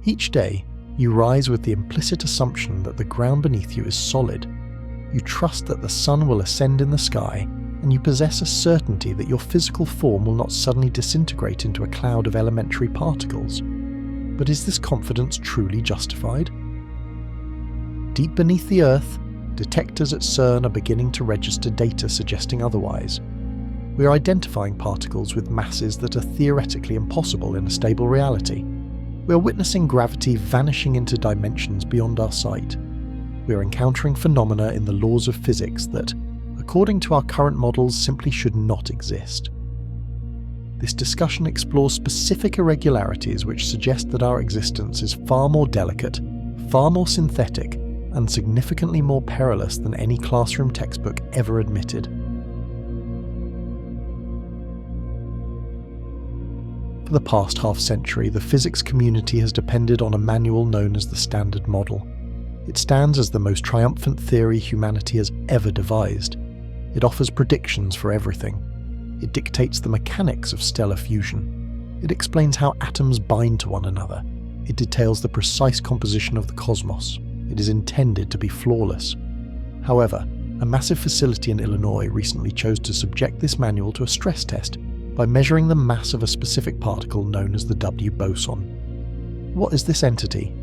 Each day, you rise with the implicit assumption that the ground beneath you is solid. You trust that the sun will ascend in the sky, and you possess a certainty that your physical form will not suddenly disintegrate into a cloud of elementary particles. But is this confidence truly justified? Deep beneath the Earth, detectors at CERN are beginning to register data suggesting otherwise. We are identifying particles with masses that are theoretically impossible in a stable reality. We are witnessing gravity vanishing into dimensions beyond our sight. We are encountering phenomena in the laws of physics that, according to our current models, simply should not exist. This discussion explores specific irregularities which suggest that our existence is far more delicate, far more synthetic, and significantly more perilous than any classroom textbook ever admitted. For the past half-century, the physics community has depended on a manual known as the Standard Model. It stands as the most triumphant theory humanity has ever devised. It offers predictions for everything. It dictates the mechanics of stellar fusion. It explains how atoms bind to one another. It details the precise composition of the cosmos. It is intended to be flawless. However, a massive facility in Illinois recently chose to subject this manual to a stress test by measuring the mass of a specific particle known as the W-Boson. What is this entity?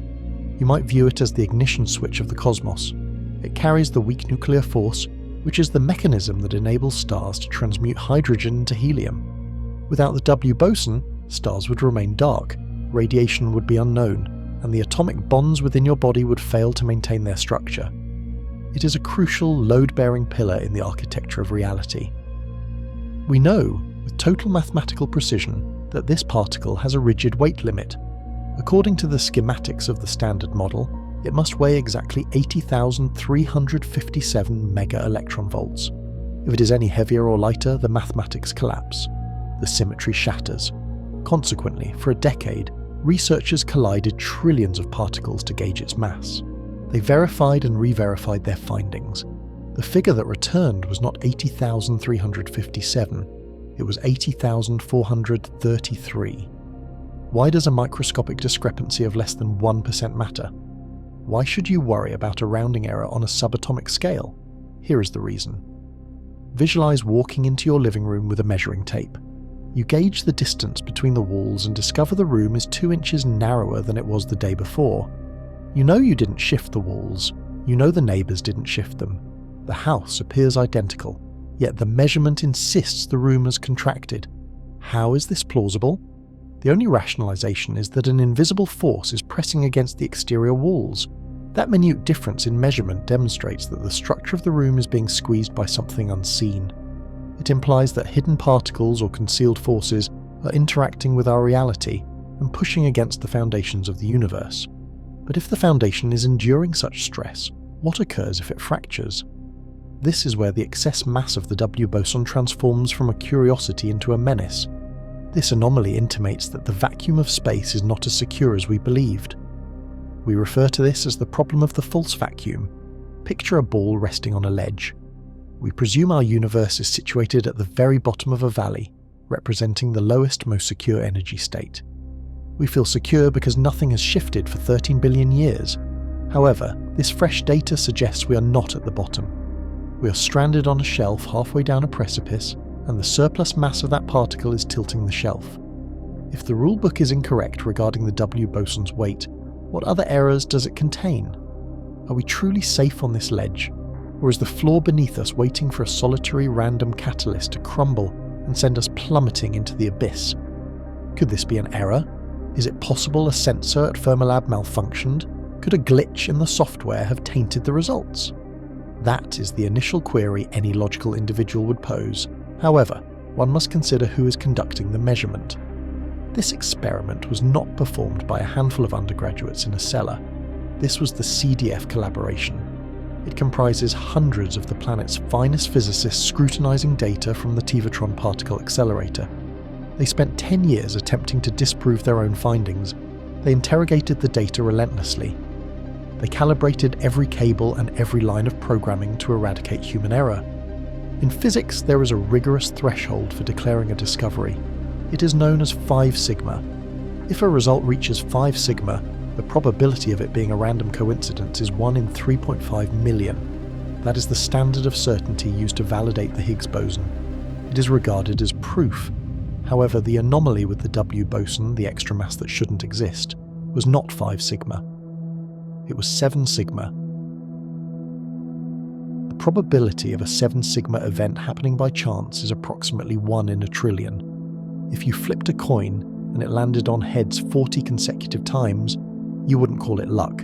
You might view it as the ignition switch of the cosmos. It carries the weak nuclear force, which is the mechanism that enables stars to transmute hydrogen into helium. Without the W-Boson, stars would remain dark, radiation would be unknown, and the atomic bonds within your body would fail to maintain their structure. It is a crucial, load-bearing pillar in the architecture of reality. We know, with total mathematical precision, that this particle has a rigid weight limit. According to the schematics of the Standard Model, it must weigh exactly 80,357 mega-electron volts. If it is any heavier or lighter, the mathematics collapse. The symmetry shatters. Consequently, for a decade, researchers collided trillions of particles to gauge its mass. They verified and re-verified their findings. The figure that returned was not 80,357, it was 80,433. Why does a microscopic discrepancy of less than 1% matter? Why should you worry about a rounding error on a subatomic scale? Here is the reason. Visualize walking into your living room with a measuring tape. You gauge the distance between the walls and discover the room is 2 inches narrower than it was the day before. You know you didn't shift the walls. You know the neighbours didn't shift them. The house appears identical, yet the measurement insists the room has contracted. How is this plausible? The only rationalization is that an invisible force is pressing against the exterior walls. That minute difference in measurement demonstrates that the structure of the room is being squeezed by something unseen. It implies that hidden particles or concealed forces are interacting with our reality and pushing against the foundations of the universe. But if the foundation is enduring such stress, what occurs if it fractures? This is where the excess mass of the W-Boson transforms from a curiosity into a menace. This anomaly intimates that the vacuum of space is not as secure as we believed. We refer to this as the problem of the false vacuum. Picture a ball resting on a ledge. We presume our universe is situated at the very bottom of a valley, representing the lowest, most secure energy state. We feel secure because nothing has shifted for 13 billion years. However, this fresh data suggests we are not at the bottom. We are stranded on a shelf halfway down a precipice, and the surplus mass of that particle is tilting the shelf. If the rulebook is incorrect regarding the W-Boson's weight, what other errors does it contain? Are we truly safe on this ledge? Or is the floor beneath us waiting for a solitary random catalyst to crumble and send us plummeting into the abyss? Could this be an error? Is it possible a sensor at Fermilab malfunctioned? Could a glitch in the software have tainted the results? That is the initial query any logical individual would pose. However, one must consider who is conducting the measurement. This experiment was not performed by a handful of undergraduates in a cellar. This was the CDF collaboration. It comprises hundreds of the planet's finest physicists scrutinizing data from the Tevatron particle accelerator. They spent 10 years attempting to disprove their own findings. They interrogated the data relentlessly. They calibrated every cable and every line of programming to eradicate human error. In physics, there is a rigorous threshold for declaring a discovery. It is known as 5 sigma. If a result reaches 5 sigma, The probability of it being a random coincidence is 1 in 3.5 million. That is the standard of certainty used to validate the Higgs boson. It is regarded as proof. However, the anomaly with the W-Boson, the extra mass that shouldn't exist, was not 5 sigma. It was 7 sigma. The probability of a 7 sigma event happening by chance is approximately 1 in a trillion. If you flipped a coin and it landed on heads 40 consecutive times, you wouldn't call it luck.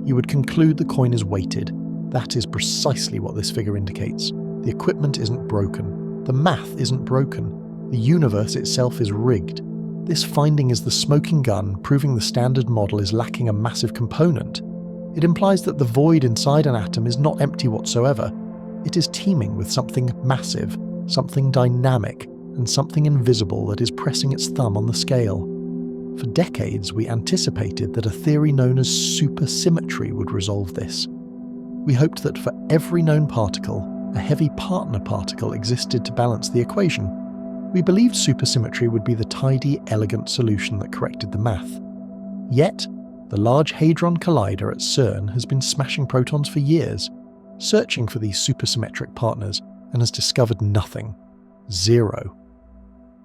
You would conclude the coin is weighted. That is precisely what this figure indicates. The equipment isn't broken. The math isn't broken. The universe itself is rigged. This finding is the smoking gun, proving the standard model is lacking a massive component. It implies that the void inside an atom is not empty whatsoever. It is teeming with something massive, something dynamic, and something invisible that is pressing its thumb on the scale. For decades, we anticipated that a theory known as supersymmetry would resolve this. We hoped that for every known particle, a heavy partner particle existed to balance the equation. We believed supersymmetry would be the tidy, elegant solution that corrected the math. Yet, the Large Hadron Collider at CERN has been smashing protons for years, searching for these supersymmetric partners, and has discovered nothing. Zero.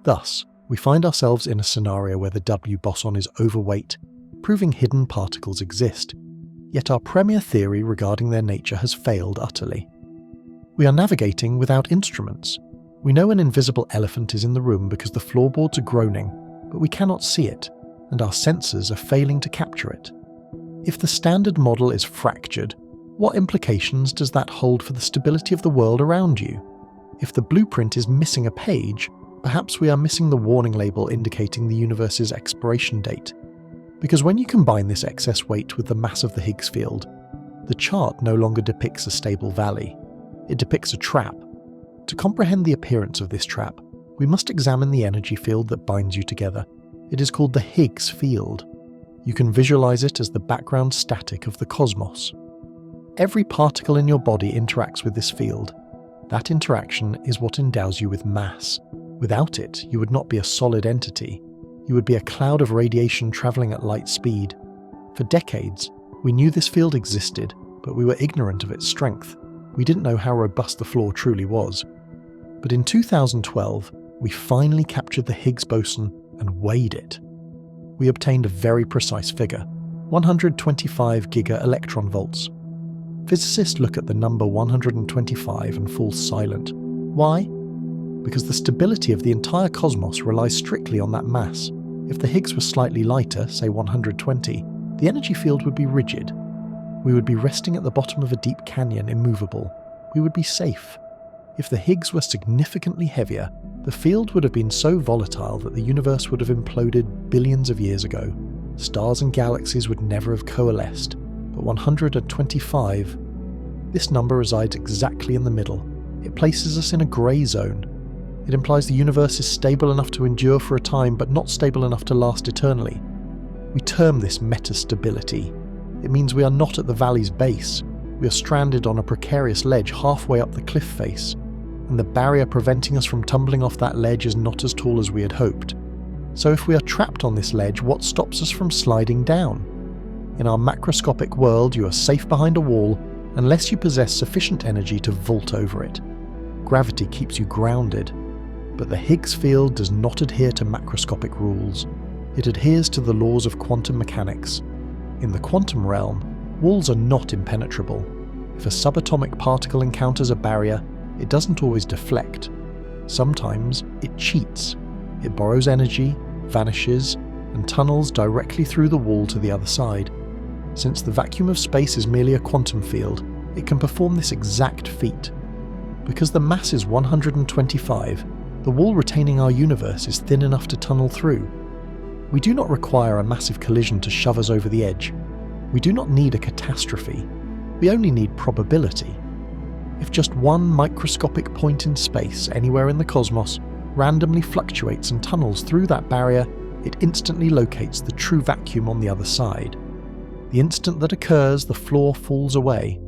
Thus, we find ourselves in a scenario where the W-Boson is overweight, proving hidden particles exist. Yet our premier theory regarding their nature has failed utterly. We are navigating without instruments. We know an invisible elephant is in the room because the floorboards are groaning, but we cannot see it, and our sensors are failing to capture it. If the standard model is fractured, what implications does that hold for the stability of the world around you? If the blueprint is missing a page, perhaps we are missing the warning label indicating the universe's expiration date. Because when you combine this excess weight with the mass of the Higgs field, the chart no longer depicts a stable valley. It depicts a trap. To comprehend the appearance of this trap, we must examine the energy field that binds you together. It is called the Higgs field. You can visualize it as the background static of the cosmos. Every particle in your body interacts with this field. That interaction is what endows you with mass. Without it, you would not be a solid entity. You would be a cloud of radiation traveling at light speed. For decades, we knew this field existed, but we were ignorant of its strength. We didn't know how robust the floor truly was. But in 2012, we finally captured the Higgs boson and weighed it. We obtained a very precise figure, 125 giga-electron volts. Physicists look at the number 125 and fall silent. Why? Because the stability of the entire cosmos relies strictly on that mass. If the Higgs was slightly lighter, say 120, the energy field would be rigid. We would be resting at the bottom of a deep canyon, immovable. We would be safe. If the Higgs were significantly heavier, the field would have been so volatile that the universe would have imploded billions of years ago. Stars and galaxies would never have coalesced. But 125, this number resides exactly in the middle. It places us in a grey zone. It implies the universe is stable enough to endure for a time, but not stable enough to last eternally. We term this metastability. It means we are not at the valley's base. We are stranded on a precarious ledge halfway up the cliff face, and the barrier preventing us from tumbling off that ledge is not as tall as we had hoped. So if we are trapped on this ledge, what stops us from sliding down? In our macroscopic world, you are safe behind a wall unless you possess sufficient energy to vault over it. Gravity keeps you grounded. But the Higgs field does not adhere to macroscopic rules. It adheres to the laws of quantum mechanics. In the quantum realm, walls are not impenetrable. If a subatomic particle encounters a barrier, it doesn't always deflect. Sometimes it cheats. It borrows energy, vanishes, and tunnels directly through the wall to the other side. Since the vacuum of space is merely a quantum field, it can perform this exact feat. Because the mass is 125, the wall retaining our universe is thin enough to tunnel through. We do not require a massive collision to shove us over the edge. We do not need a catastrophe. We only need probability. If just one microscopic point in space anywhere in the cosmos randomly fluctuates and tunnels through that barrier, it instantly locates the true vacuum on the other side. The instant that occurs, the floor falls away.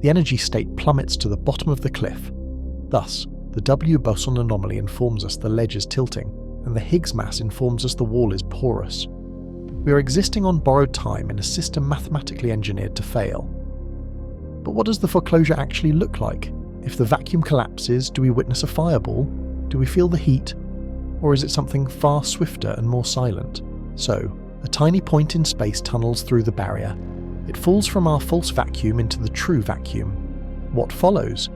The energy state plummets to the bottom of the cliff. Thus, the W-Boson anomaly informs us the ledge is tilting, and the Higgs mass informs us the wall is porous. We are existing on borrowed time in a system mathematically engineered to fail. But what does the foreclosure actually look like? If the vacuum collapses, do we witness a fireball? Do we feel the heat? Or is it something far swifter and more silent? So, a tiny point in space tunnels through the barrier. It falls from our false vacuum into the true vacuum. What follows?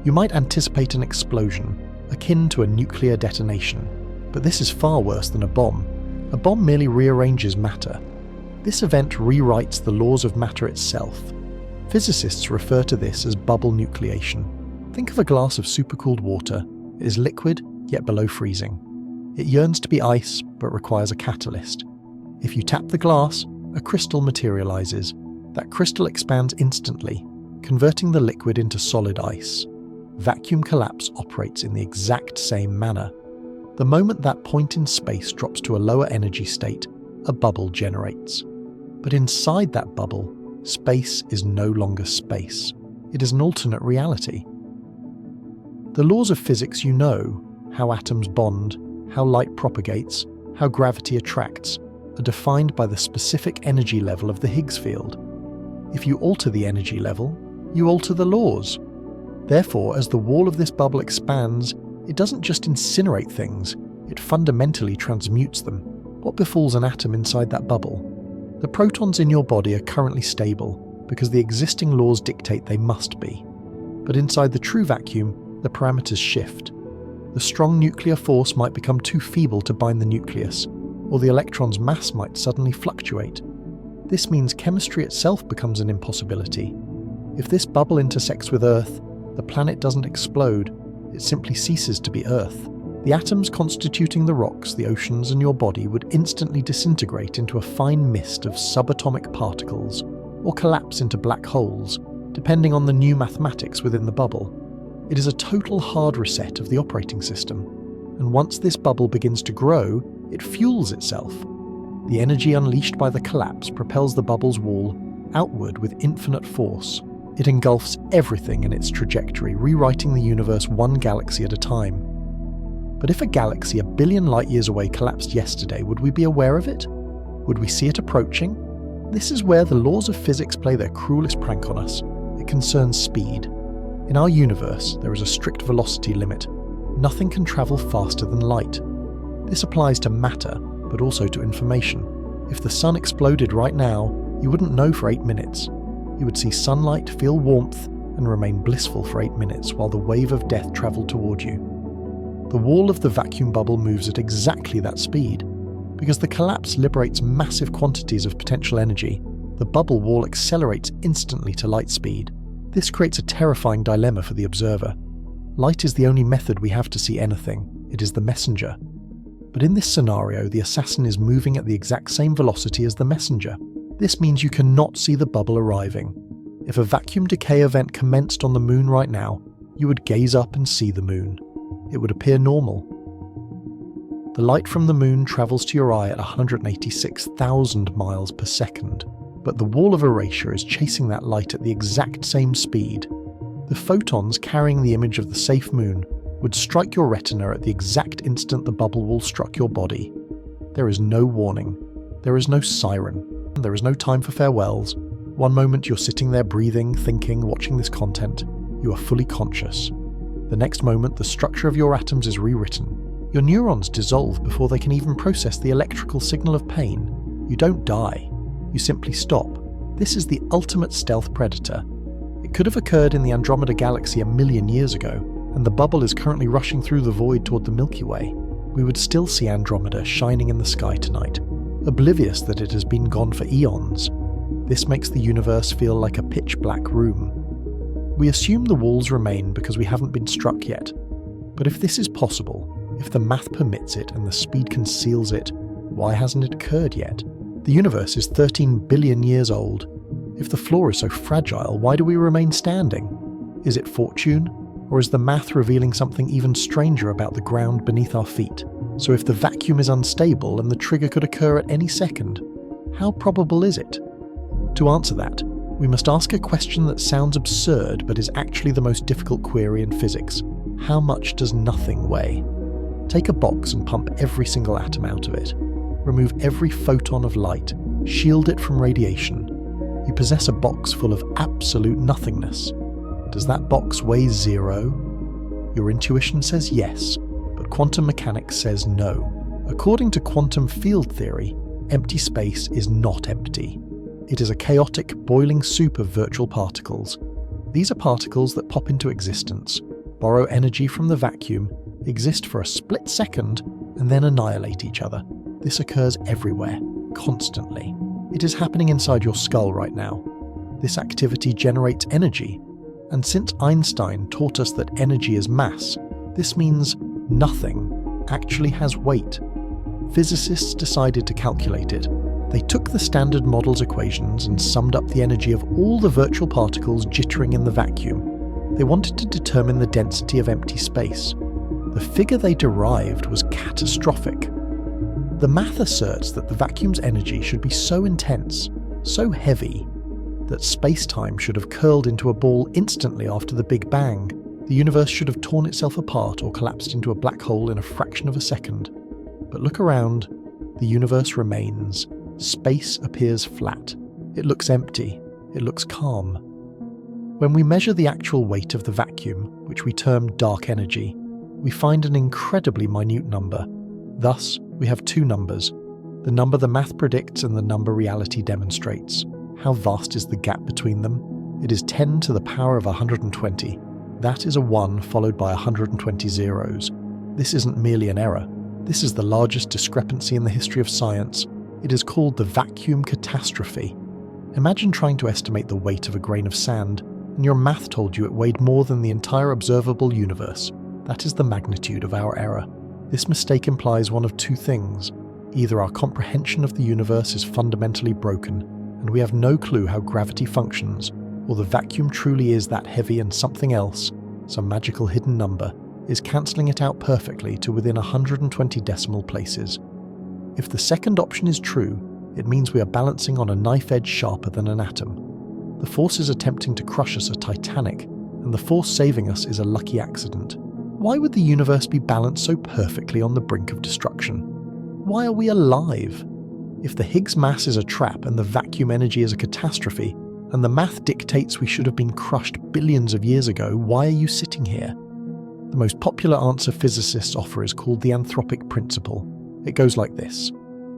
You might anticipate an explosion, akin to a nuclear detonation. But this is far worse than a bomb. A bomb merely rearranges matter. This event rewrites the laws of matter itself. Physicists refer to this as bubble nucleation. Think of a glass of supercooled water. It is liquid, yet below freezing. It yearns to be ice, but requires a catalyst. If you tap the glass, a crystal materializes. That crystal expands instantly, converting the liquid into solid ice. Vacuum collapse operates in the exact same manner. The moment that point in space drops to a lower energy state, a bubble generates. But inside that bubble, space is no longer space. It is an alternate reality. The laws of physics you know, how atoms bond, how light propagates, how gravity attracts, are defined by the specific energy level of the Higgs field. If you alter the energy level, you alter the laws. Therefore, as the wall of this bubble expands, it doesn't just incinerate things, it fundamentally transmutes them. What befalls an atom inside that bubble? The protons in your body are currently stable, because the existing laws dictate they must be. But inside the true vacuum, the parameters shift. The strong nuclear force might become too feeble to bind the nucleus, or the electron's mass might suddenly fluctuate. This means chemistry itself becomes an impossibility. If this bubble intersects with Earth, the planet doesn't explode, it simply ceases to be Earth. The atoms constituting the rocks, the oceans, and your body would instantly disintegrate into a fine mist of subatomic particles, or collapse into black holes, depending on the new mathematics within the bubble. It is a total hard reset of the operating system, and once this bubble begins to grow, it fuels itself. The energy unleashed by the collapse propels the bubble's wall outward with infinite force. It engulfs everything in its trajectory, rewriting the universe one galaxy at a time. But if a galaxy 1 billion light-years away collapsed yesterday, would we be aware of it? Would we see it approaching? This is where the laws of physics play their cruelest prank on us. It concerns speed. In our universe, there is a strict velocity limit. Nothing can travel faster than light. This applies to matter, but also to information. If the sun exploded right now, you wouldn't know for 8 minutes. You would see sunlight, feel warmth, and remain blissful for 8 minutes while the wave of death travelled toward you. The wall of the vacuum bubble moves at exactly that speed. Because the collapse liberates massive quantities of potential energy, the bubble wall accelerates instantly to light speed. This creates a terrifying dilemma for the observer. Light is the only method we have to see anything. It is the messenger. But in this scenario, the assassin is moving at the exact same velocity as the messenger. This means you cannot see the bubble arriving. If a vacuum decay event commenced on the moon right now, you would gaze up and see the moon. It would appear normal. The light from the moon travels to your eye at 186,000 miles per second, but the wall of erasure is chasing that light at the exact same speed. The photons carrying the image of the safe moon would strike your retina at the exact instant the bubble wall struck your body. There is no warning. There is no siren. There is no time for farewells. One moment you're sitting there breathing, thinking, watching this content. You are fully conscious. The next moment, the structure of your atoms is rewritten. Your neurons dissolve before they can even process the electrical signal of pain. You don't die. You simply stop. This is the ultimate stealth predator. It could have occurred in the Andromeda Galaxy 1 million years ago, and the bubble is currently rushing through the void toward the Milky Way. We would still see Andromeda shining in the sky tonight, oblivious that it has been gone for eons. This makes the universe feel like a pitch-black room. We assume the walls remain because we haven't been struck yet. But if this is possible, if the math permits it and the speed conceals it, why hasn't it occurred yet? The universe is 13 billion years old. If the floor is so fragile, why do we remain standing? Is it fortune? Or is the math revealing something even stranger about the ground beneath our feet? So if the vacuum is unstable and the trigger could occur at any second, how probable is it? To answer that, we must ask a question that sounds absurd but is actually the most difficult query in physics. How much does nothing weigh? Take a box and pump every single atom out of it. remove every photon of light, shield it from radiation. You possess a box full of absolute nothingness. Does that box weigh zero? Your intuition says yes, but quantum mechanics says no. According to quantum field theory, empty space is not empty. It is a chaotic, boiling soup of virtual particles. These are particles that pop into existence, borrow energy from the vacuum, exist for a split second, and then annihilate each other. This occurs everywhere, constantly. It is happening inside your skull right now. This activity generates energy, and since Einstein taught us that energy is mass, this means nothing actually has weight. Physicists decided to calculate it. They took the Standard Model's equations and summed up the energy of all the virtual particles jittering in the vacuum. They wanted to determine the density of empty space. The figure they derived was catastrophic. The math asserts that the vacuum's energy should be so intense, so heavy, that space-time should have curled into a ball instantly after the Big Bang. The universe should have torn itself apart or collapsed into a black hole in a fraction of a second. But look around, the universe remains. Space appears flat. It looks empty. It looks calm. When we measure the actual weight of the vacuum, which we term dark energy, we find an incredibly minute number. Thus, we have two numbers, the number the math predicts and the number reality demonstrates. How vast is the gap between them? It is 10 to the power of 120. That is a 1 followed by 120 zeros. This isn't merely an error. This is the largest discrepancy in the history of science. It is called the vacuum catastrophe. Imagine trying to estimate the weight of a grain of sand, and your math told you it weighed more than the entire observable universe. That is the magnitude of our error. This mistake implies one of two things. Either our comprehension of the universe is fundamentally broken, and we have no clue how gravity functions, or the vacuum truly is that heavy and something else, some magical hidden number, is cancelling it out perfectly to within 120 decimal places. If the second option is true, it means we are balancing on a knife edge sharper than an atom. The forces attempting to crush us are titanic, and the force saving us is a lucky accident. Why would the universe be balanced so perfectly on the brink of destruction? Why are we alive? If the Higgs mass is a trap and the vacuum energy is a catastrophe, and the math dictates we should have been crushed billions of years ago, why are you sitting here? The most popular answer physicists offer is called the anthropic principle. It goes like this.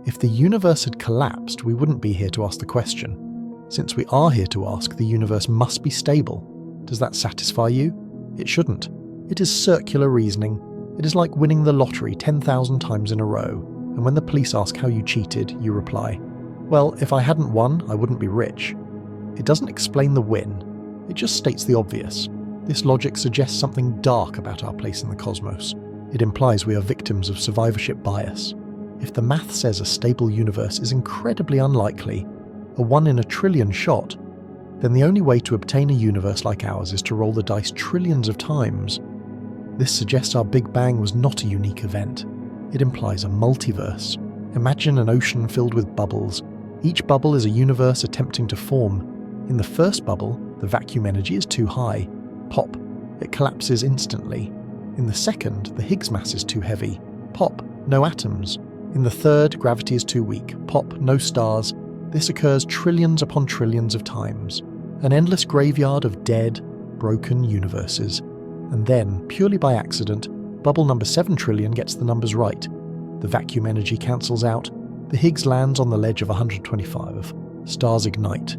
If the universe had collapsed, we wouldn't be here to ask the question. Since we are here to ask, the universe must be stable. Does that satisfy you? It shouldn't. It is circular reasoning. It is like winning the lottery 10,000 times in a row, and when the police ask how you cheated, you reply, "Well, if I hadn't won, I wouldn't be rich." It doesn't explain the win. It just states the obvious. This logic suggests something dark about our place in the cosmos. It implies we are victims of survivorship bias. If the math says a stable universe is incredibly unlikely, a 1 in a trillion shot, then the only way to obtain a universe like ours is to roll the dice trillions of times. This suggests our Big Bang was not a unique event. It implies a multiverse. Imagine an ocean filled with bubbles. Each bubble is a universe attempting to form. In the first bubble, the vacuum energy is too high. Pop. It collapses instantly. In the second, the Higgs mass is too heavy. Pop. No atoms. In the third, gravity is too weak. Pop. No stars. This occurs trillions upon trillions of times. An endless graveyard of dead, broken universes. And then, purely by accident, bubble number 7 trillion gets the numbers right. The vacuum energy cancels out. The Higgs lands on the ledge of 125. Stars ignite.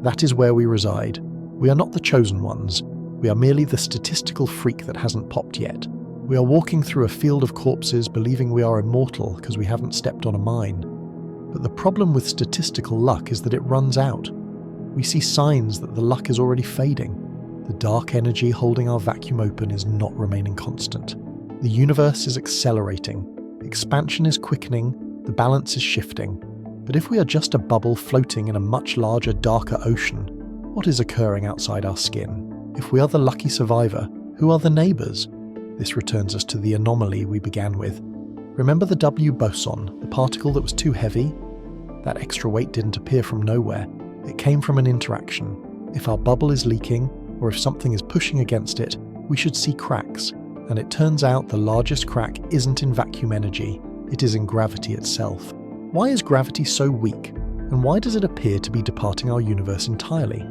That is where we reside. We are not the chosen ones. We are merely the statistical freak that hasn't popped yet. We are walking through a field of corpses believing we are immortal because we haven't stepped on a mine. But the problem with statistical luck is that it runs out. We see signs that the luck is already fading. The dark energy holding our vacuum open is not remaining constant. The universe is accelerating. Expansion is quickening. The balance is shifting. But if we are just a bubble floating in a much larger, darker ocean, what is occurring outside our skin? If we are the lucky survivor, who are the neighbours? This returns us to the anomaly we began with. Remember the W-Boson, the particle that was too heavy? That extra weight didn't appear from nowhere. It came from an interaction. If our bubble is leaking, or if something is pushing against it, we should see cracks. And it turns out the largest crack isn't in vacuum energy, it is in gravity itself. Why is gravity so weak, and why does it appear to be departing our universe entirely?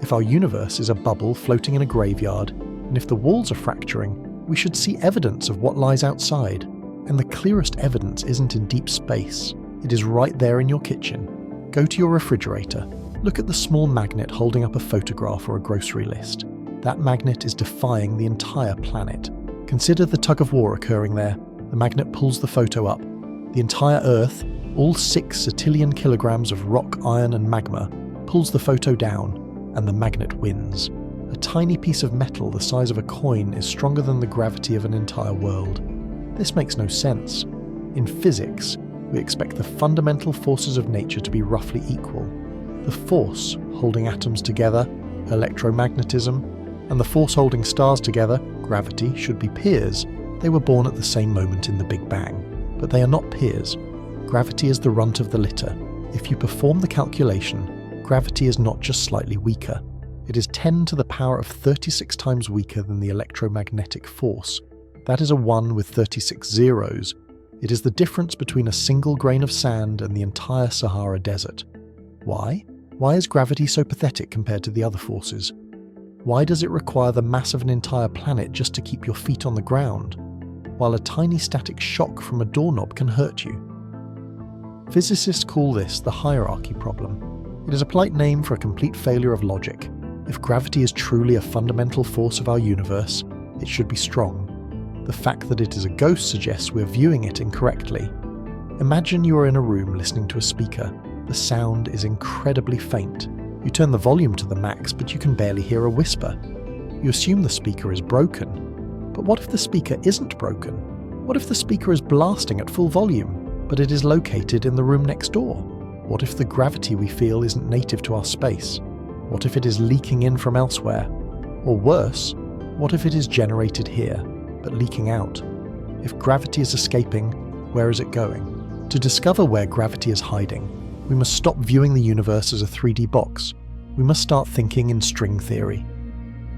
If our universe is a bubble floating in a graveyard, and if the walls are fracturing, we should see evidence of what lies outside. And the clearest evidence isn't in deep space, it is right there in your kitchen. Go to your refrigerator, look at the small magnet holding up a photograph or a grocery list. That magnet is defying the entire planet. Consider the tug of war occurring there. The magnet pulls the photo up. The entire Earth, all 6 septillion kilograms of rock, iron and magma, pulls the photo down, and the magnet wins. A tiny piece of metal the size of a coin is stronger than the gravity of an entire world. This makes no sense. In physics, we expect the fundamental forces of nature to be roughly equal. The force holding atoms together, electromagnetism, and the force holding stars together, gravity, should be peers. They were born at the same moment in the Big Bang, but they are not peers. Gravity is the runt of the litter. If you perform the calculation, gravity is not just slightly weaker. It is 10 to the power of 36 times weaker than the electromagnetic force. That is a 1 with 36 zeros. It is the difference between a single grain of sand and the entire Sahara Desert. Why? Why is gravity so pathetic compared to the other forces? Why does it require the mass of an entire planet just to keep your feet on the ground, while a tiny static shock from a doorknob can hurt you? Physicists call this the hierarchy problem. It is a polite name for a complete failure of logic. If gravity is truly a fundamental force of our universe, it should be strong. The fact that it is a ghost suggests we're viewing it incorrectly. Imagine you are in a room listening to a speaker. The sound is incredibly faint. You turn the volume to the max, but you can barely hear a whisper. You assume the speaker is broken. But what if the speaker isn't broken? What if the speaker is blasting at full volume, but it is located in the room next door? What if the gravity we feel isn't native to our space? What if it is leaking in from elsewhere? Or worse, what if it is generated here, but leaking out? If gravity is escaping, where is it going? To discover where gravity is hiding, we must stop viewing the universe as a 3D box. We must start thinking in string theory.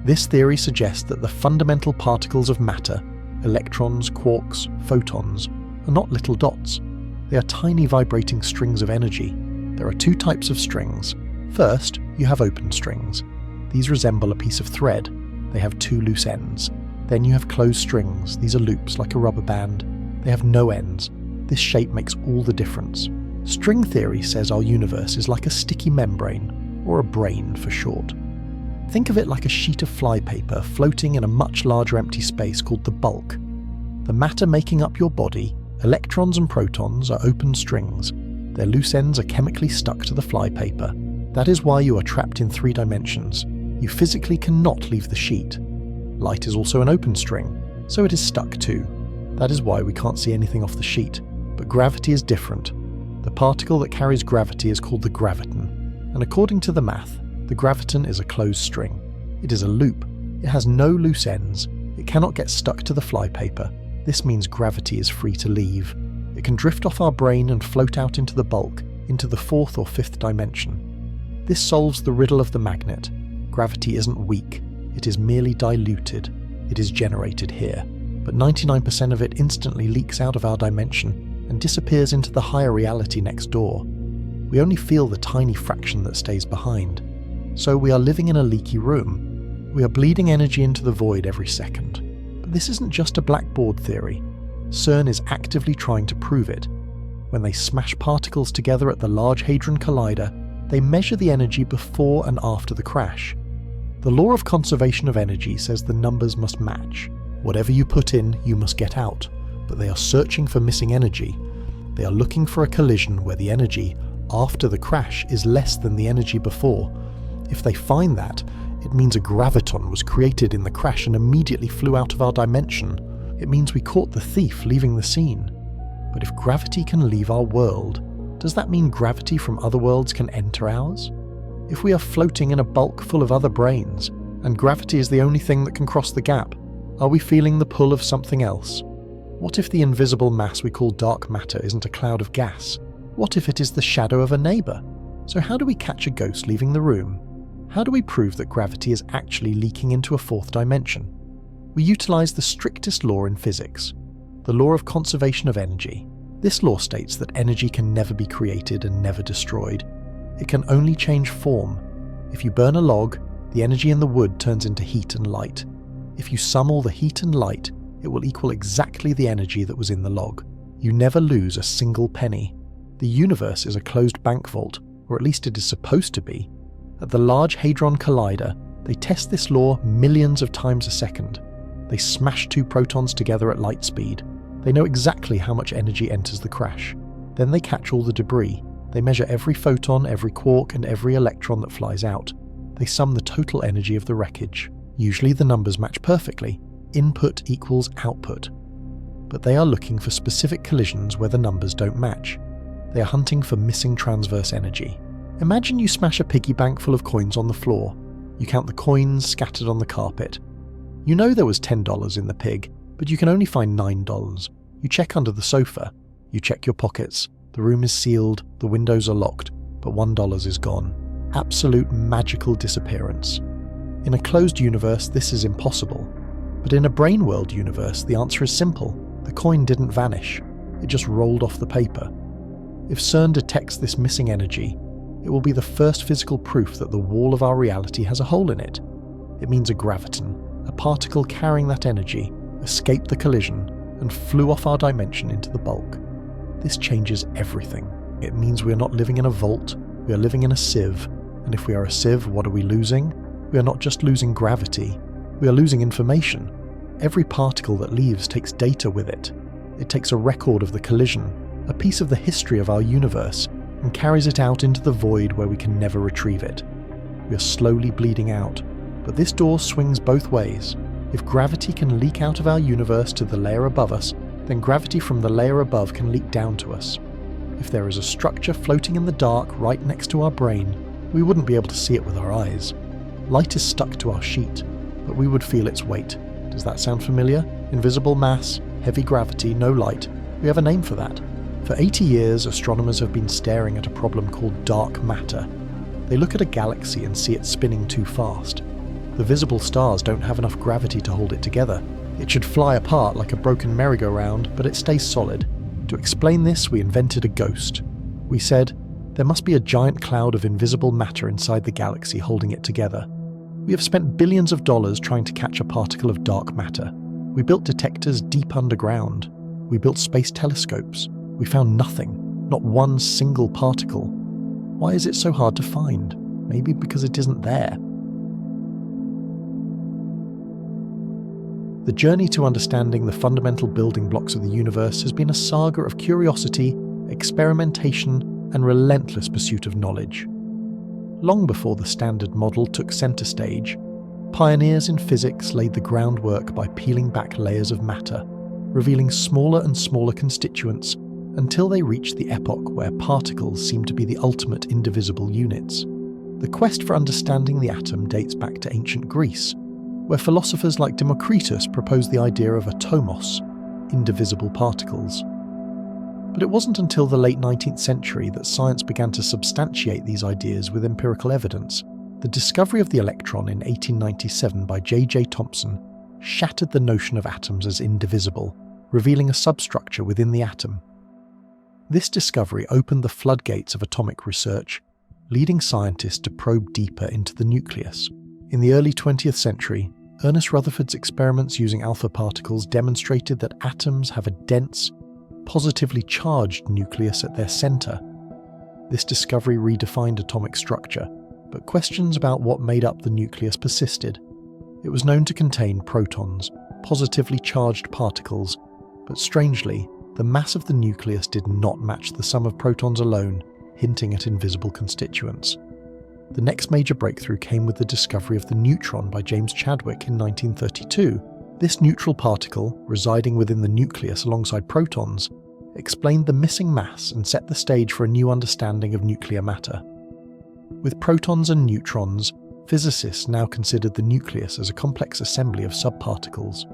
This theory suggests that the fundamental particles of matter, electrons, quarks, photons, are not little dots. They are tiny vibrating strings of energy. There are 2 types of strings. First, you have open strings. These resemble a piece of thread. They have 2 loose ends. Then you have closed strings. These are loops like a rubber band. They have no ends. This shape makes all the difference. String theory says our universe is like a sticky membrane, or a brain for short. Think of it like a sheet of flypaper floating in a much larger empty space called the bulk. The matter making up your body, electrons and protons, are open strings. Their loose ends are chemically stuck to the flypaper. That is why you are trapped in 3 dimensions. You physically cannot leave the sheet. Light is also an open string, so it is stuck too. That is why we can't see anything off the sheet. But gravity is different. The particle that carries gravity is called the graviton, and according to the math, the graviton is a closed string. It is a loop. It has no loose ends. It cannot get stuck to the flypaper. This means gravity is free to leave. It can drift off our brain and float out into the bulk, into the 4th or 5th dimension. This solves the riddle of the magnet. Gravity isn't weak. It is merely diluted. It is generated here. But 99% of it instantly leaks out of our dimension and disappears into the higher reality next door. We only feel the tiny fraction that stays behind. So we are living in a leaky room. We are bleeding energy into the void every second. But this isn't just a blackboard theory. CERN is actively trying to prove it. When they smash particles together at the Large Hadron Collider, they measure the energy before and after the crash. The law of conservation of energy says the numbers must match. Whatever you put in, you must get out. But they are searching for missing energy. They are looking for a collision where the energy after the crash is less than the energy before. If they find that, it means a graviton was created in the crash and immediately flew out of our dimension. It means we caught the thief leaving the scene. But if gravity can leave our world, does that mean gravity from other worlds can enter ours? If we are floating in a bulk full of other brains, and gravity is the only thing that can cross the gap, are we feeling the pull of something else? What if the invisible mass we call dark matter isn't a cloud of gas? What if it is the shadow of a neighbour? So how do we catch a ghost leaving the room? How do we prove that gravity is actually leaking into a 4th dimension? We utilise the strictest law in physics, the law of conservation of energy. This law states that energy can never be created and never destroyed. It can only change form. If you burn a log, the energy in the wood turns into heat and light. If you sum all the heat and light, it will equal exactly the energy that was in the log. You never lose a single penny. The universe is a closed bank vault, or at least it is supposed to be. At the Large Hadron Collider, they test this law millions of times a second. They smash two protons together at light speed. They know exactly how much energy enters the crash. Then they catch all the debris. They measure every photon, every quark, and every electron that flies out. They sum the total energy of the wreckage. Usually the numbers match perfectly. Input equals output. But they are looking for specific collisions where the numbers don't match. They are hunting for missing transverse energy. Imagine you smash a piggy bank full of coins on the floor. You count the coins scattered on the carpet. You know there was $10 in the pig, but you can only find $9. You check under the sofa. You check your pockets. The room is sealed, the windows are locked, but $1 is gone. Absolute magical disappearance. In a closed universe, this is impossible. But in a brain world universe, the answer is simple. The coin didn't vanish. It just rolled off the paper. If CERN detects this missing energy, it will be the first physical proof that the wall of our reality has a hole in it. It means a graviton, a particle carrying that energy, escaped the collision and flew off our dimension into the bulk. This changes everything. It means we are not living in a vault, we are living in a sieve. And if we are a sieve, what are we losing? We are not just losing gravity, we are losing information. Every particle that leaves takes data with it. It takes a record of the collision, a piece of the history of our universe, and carries it out into the void where we can never retrieve it. We are slowly bleeding out, but this door swings both ways. If gravity can leak out of our universe to the layer above us, then gravity from the layer above can leak down to us. If there is a structure floating in the dark right next to our brain, we wouldn't be able to see it with our eyes. Light is stuck to our sheet, but we would feel its weight. Does that sound familiar? Invisible mass, heavy gravity, no light. We have a name for that. For 80 years, astronomers have been staring at a problem called dark matter. They look at a galaxy and see it spinning too fast. The visible stars don't have enough gravity to hold it together. It should fly apart like a broken merry-go-round, but it stays solid. To explain this, we invented a ghost. We said, there must be a giant cloud of invisible matter inside the galaxy holding it together. We have spent billions of dollars trying to catch a particle of dark matter. We built detectors deep underground. We built space telescopes. We found nothing, not one single particle. Why is it so hard to find? Maybe because it isn't there. The journey to understanding the fundamental building blocks of the universe has been a saga of curiosity, experimentation, and relentless pursuit of knowledge. Long before the Standard Model took centre stage, pioneers in physics laid the groundwork by peeling back layers of matter, revealing smaller and smaller constituents until they reached the epoch where particles seem to be the ultimate indivisible units. The quest for understanding the atom dates back to ancient Greece, where philosophers like Democritus proposed the idea of atomos, indivisible particles. But it wasn't until the late 19th century that science began to substantiate these ideas with empirical evidence. The discovery of the electron in 1897 by J.J. Thomson shattered the notion of atoms as indivisible, revealing a substructure within the atom. This discovery opened the floodgates of atomic research, leading scientists to probe deeper into the nucleus. In the early 20th century, Ernest Rutherford's experiments using alpha particles demonstrated that atoms have a dense, positively charged nucleus at their center. This discovery redefined atomic structure, but questions about what made up the nucleus persisted. It was known to contain protons, positively charged particles, but strangely, the mass of the nucleus did not match the sum of protons alone, hinting at invisible constituents. The next major breakthrough came with the discovery of the neutron by James Chadwick in 1932. This neutral particle, residing within the nucleus alongside protons, explained the missing mass and set the stage for a new understanding of nuclear matter. With protons and neutrons, physicists now considered the nucleus as a complex assembly of subparticles.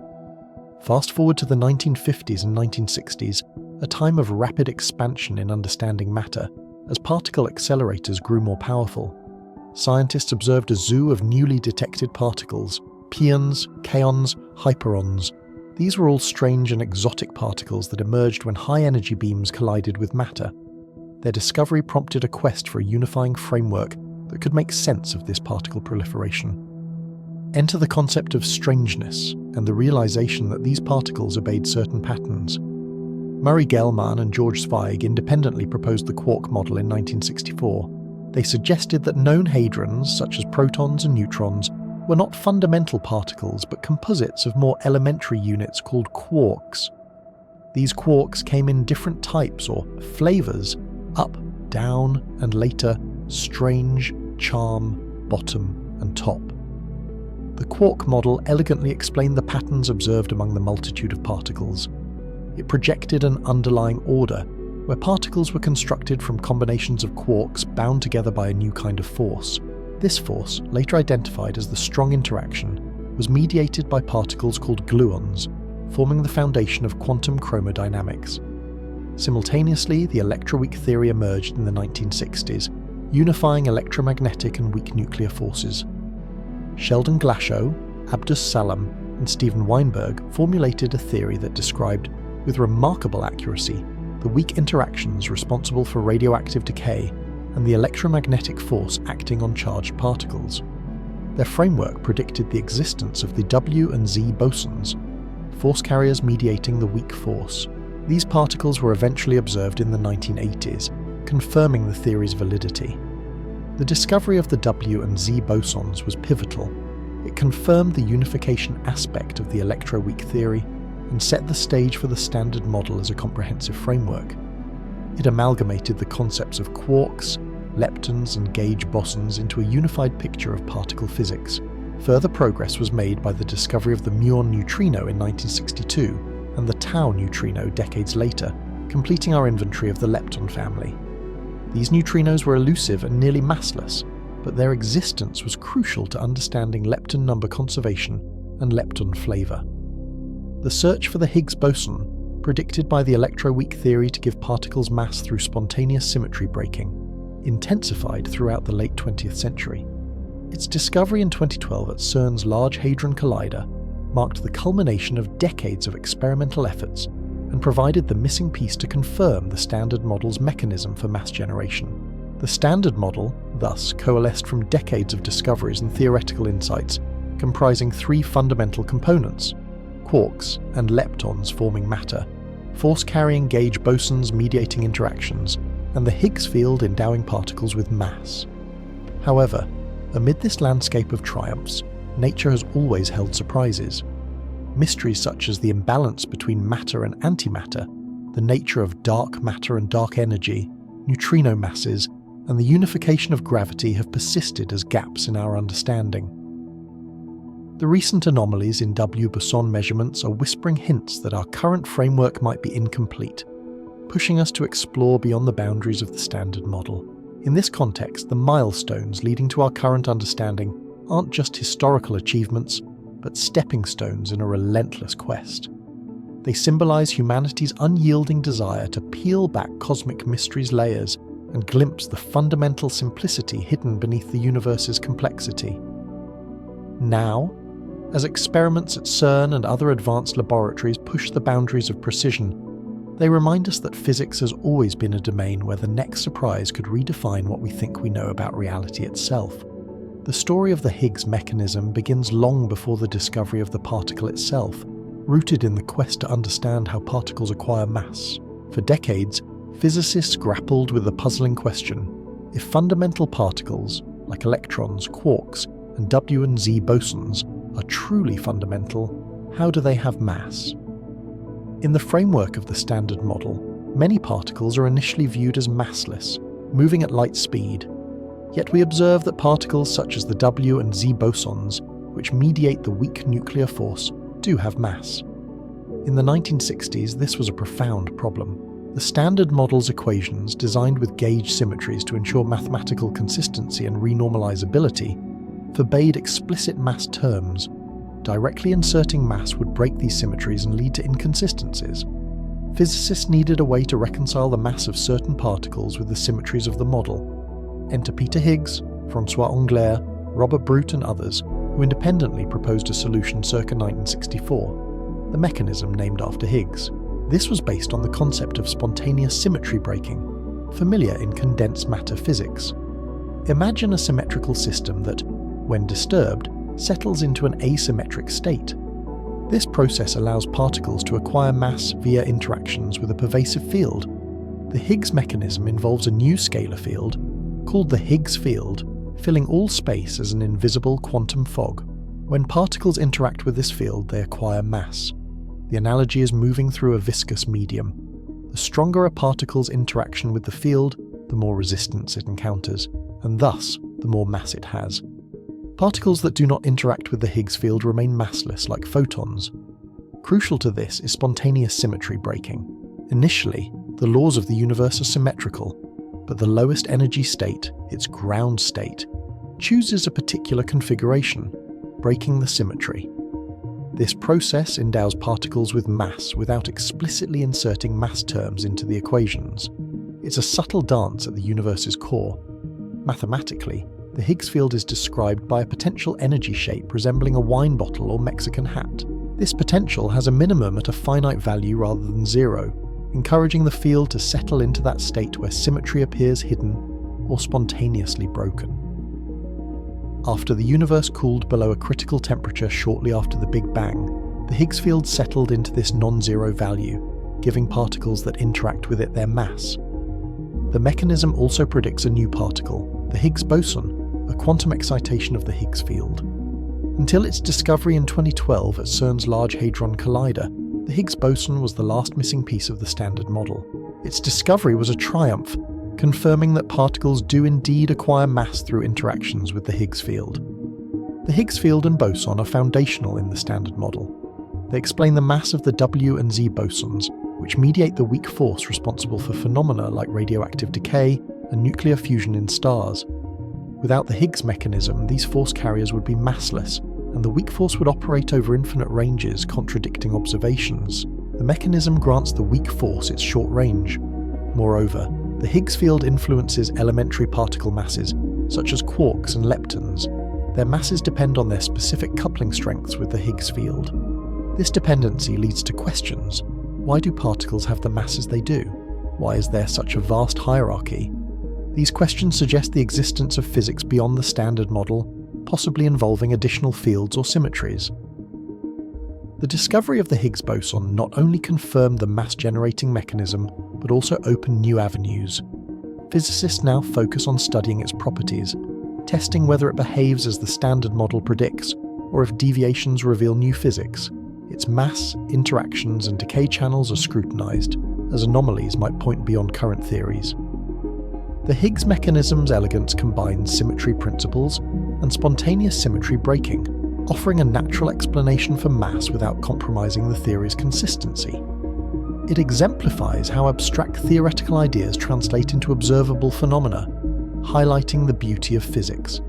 Fast forward to the 1950s and 1960s, a time of rapid expansion in understanding matter, as particle accelerators grew more powerful. Scientists observed a zoo of newly detected particles, pions, kaons, hyperons. These were all strange and exotic particles that emerged when high-energy beams collided with matter. Their discovery prompted a quest for a unifying framework that could make sense of this particle proliferation. Enter the concept of strangeness and the realization that these particles obeyed certain patterns. Murray Gell-Mann and George Zweig independently proposed the quark model in 1964. They suggested that known hadrons, such as protons and neutrons, were not fundamental particles but composites of more elementary units called quarks. These quarks came in different types or flavors: up, down, and later strange, charm, bottom, and top. The quark model elegantly explained the patterns observed among the multitude of particles. It projected an underlying order, where particles were constructed from combinations of quarks bound together by a new kind of force. This force, later identified as the strong interaction, was mediated by particles called gluons, forming the foundation of quantum chromodynamics. Simultaneously, the electroweak theory emerged in the 1960s, unifying electromagnetic and weak nuclear forces. Sheldon Glashow, Abdus Salam, and Steven Weinberg formulated a theory that described, with remarkable accuracy, the weak interactions responsible for radioactive decay and the electromagnetic force acting on charged particles. Their framework predicted the existence of the W and Z bosons, force carriers mediating the weak force. These particles were eventually observed in the 1980s, confirming the theory's validity. The discovery of the W and Z bosons was pivotal. It confirmed the unification aspect of the electroweak theory and set the stage for the Standard Model as a comprehensive framework. It amalgamated the concepts of quarks, leptons, and gauge bosons into a unified picture of particle physics. Further progress was made by the discovery of the muon neutrino in 1962 and the tau neutrino decades later, completing our inventory of the lepton family. These neutrinos were elusive and nearly massless, but their existence was crucial to understanding lepton number conservation and lepton flavor. The search for the Higgs boson, predicted by the electroweak theory to give particles mass through spontaneous symmetry breaking, intensified throughout the late 20th century. Its discovery in 2012 at CERN's Large Hadron Collider marked the culmination of decades of experimental efforts and provided the missing piece to confirm the Standard Model's mechanism for mass generation. The Standard Model, thus, coalesced from decades of discoveries and theoretical insights, comprising three fundamental components: quarks and leptons forming matter, force-carrying gauge bosons mediating interactions, and the Higgs field endowing particles with mass. However, amid this landscape of triumphs, nature has always held surprises. Mysteries such as the imbalance between matter and antimatter, the nature of dark matter and dark energy, neutrino masses, and the unification of gravity have persisted as gaps in our understanding. The recent anomalies in W-Boson measurements are whispering hints that our current framework might be incomplete, pushing us to explore beyond the boundaries of the Standard Model. In this context, the milestones leading to our current understanding aren't just historical achievements, but stepping stones in a relentless quest. They symbolize humanity's unyielding desire to peel back cosmic mysteries' layers and glimpse the fundamental simplicity hidden beneath the universe's complexity. Now, as experiments at CERN and other advanced laboratories push the boundaries of precision, they remind us that physics has always been a domain where the next surprise could redefine what we think we know about reality itself. The story of the Higgs mechanism begins long before the discovery of the particle itself, rooted in the quest to understand how particles acquire mass. For decades, physicists grappled with the puzzling question: if fundamental particles, like electrons, quarks, and W and Z bosons, are truly fundamental, how do they have mass? In the framework of the Standard Model, many particles are initially viewed as massless, moving at light speed. Yet we observe that particles such as the W and Z bosons, which mediate the weak nuclear force, do have mass. In the 1960s, this was a profound problem. The Standard Model's equations, designed with gauge symmetries to ensure mathematical consistency and renormalizability, forbade explicit mass terms. Directly inserting mass would break these symmetries and lead to inconsistencies. Physicists needed a way to reconcile the mass of certain particles with the symmetries of the model. Enter Peter Higgs, François Englert, Robert Brute and others, who independently proposed a solution circa 1964. the mechanism named after Higgs. This was based on the concept of spontaneous symmetry breaking, familiar in condensed matter physics. Imagine a symmetrical system that, when disturbed, settles into an asymmetric state. This process allows particles to acquire mass via interactions with a pervasive field. The Higgs mechanism involves a new scalar field, called the Higgs field, filling all space as an invisible quantum fog. When particles interact with this field, they acquire mass. The analogy is moving through a viscous medium. The stronger a particle's interaction with the field, the more resistance it encounters, and thus, the more mass it has. Particles that do not interact with the Higgs field remain massless, like photons. Crucial to this is spontaneous symmetry breaking. Initially, the laws of the universe are symmetrical, but the lowest energy state, its ground state, chooses a particular configuration, breaking the symmetry. This process endows particles with mass without explicitly inserting mass terms into the equations. It's a subtle dance at the universe's core. Mathematically, the Higgs field is described by a potential energy shape resembling a wine bottle or Mexican hat. This potential has a minimum at a finite value rather than zero, encouraging the field to settle into that state where symmetry appears hidden or spontaneously broken. After the universe cooled below a critical temperature shortly after the Big Bang, the Higgs field settled into this non-zero value, giving particles that interact with it their mass. The mechanism also predicts a new particle, the Higgs boson, a quantum excitation of the Higgs field. Until its discovery in 2012 at CERN's Large Hadron Collider, the Higgs boson was the last missing piece of the Standard Model. Its discovery was a triumph, confirming that particles do indeed acquire mass through interactions with the Higgs field. The Higgs field and boson are foundational in the Standard Model. They explain the mass of the W and Z bosons, which mediate the weak force responsible for phenomena like radioactive decay and nuclear fusion in stars. Without the Higgs mechanism, these force carriers would be massless, and the weak force would operate over infinite ranges, contradicting observations. The mechanism grants the weak force its short range. Moreover, the Higgs field influences elementary particle masses, such as quarks and leptons. Their masses depend on their specific coupling strengths with the Higgs field. This dependency leads to questions. Why do particles have the masses they do? Why is there such a vast hierarchy? These questions suggest the existence of physics beyond the Standard Model, possibly involving additional fields or symmetries. The discovery of the Higgs boson not only confirmed the mass-generating mechanism, but also opened new avenues. Physicists now focus on studying its properties, testing whether it behaves as the Standard Model predicts, or if deviations reveal new physics. Its mass, interactions, and decay channels are scrutinized, as anomalies might point beyond current theories. The Higgs mechanism's elegance combines symmetry principles and spontaneous symmetry breaking, offering a natural explanation for mass without compromising the theory's consistency. It exemplifies how abstract theoretical ideas translate into observable phenomena, highlighting the beauty of physics.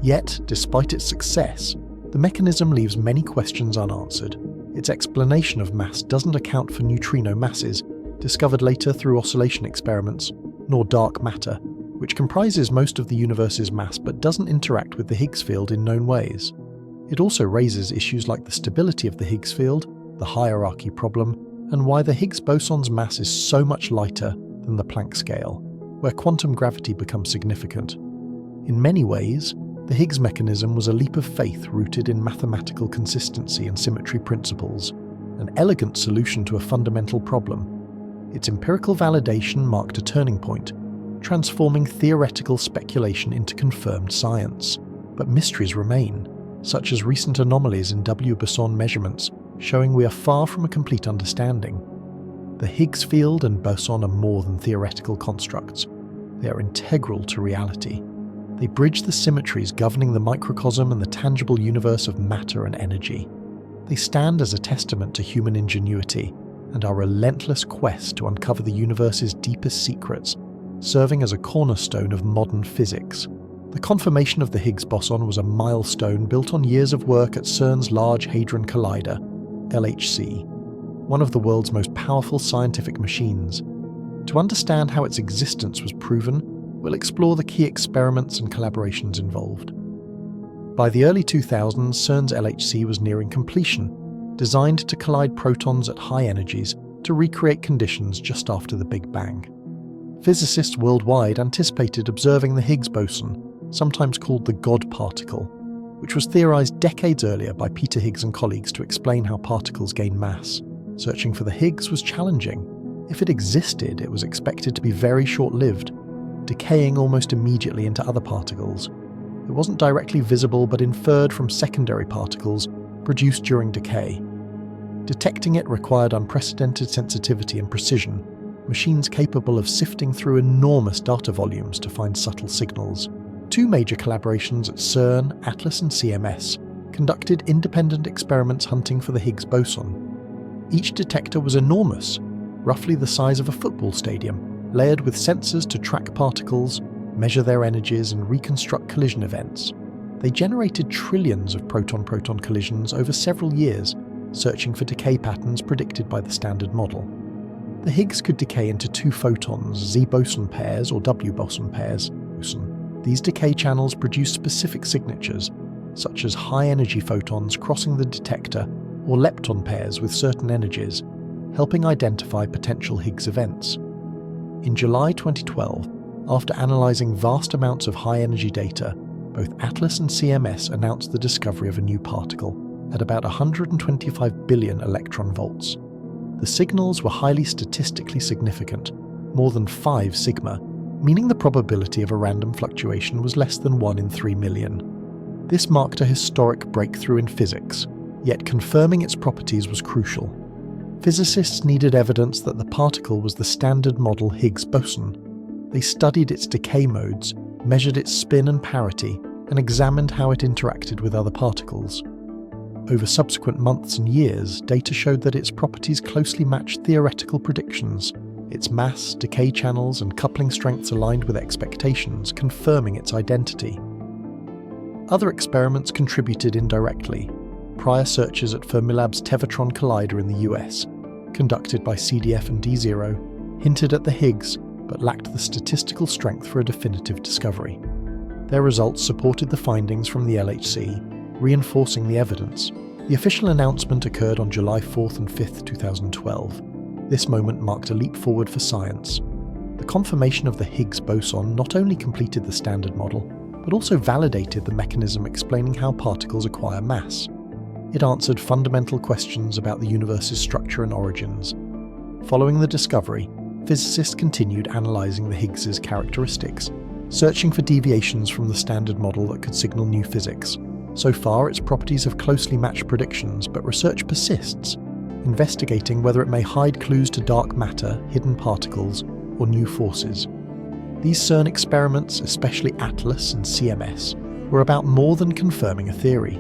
Yet, despite its success, the mechanism leaves many questions unanswered. Its explanation of mass doesn't account for neutrino masses, discovered later through oscillation experiments, nor dark matter, which comprises most of the universe's mass but doesn't interact with the Higgs field in known ways. It also raises issues like the stability of the Higgs field, the hierarchy problem, and why the Higgs boson's mass is so much lighter than the Planck scale, where quantum gravity becomes significant. In many ways, the Higgs mechanism was a leap of faith rooted in mathematical consistency and symmetry principles, an elegant solution to a fundamental problem. Its empirical validation marked a turning point, transforming theoretical speculation into confirmed science. But mysteries remain, such as recent anomalies in W-Boson measurements, showing we are far from a complete understanding. The Higgs field and boson are more than theoretical constructs. They are integral to reality. They bridge the symmetries governing the microcosm and the tangible universe of matter and energy. They stand as a testament to human ingenuity and our relentless quest to uncover the universe's deepest secrets, serving as a cornerstone of modern physics. The confirmation of the Higgs boson was a milestone built on years of work at CERN's Large Hadron Collider, LHC, one of the world's most powerful scientific machines. To understand how its existence was proven, we'll explore the key experiments and collaborations involved. By the early 2000s, CERN's LHC was nearing completion, designed to collide protons at high energies to recreate conditions just after the Big Bang. Physicists worldwide anticipated observing the Higgs boson, sometimes called the God particle, which was theorized decades earlier by Peter Higgs and colleagues to explain how particles gain mass. Searching for the Higgs was challenging. If it existed, it was expected to be very short-lived, decaying almost immediately into other particles. It wasn't directly visible but inferred from secondary particles produced during decay. Detecting it required unprecedented sensitivity and precision, machines capable of sifting through enormous data volumes to find subtle signals. Two major collaborations at CERN, ATLAS and CMS conducted independent experiments hunting for the Higgs boson. Each detector was enormous, roughly the size of a football stadium, layered with sensors to track particles, measure their energies and reconstruct collision events. They generated trillions of proton-proton collisions over several years, searching for decay patterns predicted by the Standard Model. The Higgs could decay into two photons, Z-boson pairs or W-Boson pairs. These decay channels produce specific signatures, such as high-energy photons crossing the detector or lepton pairs with certain energies, helping identify potential Higgs events. In July 2012, after analysing vast amounts of high-energy data, both ATLAS and CMS announced the discovery of a new particle at about 125 billion electron volts. The signals were highly statistically significant, more than 5 sigma, meaning the probability of a random fluctuation was less than 1 in 3 million. This marked a historic breakthrough in physics, yet confirming its properties was crucial. Physicists needed evidence that the particle was the Standard Model Higgs boson. They studied its decay modes, measured its spin and parity, and examined how it interacted with other particles. Over subsequent months and years, data showed that its properties closely matched theoretical predictions. Its mass, decay channels, and coupling strengths aligned with expectations, confirming its identity. Other experiments contributed indirectly. Prior searches at Fermilab's Tevatron Collider in the US, conducted by CDF and D0, hinted at the Higgs, but lacked the statistical strength for a definitive discovery. Their results supported the findings from the LHC, reinforcing the evidence. The official announcement occurred on July 4th and 5th, 2012. This moment marked a leap forward for science. The confirmation of the Higgs boson not only completed the Standard Model, but also validated the mechanism explaining how particles acquire mass. It answered fundamental questions about the universe's structure and origins. Following the discovery, physicists continued analysing the Higgs's characteristics, searching for deviations from the Standard Model that could signal new physics. So far, its properties have closely matched predictions, but research persists, investigating whether it may hide clues to dark matter, hidden particles, or new forces. These CERN experiments, especially ATLAS and CMS, were about more than confirming a theory.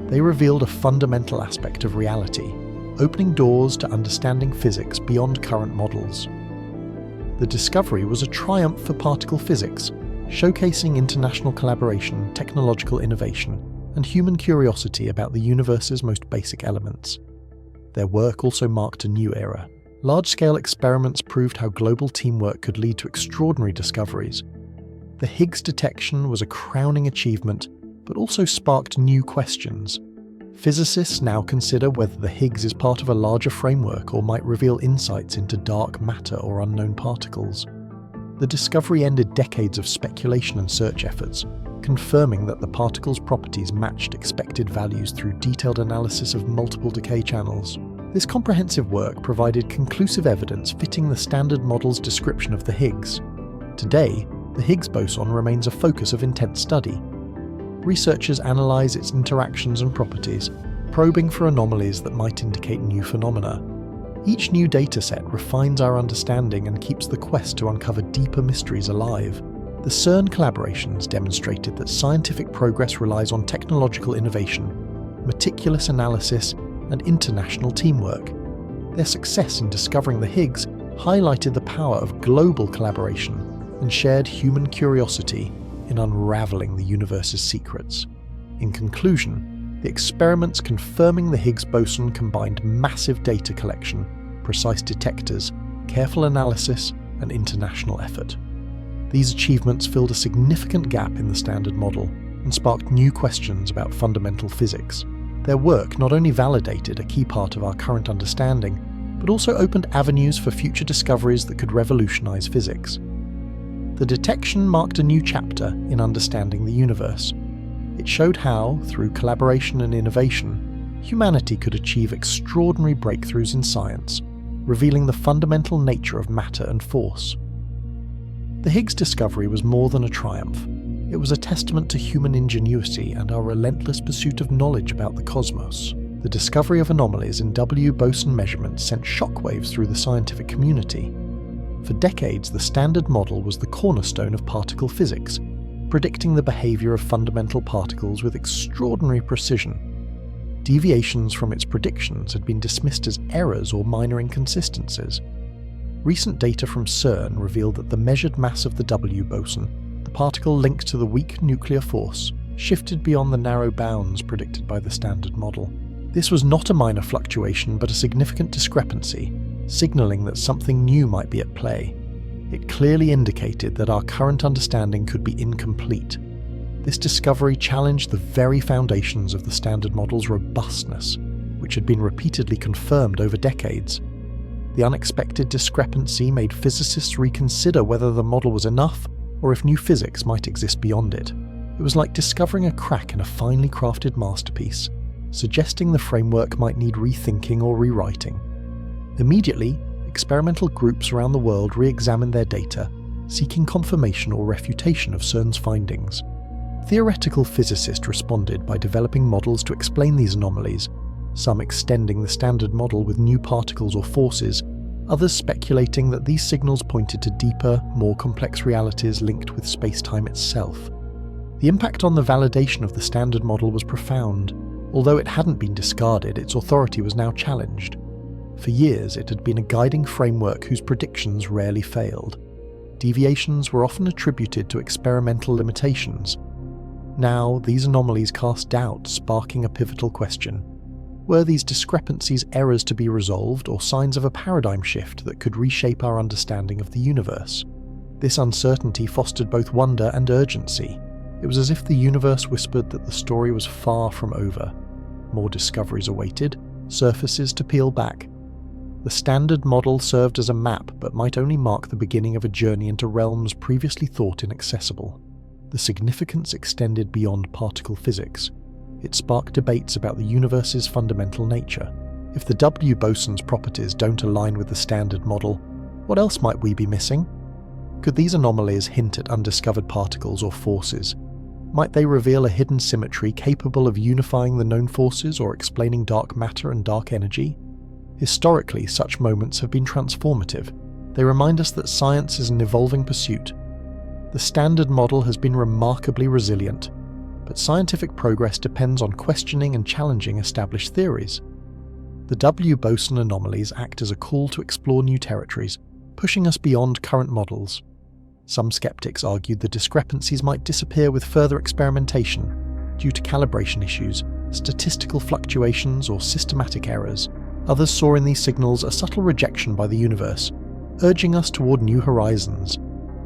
They revealed a fundamental aspect of reality, opening doors to understanding physics beyond current models. The discovery was a triumph for particle physics, showcasing international collaboration, technological innovation, and human curiosity about the universe's most basic elements. Their work also marked a new era. Large-scale experiments proved how global teamwork could lead to extraordinary discoveries. The Higgs detection was a crowning achievement, but also sparked new questions. Physicists now consider whether the Higgs is part of a larger framework or might reveal insights into dark matter or unknown particles. The discovery ended decades of speculation and search efforts, confirming that the particle's properties matched expected values through detailed analysis of multiple decay channels. This comprehensive work provided conclusive evidence fitting the Standard Model's description of the Higgs. Today, the Higgs boson remains a focus of intense study. Researchers analyse its interactions and properties, probing for anomalies that might indicate new phenomena. Each new dataset refines our understanding and keeps the quest to uncover deeper mysteries alive. The CERN collaborations demonstrated that scientific progress relies on technological innovation, meticulous analysis, and international teamwork. Their success in discovering the Higgs highlighted the power of global collaboration and shared human curiosity in unraveling the universe's secrets. In conclusion, the experiments confirming the Higgs boson combined massive data collection, precise detectors, careful analysis, and international effort. These achievements filled a significant gap in the Standard Model and sparked new questions about fundamental physics. Their work not only validated a key part of our current understanding, but also opened avenues for future discoveries that could revolutionize physics. The detection marked a new chapter in understanding the universe. It showed how, through collaboration and innovation, humanity could achieve extraordinary breakthroughs in science, revealing the fundamental nature of matter and force. The Higgs discovery was more than a triumph. It was a testament to human ingenuity and our relentless pursuit of knowledge about the cosmos. The discovery of anomalies in W-Boson measurements sent shockwaves through the scientific community. For decades, the Standard Model was the cornerstone of particle physics, predicting the behavior of fundamental particles with extraordinary precision. Deviations from its predictions had been dismissed as errors or minor inconsistencies. Recent data from CERN revealed that the measured mass of the W-Boson, the particle linked to the weak nuclear force, shifted beyond the narrow bounds predicted by the Standard Model. This was not a minor fluctuation but a significant discrepancy, signalling that something new might be at play. It clearly indicated that our current understanding could be incomplete. This discovery challenged the very foundations of the Standard Model's robustness, which had been repeatedly confirmed over decades. The unexpected discrepancy made physicists reconsider whether the model was enough or if new physics might exist beyond it. It was like discovering a crack in a finely crafted masterpiece, suggesting the framework might need rethinking or rewriting. Immediately, experimental groups around the world re-examined their data, seeking confirmation or refutation of CERN's findings. Theoretical physicists responded by developing models to explain these anomalies, some extending the Standard Model with new particles or forces, others speculating that these signals pointed to deeper, more complex realities linked with space-time itself. The impact on the validation of the Standard Model was profound. Although it hadn't been discarded, its authority was now challenged. For years, it had been a guiding framework whose predictions rarely failed. Deviations were often attributed to experimental limitations. Now, these anomalies cast doubt, sparking a pivotal question. Were these discrepancies errors to be resolved or signs of a paradigm shift that could reshape our understanding of the universe? This uncertainty fostered both wonder and urgency. It was as if the universe whispered that the story was far from over. More discoveries awaited, surfaces to peel back. The Standard Model served as a map but might only mark the beginning of a journey into realms previously thought inaccessible. The significance extended beyond particle physics. It sparked debates about the universe's fundamental nature. If the W-Boson's properties don't align with the Standard Model, what else might we be missing? Could these anomalies hint at undiscovered particles or forces? Might they reveal a hidden symmetry capable of unifying the known forces or explaining dark matter and dark energy? Historically, such moments have been transformative. They remind us that science is an evolving pursuit. The Standard Model has been remarkably resilient, but scientific progress depends on questioning and challenging established theories. The W-Boson anomalies act as a call to explore new territories, pushing us beyond current models. Some skeptics argued the discrepancies might disappear with further experimentation due to calibration issues, statistical fluctuations, or systematic errors. Others saw in these signals a subtle rejection by the universe, urging us toward new horizons.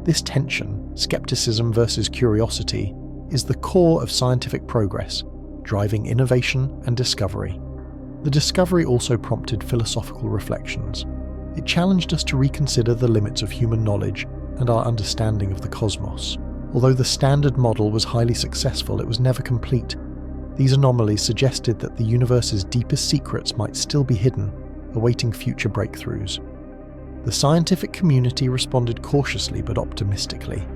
This tension, skepticism versus curiosity, is the core of scientific progress, driving innovation and discovery. The discovery also prompted philosophical reflections. It challenged us to reconsider the limits of human knowledge and our understanding of the cosmos. Although the Standard Model was highly successful, it was never complete. These anomalies suggested that the universe's deepest secrets might still be hidden, awaiting future breakthroughs. The scientific community responded cautiously but optimistically.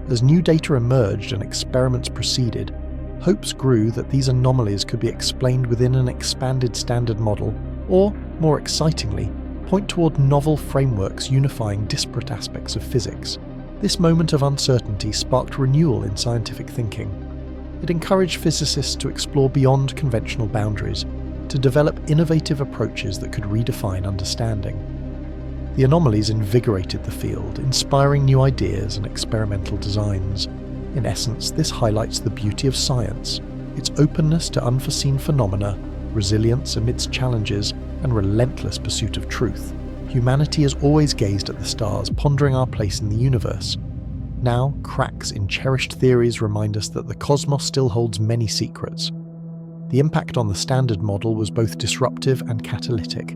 As new data emerged and experiments proceeded, hopes grew that these anomalies could be explained within an expanded Standard Model, or, more excitingly, point toward novel frameworks unifying disparate aspects of physics. This moment of uncertainty sparked renewal in scientific thinking. It encouraged physicists to explore beyond conventional boundaries, to develop innovative approaches that could redefine understanding. The anomalies invigorated the field, inspiring new ideas and experimental designs. In essence, this highlights the beauty of science, its openness to unforeseen phenomena, resilience amidst challenges, and relentless pursuit of truth. Humanity has always gazed at the stars, pondering our place in the universe. Now, cracks in cherished theories remind us that the cosmos still holds many secrets. The impact on the Standard Model was both disruptive and catalytic.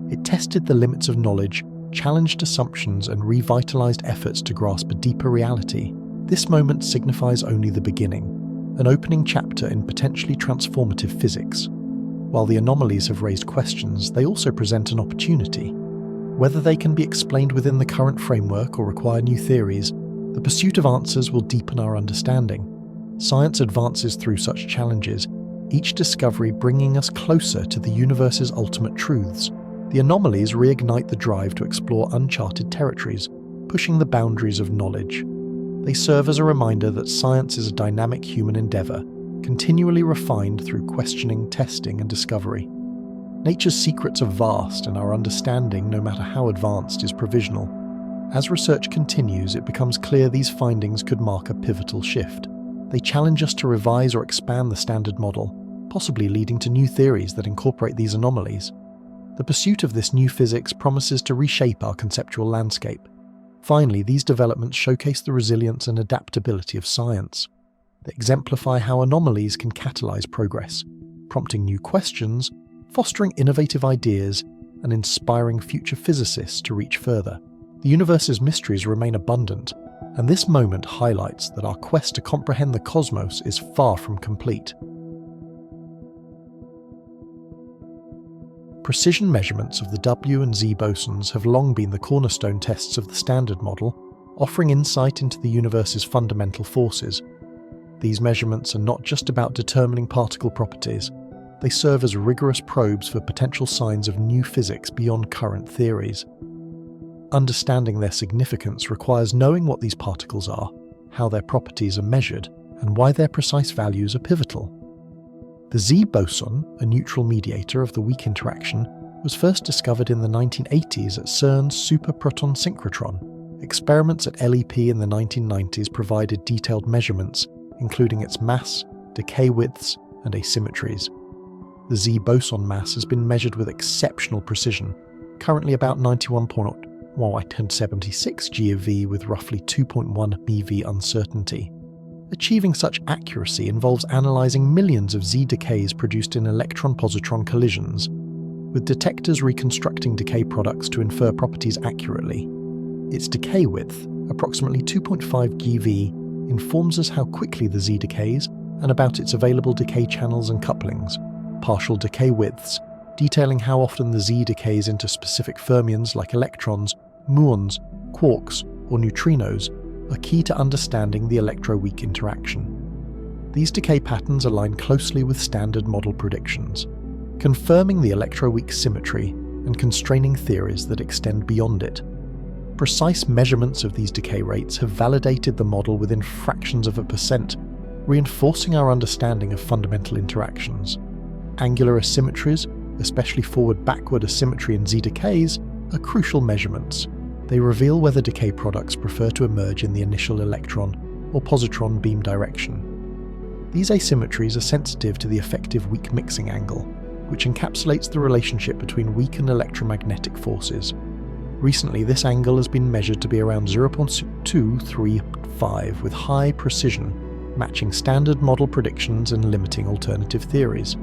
It tested the limits of knowledge, challenged assumptions, and revitalized efforts to grasp a deeper reality. This moment signifies only the beginning, an opening chapter in potentially transformative physics. While the anomalies have raised questions, they also present an opportunity. Whether they can be explained within the current framework or require new theories, the pursuit of answers will deepen our understanding. Science advances through such challenges, each discovery bringing us closer to the universe's ultimate truths. The anomalies reignite the drive to explore uncharted territories, pushing the boundaries of knowledge. They serve as a reminder that science is a dynamic human endeavour, continually refined through questioning, testing, and discovery. Nature's secrets are vast, and our understanding, no matter how advanced, is provisional. As research continues, it becomes clear these findings could mark a pivotal shift. They challenge us to revise or expand the Standard Model, possibly leading to new theories that incorporate these anomalies. The pursuit of this new physics promises to reshape our conceptual landscape. Finally, these developments showcase the resilience and adaptability of science. They exemplify how anomalies can catalyze progress, prompting new questions, fostering innovative ideas, and inspiring future physicists to reach further. The universe's mysteries remain abundant, and this moment highlights that our quest to comprehend the cosmos is far from complete. Precision measurements of the W and Z bosons have long been the cornerstone tests of the Standard Model, offering insight into the universe's fundamental forces. These measurements are not just about determining particle properties. They serve as rigorous probes for potential signs of new physics beyond current theories. Understanding their significance requires knowing what these particles are, how their properties are measured, and why their precise values are pivotal. The Z boson, a neutral mediator of the weak interaction, was first discovered in the 1980s at CERN's superproton synchrotron. Experiments at LEP in the 1990s provided detailed measurements, including its mass, decay widths, and asymmetries. The Z boson mass has been measured with exceptional precision, currently about 91.176 GeV with roughly 2.1 MeV uncertainty. Achieving such accuracy involves analysing millions of Z decays produced in electron-positron collisions, with detectors reconstructing decay products to infer properties accurately. Its decay width, approximately 2.5 GeV, informs us how quickly the Z decays and about its available decay channels and couplings. Partial decay widths, detailing how often the Z decays into specific fermions like electrons, muons, quarks, or neutrinos, are key to understanding the electroweak interaction. These decay patterns align closely with Standard Model predictions, confirming the electroweak symmetry and constraining theories that extend beyond it. Precise measurements of these decay rates have validated the model within fractions of a percent, reinforcing our understanding of fundamental interactions. Angular asymmetries, especially forward-backward asymmetry in Z decays, are crucial measurements. They reveal whether decay products prefer to emerge in the initial electron or positron beam direction. These asymmetries are sensitive to the effective weak mixing angle, which encapsulates the relationship between weak and electromagnetic forces. Recently, this angle has been measured to be around 0.235 with high precision, matching Standard Model predictions and limiting alternative theories.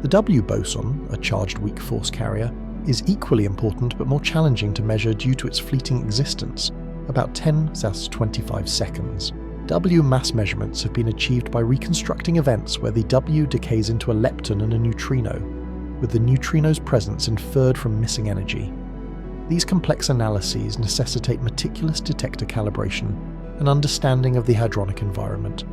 The W-Boson, a charged weak force carrier, is equally important but more challenging to measure due to its fleeting existence, about 10^25 seconds. W mass measurements have been achieved by reconstructing events where the W decays into a lepton and a neutrino, with the neutrino's presence inferred from missing energy. These complex analyses necessitate meticulous detector calibration and understanding of the hadronic environment.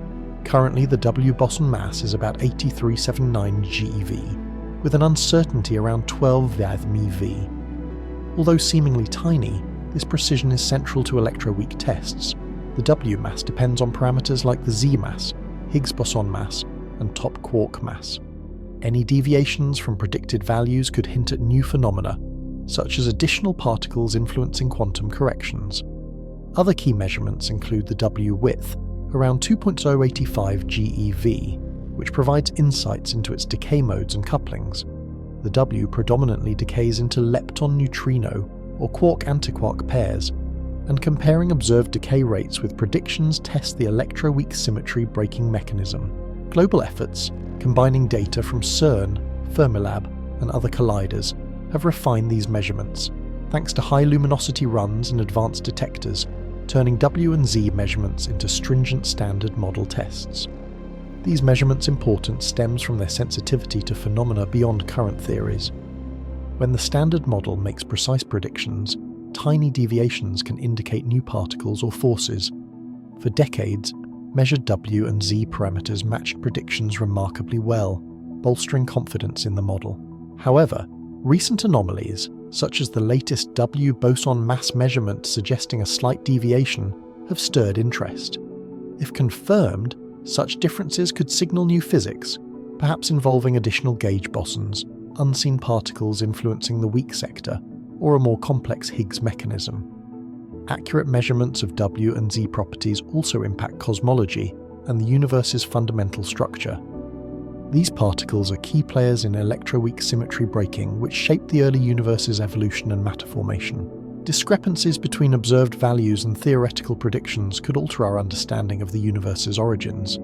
Currently, the W-Boson mass is about 8379 GeV, with an uncertainty around 12 MeV. Although seemingly tiny, this precision is central to electroweak tests. The W mass depends on parameters like the Z mass, Higgs boson mass, and top quark mass. Any deviations from predicted values could hint at new phenomena, such as additional particles influencing quantum corrections. Other key measurements include the W width, around 2.085 GeV, which provides insights into its decay modes and couplings. The W predominantly decays into lepton-neutrino or quark-antiquark pairs, and comparing observed decay rates with predictions tests the electroweak symmetry breaking mechanism. Global efforts, combining data from CERN, Fermilab, and other colliders, have refined these measurements, thanks to high luminosity runs and advanced detectors, turning W and Z measurements into stringent standard model tests. These measurements' importance stems from their sensitivity to phenomena beyond current theories. When the standard model makes precise predictions, tiny deviations can indicate new particles or forces. For decades, measured W and Z parameters matched predictions remarkably well, bolstering confidence in the model. However, recent anomalies, such as the latest W-Boson mass measurement suggesting a slight deviation, have stirred interest. If confirmed, such differences could signal new physics, perhaps involving additional gauge bosons, unseen particles influencing the weak sector, or a more complex Higgs mechanism. Accurate measurements of W and Z properties also impact cosmology and the universe's fundamental structure. These particles are key players in electroweak symmetry breaking, which shaped the early universe's evolution and matter formation. Discrepancies between observed values and theoretical predictions could alter our understanding of the universe's origins.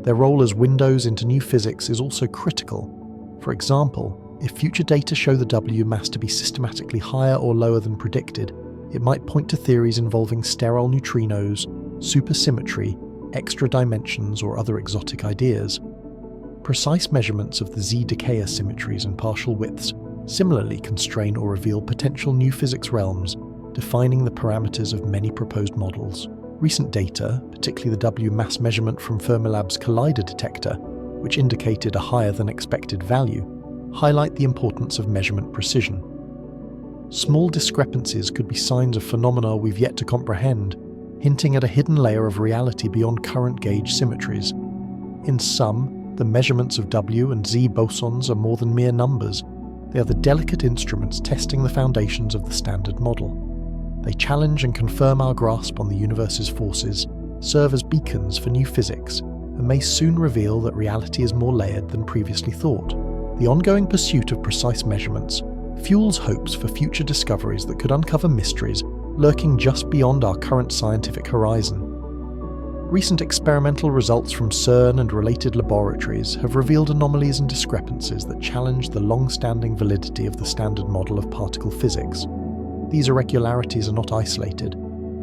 Their role as windows into new physics is also critical. For example, if future data show the W mass to be systematically higher or lower than predicted, it might point to theories involving sterile neutrinos, supersymmetry, extra dimensions, or other exotic ideas. Precise measurements of the Z decay asymmetries and partial widths similarly constrain or reveal potential new physics realms, defining the parameters of many proposed models. Recent data, particularly the W mass measurement from Fermilab's collider detector, which indicated a higher than expected value, highlight the importance of measurement precision. Small discrepancies could be signs of phenomena we've yet to comprehend, hinting at a hidden layer of reality beyond current gauge symmetries. In sum, the measurements of W and Z bosons are more than mere numbers. They are the delicate instruments testing the foundations of the standard model. They challenge and confirm our grasp on the universe's forces, serve as beacons for new physics, and may soon reveal that reality is more layered than previously thought. The ongoing pursuit of precise measurements fuels hopes for future discoveries that could uncover mysteries lurking just beyond our current scientific horizon. Recent experimental results from CERN and related laboratories have revealed anomalies and discrepancies that challenge the long-standing validity of the standard model of particle physics. These irregularities are not isolated.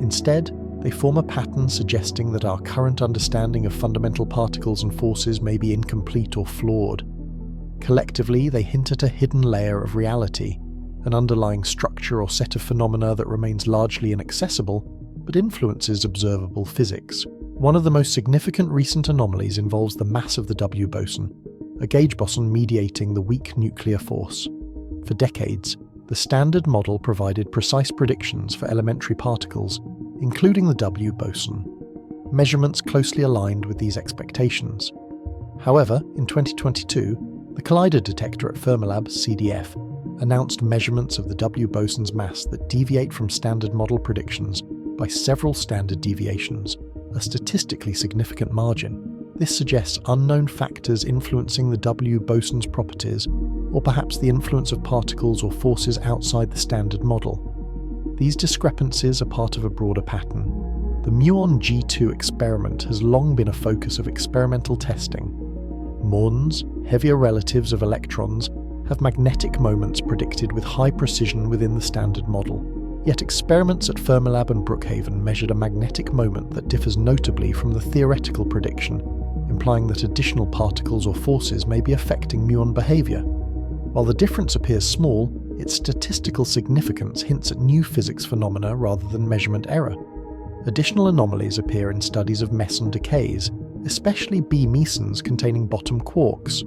Instead, they form a pattern suggesting that our current understanding of fundamental particles and forces may be incomplete or flawed. Collectively, they hint at a hidden layer of reality, an underlying structure or set of phenomena that remains largely inaccessible, but influences observable physics. One of the most significant recent anomalies involves the mass of the W-Boson, a gauge boson mediating the weak nuclear force. For decades, the standard model provided precise predictions for elementary particles, including the W-Boson. Measurements closely aligned with these expectations. However, in 2022, the collider detector at Fermilab, CDF, announced measurements of the W-Boson's mass that deviate from standard model predictions by several standard deviations, a statistically significant margin. This suggests unknown factors influencing the W-Boson's properties, or perhaps the influence of particles or forces outside the standard model. These discrepancies are part of a broader pattern. The muon G2 experiment has long been a focus of experimental testing. Muons, heavier relatives of electrons, have magnetic moments predicted with high precision within the standard model. Yet experiments at Fermilab and Brookhaven measured a magnetic moment that differs notably from the theoretical prediction, implying that additional particles or forces may be affecting muon behavior. While the difference appears small, its statistical significance hints at new physics phenomena rather than measurement error. Additional anomalies appear in studies of meson decays, especially B-mesons containing bottom quarks.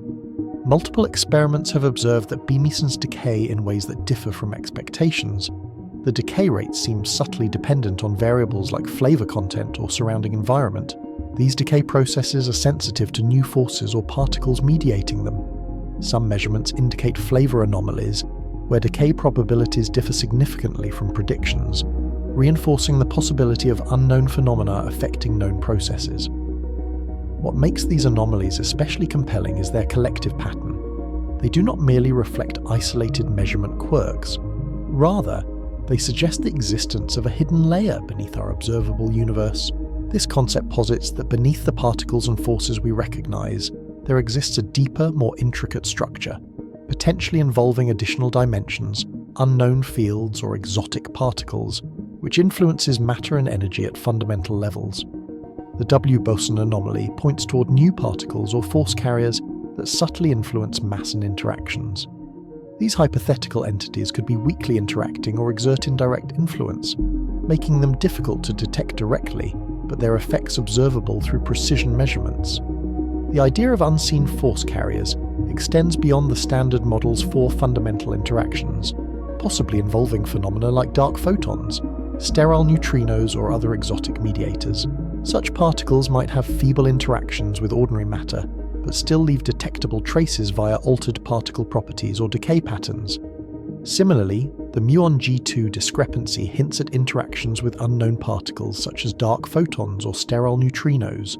Multiple experiments have observed that B-mesons decay in ways that differ from expectations. The decay rate seems subtly dependent on variables like flavor content or surrounding environment. These decay processes are sensitive to new forces or particles mediating them. Some measurements indicate flavor anomalies, where decay probabilities differ significantly from predictions, reinforcing the possibility of unknown phenomena affecting known processes. What makes these anomalies especially compelling is their collective pattern. They do not merely reflect isolated measurement quirks. Rather, they suggest the existence of a hidden layer beneath our observable universe, This concept posits that beneath the particles and forces we recognize, there exists a deeper, more intricate structure, potentially involving additional dimensions, unknown fields, or exotic particles, which influences matter and energy at fundamental levels. The W-Boson anomaly points toward new particles or force carriers that subtly influence mass and interactions. These hypothetical entities could be weakly interacting or exert indirect influence, making them difficult to detect directly, but their effects observable through precision measurements. The idea of unseen force carriers extends beyond the standard model's 4 fundamental interactions, possibly involving phenomena like dark photons, sterile neutrinos, or other exotic mediators. Such particles might have feeble interactions with ordinary matter, but still leave detectable traces via altered particle properties or decay patterns. Similarly, the muon G2 discrepancy hints at interactions with unknown particles such as dark photons or sterile neutrinos.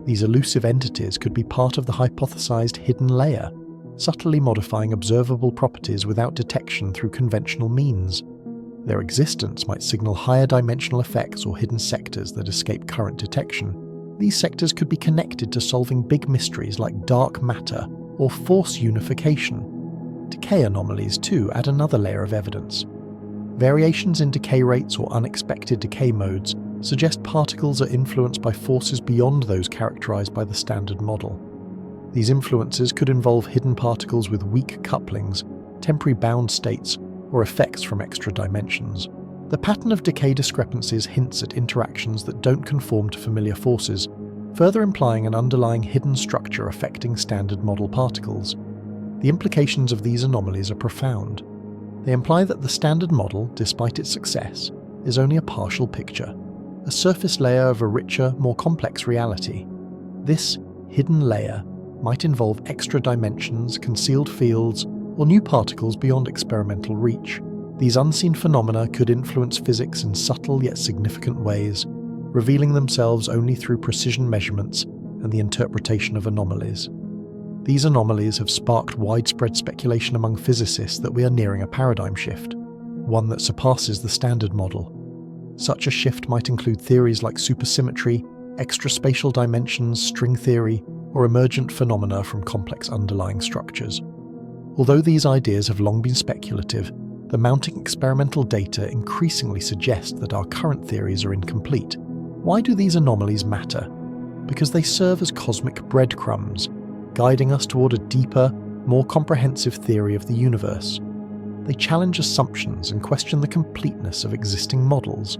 These elusive entities could be part of the hypothesized hidden layer, subtly modifying observable properties without detection through conventional means. Their existence might signal higher dimensional effects or hidden sectors that escape current detection. These sectors could be connected to solving big mysteries like dark matter or force unification. Decay anomalies, too, add another layer of evidence. Variations in decay rates or unexpected decay modes suggest particles are influenced by forces beyond those characterized by the standard model. These influences could involve hidden particles with weak couplings, temporary bound states, or effects from extra dimensions. The pattern of decay discrepancies hints at interactions that don't conform to familiar forces, further implying an underlying hidden structure affecting standard model particles. The implications of these anomalies are profound. They imply that the standard model, despite its success, is only a partial picture, a surface layer of a richer, more complex reality. This hidden layer might involve extra dimensions, concealed fields, or new particles beyond experimental reach. These unseen phenomena could influence physics in subtle yet significant ways, revealing themselves only through precision measurements and the interpretation of anomalies. These anomalies have sparked widespread speculation among physicists that we are nearing a paradigm shift, one that surpasses the standard model. Such a shift might include theories like supersymmetry, extraspatial dimensions, string theory, or emergent phenomena from complex underlying structures. Although these ideas have long been speculative, the mounting experimental data increasingly suggest that our current theories are incomplete. Why do these anomalies matter? Because they serve as cosmic breadcrumbs, guiding us toward a deeper, more comprehensive theory of the universe. They challenge assumptions and question the completeness of existing models.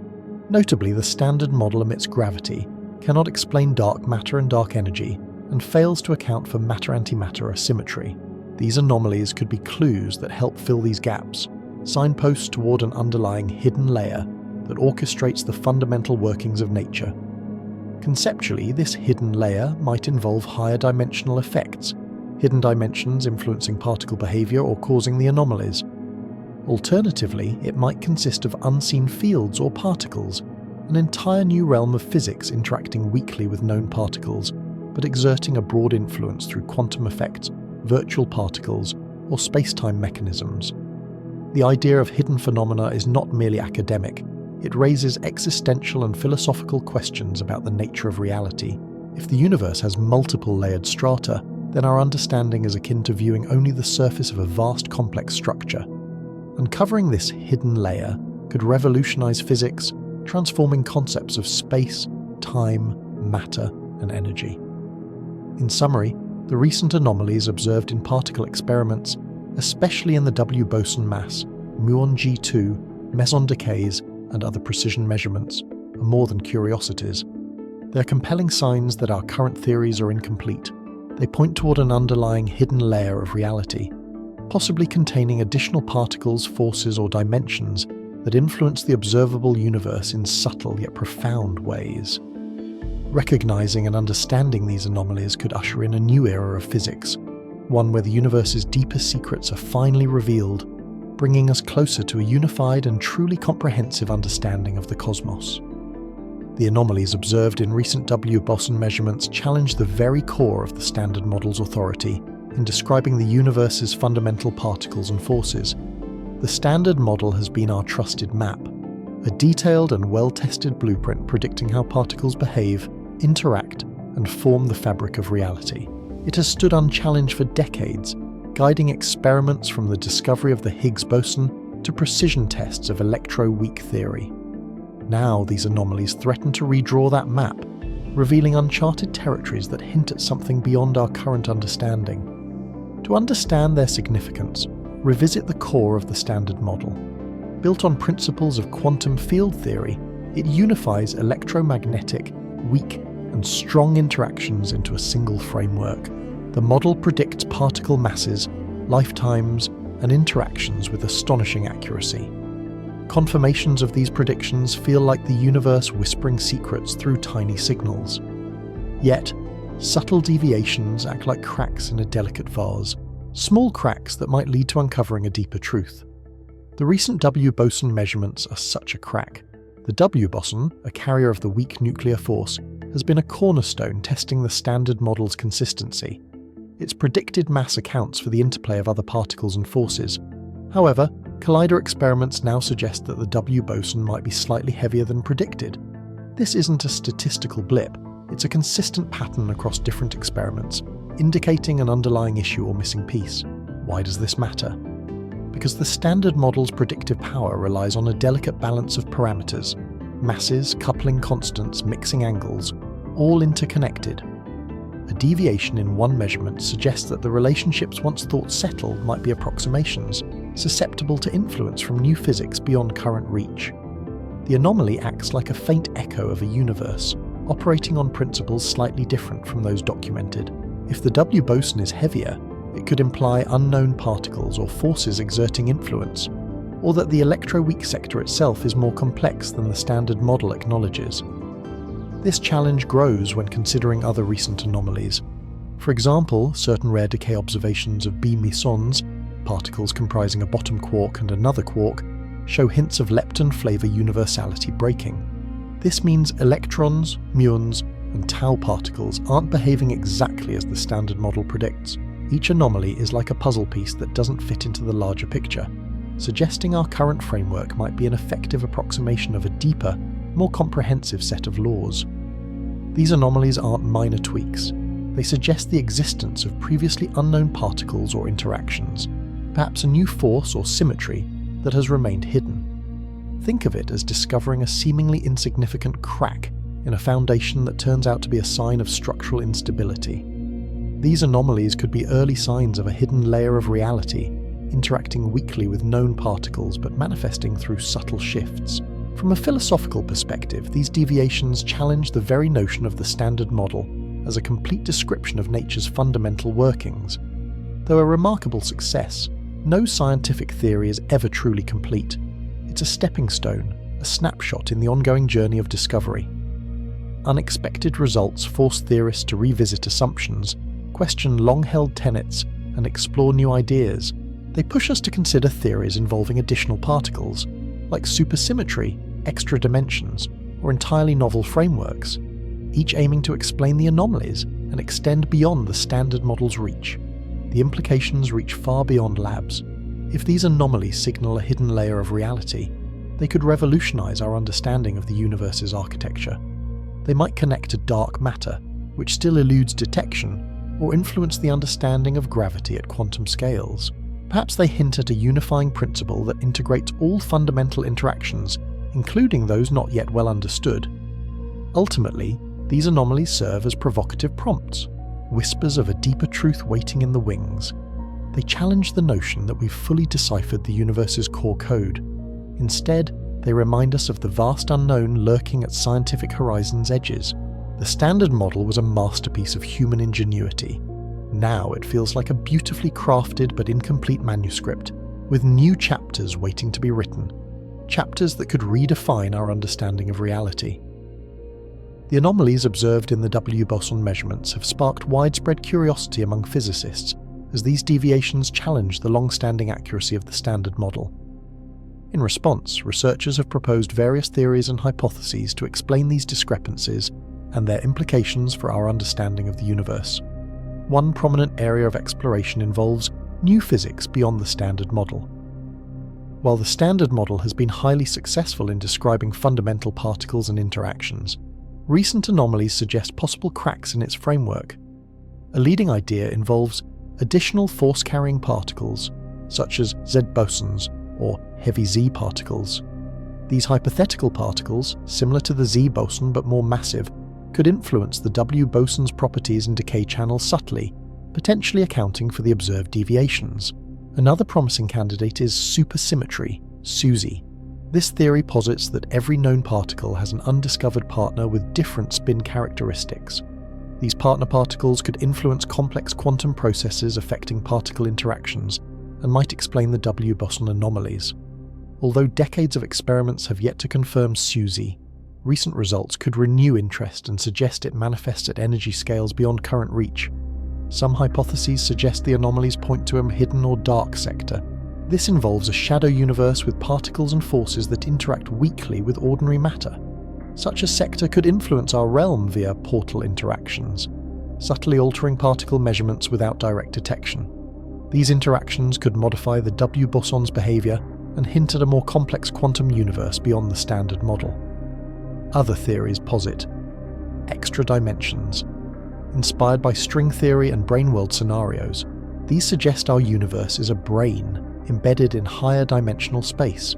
Notably, the standard model emits gravity, cannot explain dark matter and dark energy, and fails to account for matter-antimatter asymmetry. These anomalies could be clues that help fill these gaps, signposts toward an underlying hidden layer that orchestrates the fundamental workings of nature. Conceptually, this hidden layer might involve higher dimensional effects, hidden dimensions influencing particle behavior or causing the anomalies. Alternatively, it might consist of unseen fields or particles, an entire new realm of physics interacting weakly with known particles, but exerting a broad influence through quantum effects, virtual particles, or space-time mechanisms. The idea of hidden phenomena is not merely academic. It raises existential and philosophical questions about the nature of reality. If the universe has multiple layered strata, then our understanding is akin to viewing only the surface of a vast complex structure. Uncovering this hidden layer could revolutionize physics, transforming concepts of space, time, matter, and energy. In summary, the recent anomalies observed in particle experiments, especially in the W-Boson mass, muon G2, meson decays, and other precision measurements, are more than curiosities. They are compelling signs that our current theories are incomplete. They point toward an underlying hidden layer of reality, possibly containing additional particles, forces, or dimensions that influence the observable universe in subtle yet profound ways. Recognizing and understanding these anomalies could usher in a new era of physics, one where the universe's deepest secrets are finally revealed, bringing us closer to a unified and truly comprehensive understanding of the cosmos. The anomalies observed in recent W-Boson measurements challenge the very core of the standard model's authority in describing the universe's fundamental particles and forces. The standard model has been our trusted map, a detailed and well-tested blueprint predicting how particles behave, interact, and form the fabric of reality. It has stood unchallenged for decades, guiding experiments from the discovery of the Higgs boson to precision tests of electroweak theory. Now these anomalies threaten to redraw that map, revealing uncharted territories that hint at something beyond our current understanding. To understand their significance, revisit the core of the Standard Model. Built on principles of quantum field theory, it unifies electromagnetic, weak, and strong interactions into a single framework. The model predicts particle masses, lifetimes, and interactions with astonishing accuracy. Confirmations of these predictions feel like the universe whispering secrets through tiny signals. Yet, subtle deviations act like cracks in a delicate vase, small cracks that might lead to uncovering a deeper truth. The recent W-Boson measurements are such a crack. The W-Boson, a carrier of the weak nuclear force, has been a cornerstone testing the Standard Model's consistency. Its predicted mass accounts for the interplay of other particles and forces. However, collider experiments now suggest that the W-Boson might be slightly heavier than predicted. This isn't a statistical blip, it's a consistent pattern across different experiments, indicating an underlying issue or missing piece. Why does this matter? Because the Standard Model's predictive power relies on a delicate balance of parameters, masses, coupling constants, mixing angles, all interconnected. A deviation in one measurement suggests that the relationships once thought settled might be approximations, susceptible to influence from new physics beyond current reach. The anomaly acts like a faint echo of a universe, operating on principles slightly different from those documented. If the W-Boson is heavier, it could imply unknown particles or forces exerting influence, or that the electroweak sector itself is more complex than the Standard Model acknowledges. This challenge grows when considering other recent anomalies. For example, certain rare decay observations of B-mesons, particles comprising a bottom quark and another quark, show hints of lepton flavor universality breaking. This means electrons, muons, and tau particles aren't behaving exactly as the Standard Model predicts. Each anomaly is like a puzzle piece that doesn't fit into the larger picture, suggesting our current framework might be an effective approximation of a deeper, more comprehensive set of laws. These anomalies aren't minor tweaks. They suggest the existence of previously unknown particles or interactions, perhaps a new force or symmetry that has remained hidden. Think of it as discovering a seemingly insignificant crack in a foundation that turns out to be a sign of structural instability. These anomalies could be early signs of a hidden layer of reality, interacting weakly with known particles but manifesting through subtle shifts. From a philosophical perspective, these deviations challenge the very notion of the Standard Model as a complete description of nature's fundamental workings. Though a remarkable success, no scientific theory is ever truly complete. It's a stepping stone, a snapshot in the ongoing journey of discovery. Unexpected results force theorists to revisit assumptions, question long-held tenets, and explore new ideas. They push us to consider theories involving additional particles, like supersymmetry, extra dimensions, or entirely novel frameworks, each aiming to explain the anomalies and extend beyond the Standard Model's reach. The implications reach far beyond labs. If these anomalies signal a hidden layer of reality, they could revolutionize our understanding of the universe's architecture. They might connect to dark matter, which still eludes detection, or influence the understanding of gravity at quantum scales. Perhaps they hint at a unifying principle that integrates all fundamental interactions, including those not yet well understood. Ultimately, these anomalies serve as provocative prompts, whispers of a deeper truth waiting in the wings. They challenge the notion that we've fully deciphered the universe's core code. Instead, they remind us of the vast unknown lurking at scientific horizons' edges. The Standard Model was a masterpiece of human ingenuity. Now it feels like a beautifully crafted but incomplete manuscript, with new chapters waiting to be written. Chapters that could redefine our understanding of reality. The anomalies observed in the W-Boson measurements have sparked widespread curiosity among physicists as these deviations challenge the long-standing accuracy of the Standard Model. In response, researchers have proposed various theories and hypotheses to explain these discrepancies and their implications for our understanding of the universe. One prominent area of exploration involves new physics beyond the Standard Model. While the Standard Model has been highly successful in describing fundamental particles and interactions, recent anomalies suggest possible cracks in its framework. A leading idea involves additional force-carrying particles, such as Z-bosons or heavy Z particles. These hypothetical particles, similar to the Z-boson but more massive, could influence the W-boson's properties and decay channels subtly, potentially accounting for the observed deviations. Another promising candidate is supersymmetry, SUSY. This theory posits that every known particle has an undiscovered partner with different spin characteristics. These partner particles could influence complex quantum processes affecting particle interactions and might explain the W-boson anomalies. Although decades of experiments have yet to confirm SUSY, recent results could renew interest and suggest it manifests at energy scales beyond current reach. Some hypotheses suggest the anomalies point to a hidden or dark sector. This involves a shadow universe with particles and forces that interact weakly with ordinary matter. Such a sector could influence our realm via portal interactions, subtly altering particle measurements without direct detection. These interactions could modify the W-boson's behavior and hint at a more complex quantum universe beyond the Standard Model. Other theories posit extra dimensions. Inspired by string theory and brain world scenarios, these suggest our universe is a brain embedded in higher dimensional space.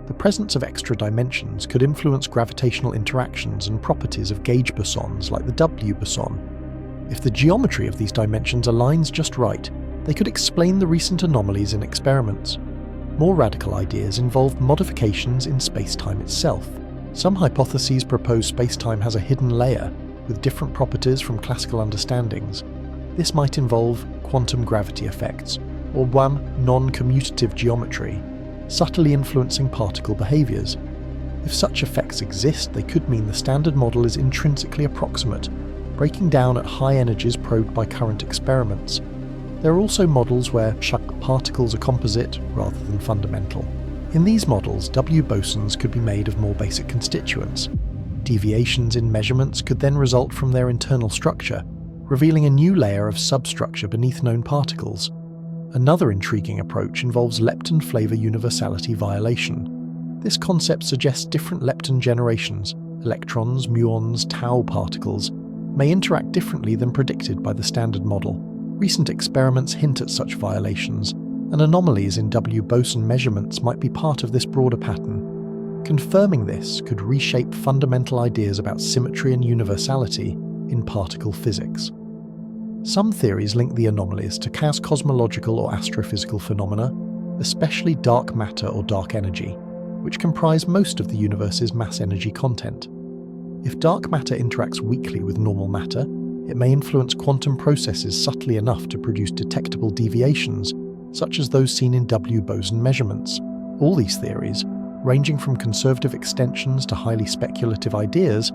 The presence of extra dimensions could influence gravitational interactions and properties of gauge bosons like the W-boson. If the geometry of these dimensions aligns just right, they could explain the recent anomalies in experiments. More radical ideas involve modifications in spacetime itself. Some hypotheses propose spacetime has a hidden layer with different properties from classical understandings. This might involve quantum gravity effects, or one non-commutative geometry, subtly influencing particle behaviors. If such effects exist, they could mean the Standard Model is intrinsically approximate, breaking down at high energies probed by current experiments. There are also models where particles are composite rather than fundamental. In these models, W-bosons could be made of more basic constituents. Deviations in measurements could then result from their internal structure, revealing a new layer of substructure beneath known particles. Another intriguing approach involves lepton flavor universality violation. This concept suggests different lepton generations, electrons, muons, tau particles, may interact differently than predicted by the Standard Model. Recent experiments hint at such violations, and anomalies in W-boson measurements might be part of this broader pattern. Confirming this could reshape fundamental ideas about symmetry and universality in particle physics. Some theories link the anomalies to cosmological or astrophysical phenomena, especially dark matter or dark energy, which comprise most of the universe's mass-energy content. If dark matter interacts weakly with normal matter, it may influence quantum processes subtly enough to produce detectable deviations, such as those seen in W-boson measurements. All these theories, ranging from conservative extensions to highly speculative ideas,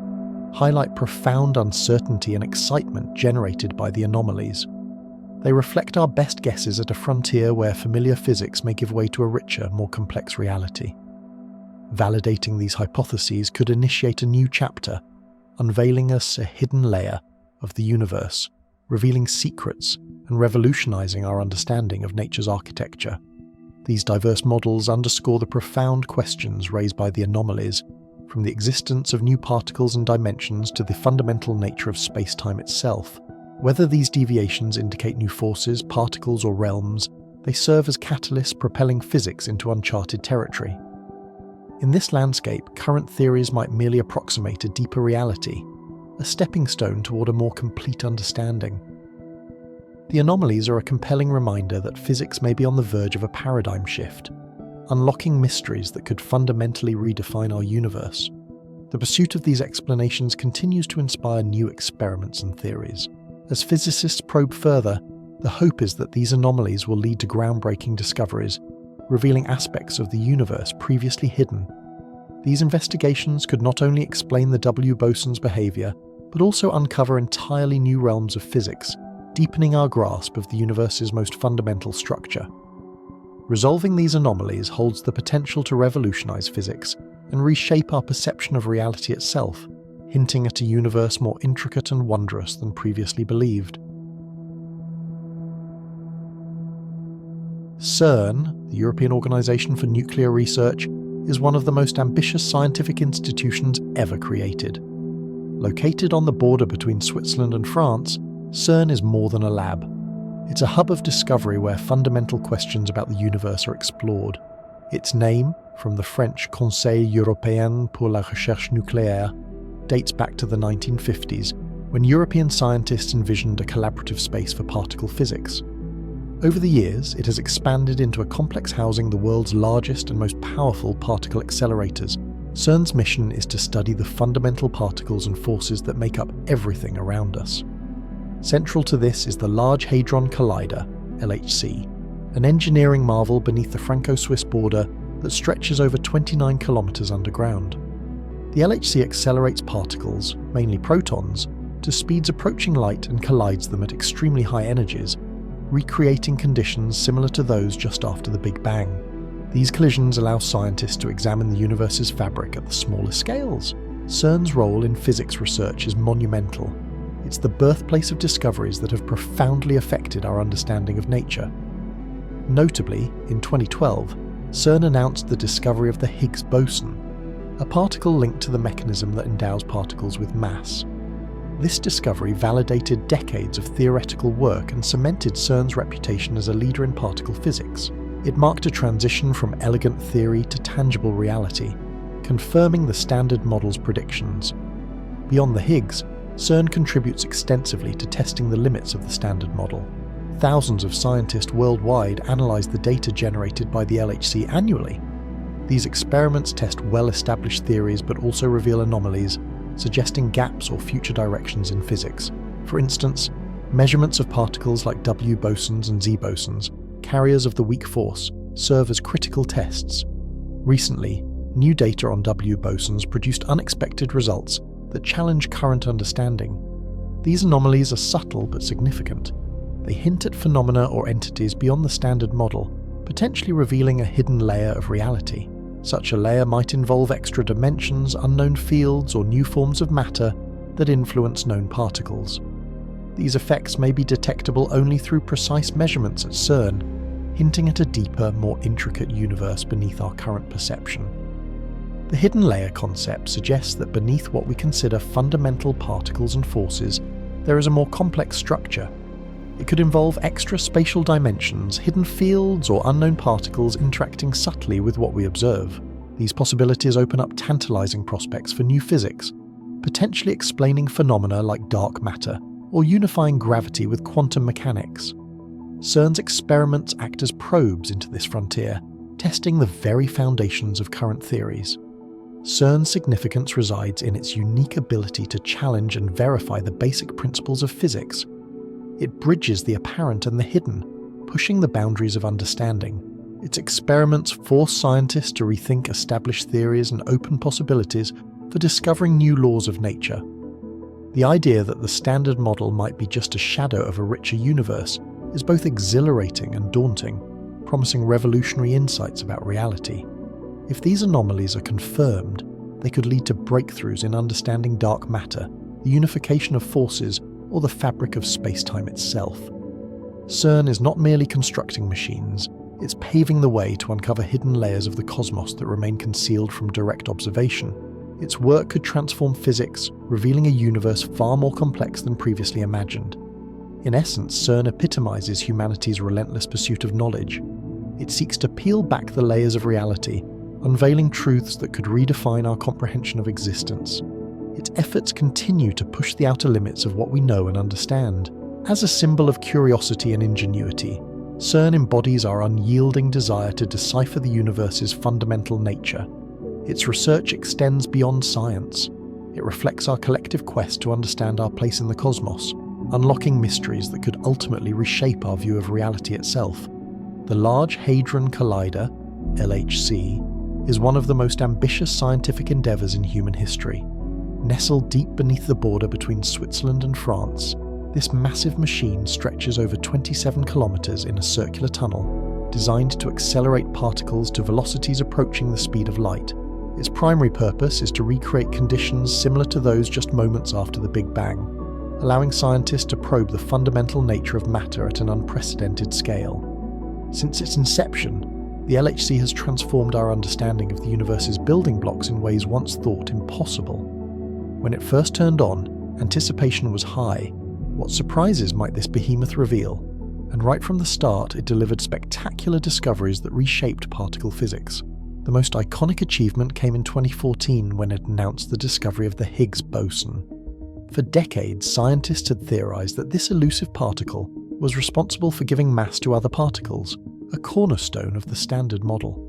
highlight profound uncertainty and excitement generated by the anomalies. They reflect our best guesses at a frontier where familiar physics may give way to a richer, more complex reality. Validating these hypotheses could initiate a new chapter, unveiling us a hidden layer of the universe, revealing secrets and revolutionizing our understanding of nature's architecture. These diverse models underscore the profound questions raised by the anomalies, from the existence of new particles and dimensions to the fundamental nature of spacetime itself. Whether these deviations indicate new forces, particles, or realms, they serve as catalysts propelling physics into uncharted territory. In this landscape, current theories might merely approximate a deeper reality, a stepping stone toward a more complete understanding. The anomalies are a compelling reminder that physics may be on the verge of a paradigm shift, unlocking mysteries that could fundamentally redefine our universe. The pursuit of these explanations continues to inspire new experiments and theories. As physicists probe further, the hope is that these anomalies will lead to groundbreaking discoveries, revealing aspects of the universe previously hidden. These investigations could not only explain the W-boson's behavior, but also uncover entirely new realms of physics, deepening our grasp of the universe's most fundamental structure. Resolving these anomalies holds the potential to revolutionize physics and reshape our perception of reality itself, hinting at a universe more intricate and wondrous than previously believed. CERN, the European Organisation for Nuclear Research, is one of the most ambitious scientific institutions ever created. Located on the border between Switzerland and France, CERN is more than a lab. It's a hub of discovery where fundamental questions about the universe are explored. Its name, from the French Conseil européen pour la recherche nucléaire, dates back to the 1950s, when European scientists envisioned a collaborative space for particle physics. Over the years, it has expanded into a complex housing the world's largest and most powerful particle accelerators. CERN's mission is to study the fundamental particles and forces that make up everything around us. Central to this is the Large Hadron Collider, LHC, an engineering marvel beneath the Franco-Swiss border that stretches over 29 kilometers underground. The LHC accelerates particles, mainly protons, to speeds approaching light and collides them at extremely high energies, recreating conditions similar to those just after the Big Bang. These collisions allow scientists to examine the universe's fabric at the smallest scales. CERN's role in physics research is monumental. It's the birthplace of discoveries that have profoundly affected our understanding of nature. Notably, in 2012, CERN announced the discovery of the Higgs boson, a particle linked to the mechanism that endows particles with mass. This discovery validated decades of theoretical work and cemented CERN's reputation as a leader in particle physics. It marked a transition from elegant theory to tangible reality, confirming the Standard Model's predictions. Beyond the Higgs, CERN contributes extensively to testing the limits of the Standard Model. Thousands of scientists worldwide analyze the data generated by the LHC annually. These experiments test well-established theories but also reveal anomalies, suggesting gaps or future directions in physics. For instance, measurements of particles like W-Bosons and Z-Bosons, carriers of the weak force, serve as critical tests. Recently, new data on W-Bosons produced unexpected results that challenge current understanding. These anomalies are subtle but significant. They hint at phenomena or entities beyond the Standard Model, potentially revealing a hidden layer of reality. Such a layer might involve extra dimensions, unknown fields, or new forms of matter that influence known particles. These effects may be detectable only through precise measurements at CERN, hinting at a deeper, more intricate universe beneath our current perception. The hidden layer concept suggests that beneath what we consider fundamental particles and forces, there is a more complex structure. It could involve extra spatial dimensions, hidden fields, or unknown particles interacting subtly with what we observe. These possibilities open up tantalizing prospects for new physics, potentially explaining phenomena like dark matter, or unifying gravity with quantum mechanics. CERN's experiments act as probes into this frontier, testing the very foundations of current theories. CERN's significance resides in its unique ability to challenge and verify the basic principles of physics. It bridges the apparent and the hidden, pushing the boundaries of understanding. Its experiments force scientists to rethink established theories and open possibilities for discovering new laws of nature. The idea that the Standard Model might be just a shadow of a richer universe is both exhilarating and daunting, promising revolutionary insights about reality. If these anomalies are confirmed, they could lead to breakthroughs in understanding dark matter, the unification of forces, or the fabric of space-time itself. CERN is not merely constructing machines, it's paving the way to uncover hidden layers of the cosmos that remain concealed from direct observation. Its work could transform physics, revealing a universe far more complex than previously imagined. In essence, CERN epitomizes humanity's relentless pursuit of knowledge. It seeks to peel back the layers of reality, unveiling truths that could redefine our comprehension of existence. Its efforts continue to push the outer limits of what we know and understand. As a symbol of curiosity and ingenuity, CERN embodies our unyielding desire to decipher the universe's fundamental nature. Its research extends beyond science. It reflects our collective quest to understand our place in the cosmos, unlocking mysteries that could ultimately reshape our view of reality itself. The Large Hadron Collider, LHC, is one of the most ambitious scientific endeavours in human history. Nestled deep beneath the border between Switzerland and France, this massive machine stretches over 27 kilometers in a circular tunnel, designed to accelerate particles to velocities approaching the speed of light. Its primary purpose is to recreate conditions similar to those just moments after the Big Bang, allowing scientists to probe the fundamental nature of matter at an unprecedented scale. Since its inception, The LHC has transformed our understanding of the universe's building blocks in ways once thought impossible. When it first turned on, anticipation was high. What surprises might this behemoth reveal? And right from the start, it delivered spectacular discoveries that reshaped particle physics. The most iconic achievement came in 2014 when it announced the discovery of the Higgs boson. For decades, scientists had theorized that this elusive particle was responsible for giving mass to other particles, a cornerstone of the Standard Model.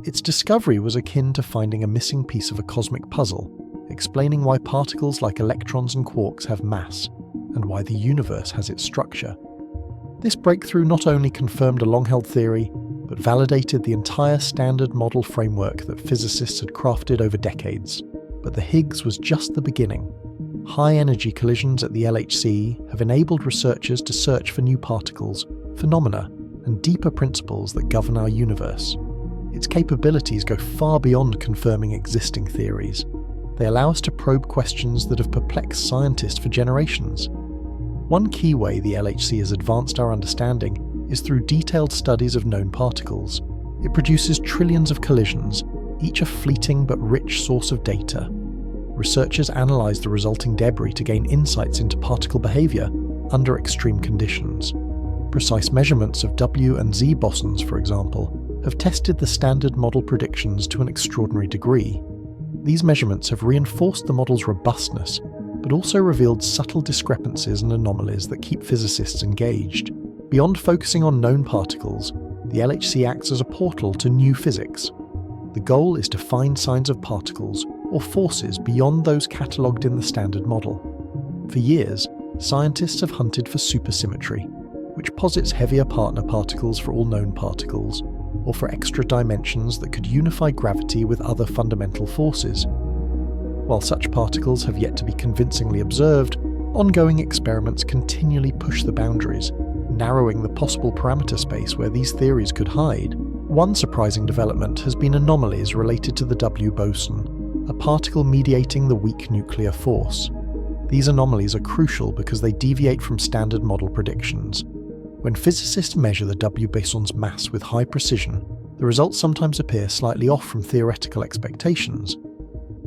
Its discovery was akin to finding a missing piece of a cosmic puzzle, explaining why particles like electrons and quarks have mass, and why the universe has its structure. This breakthrough not only confirmed a long-held theory, but validated the entire Standard Model framework that physicists had crafted over decades. But the Higgs was just the beginning. High-energy collisions at the LHC have enabled researchers to search for new particles, phenomena, and deeper principles that govern our universe. Its capabilities go far beyond confirming existing theories. They allow us to probe questions that have perplexed scientists for generations. One key way the LHC has advanced our understanding is through detailed studies of known particles. It produces trillions of collisions, each a fleeting but rich source of data. Researchers analyze the resulting debris to gain insights into particle behavior under extreme conditions. Precise measurements of W and Z bosons, for example, have tested the Standard Model predictions to an extraordinary degree. These measurements have reinforced the model's robustness, but also revealed subtle discrepancies and anomalies that keep physicists engaged. Beyond focusing on known particles, the LHC acts as a portal to new physics. The goal is to find signs of particles or forces beyond those catalogued in the Standard Model. For years, scientists have hunted for supersymmetry, which posits heavier partner particles for all known particles, or for extra dimensions that could unify gravity with other fundamental forces. While such particles have yet to be convincingly observed, ongoing experiments continually push the boundaries, narrowing the possible parameter space where these theories could hide. One surprising development has been anomalies related to the W-Boson, a particle mediating the weak nuclear force. These anomalies are crucial because they deviate from Standard Model predictions. When physicists measure the W-Boson's mass with high precision, the results sometimes appear slightly off from theoretical expectations.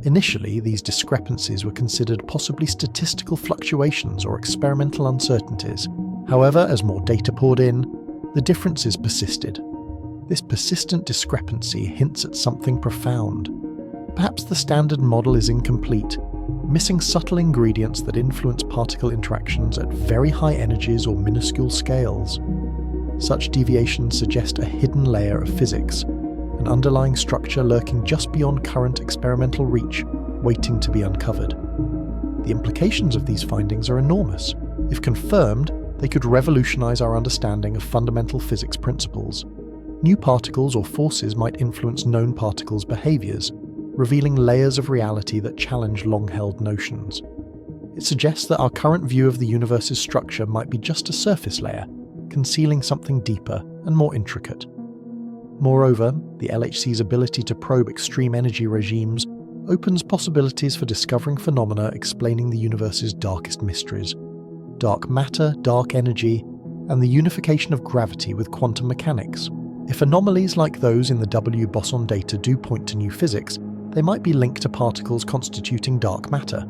Initially, these discrepancies were considered possibly statistical fluctuations or experimental uncertainties. However, as more data poured in, the differences persisted. This persistent discrepancy hints at something profound. Perhaps the Standard Model is incomplete, missing subtle ingredients that influence particle interactions at very high energies or minuscule scales. Such deviations suggest a hidden layer of physics, an underlying structure lurking just beyond current experimental reach, waiting to be uncovered. The implications of these findings are enormous. If confirmed, they could revolutionize our understanding of fundamental physics principles. New particles or forces might influence known particles' behaviors, revealing layers of reality that challenge long-held notions. It suggests that our current view of the universe's structure might be just a surface layer, concealing something deeper and more intricate. Moreover, the LHC's ability to probe extreme energy regimes opens possibilities for discovering phenomena explaining the universe's darkest mysteries. Dark matter, dark energy, and the unification of gravity with quantum mechanics. If anomalies like those in the W-Boson data do point to new physics, they might be linked to particles constituting dark matter,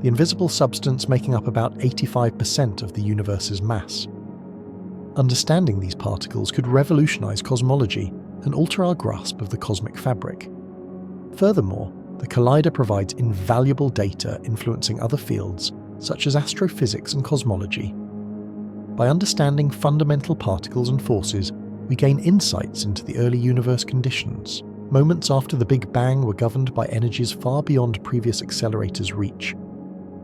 the invisible substance making up about 85% of the universe's mass. Understanding these particles could revolutionize cosmology and alter our grasp of the cosmic fabric. Furthermore, the collider provides invaluable data influencing other fields, such as astrophysics and cosmology. By understanding fundamental particles and forces, we gain insights into the early universe conditions. Moments after the Big Bang were governed by energies far beyond previous accelerators' reach.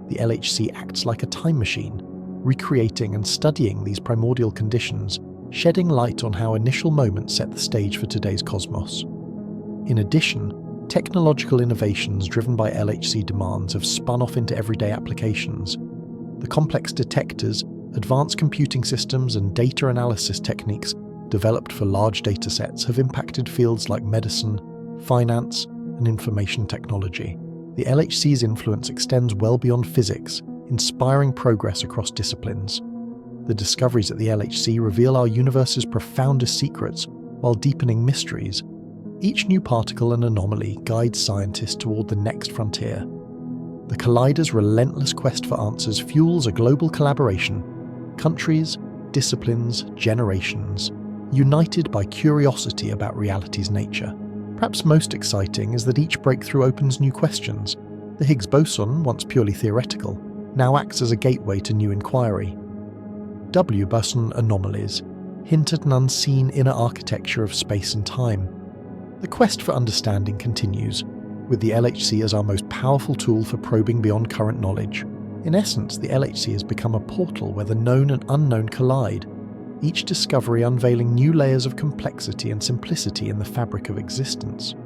The LHC acts like a time machine, recreating and studying these primordial conditions, shedding light on how initial moments set the stage for today's cosmos. In addition, technological innovations driven by LHC demands have spun off into everyday applications. The complex detectors, advanced computing systems, and data analysis techniques developed for large datasets have impacted fields like medicine, finance, and information technology. The LHC's influence extends well beyond physics, inspiring progress across disciplines. The discoveries at the LHC reveal our universe's profoundest secrets, while deepening mysteries, each new particle and anomaly guides scientists toward the next frontier. The Collider's relentless quest for answers fuels a global collaboration, countries, disciplines, generations, united by curiosity about reality's nature. Perhaps most exciting is that each breakthrough opens new questions. The Higgs boson, once purely theoretical, now acts as a gateway to new inquiry. W-Boson anomalies hint at an unseen inner architecture of space and time. The quest for understanding continues, with the LHC as our most powerful tool for probing beyond current knowledge. In essence, the LHC has become a portal where the known and unknown collide, each discovery unveiling new layers of complexity and simplicity in the fabric of existence.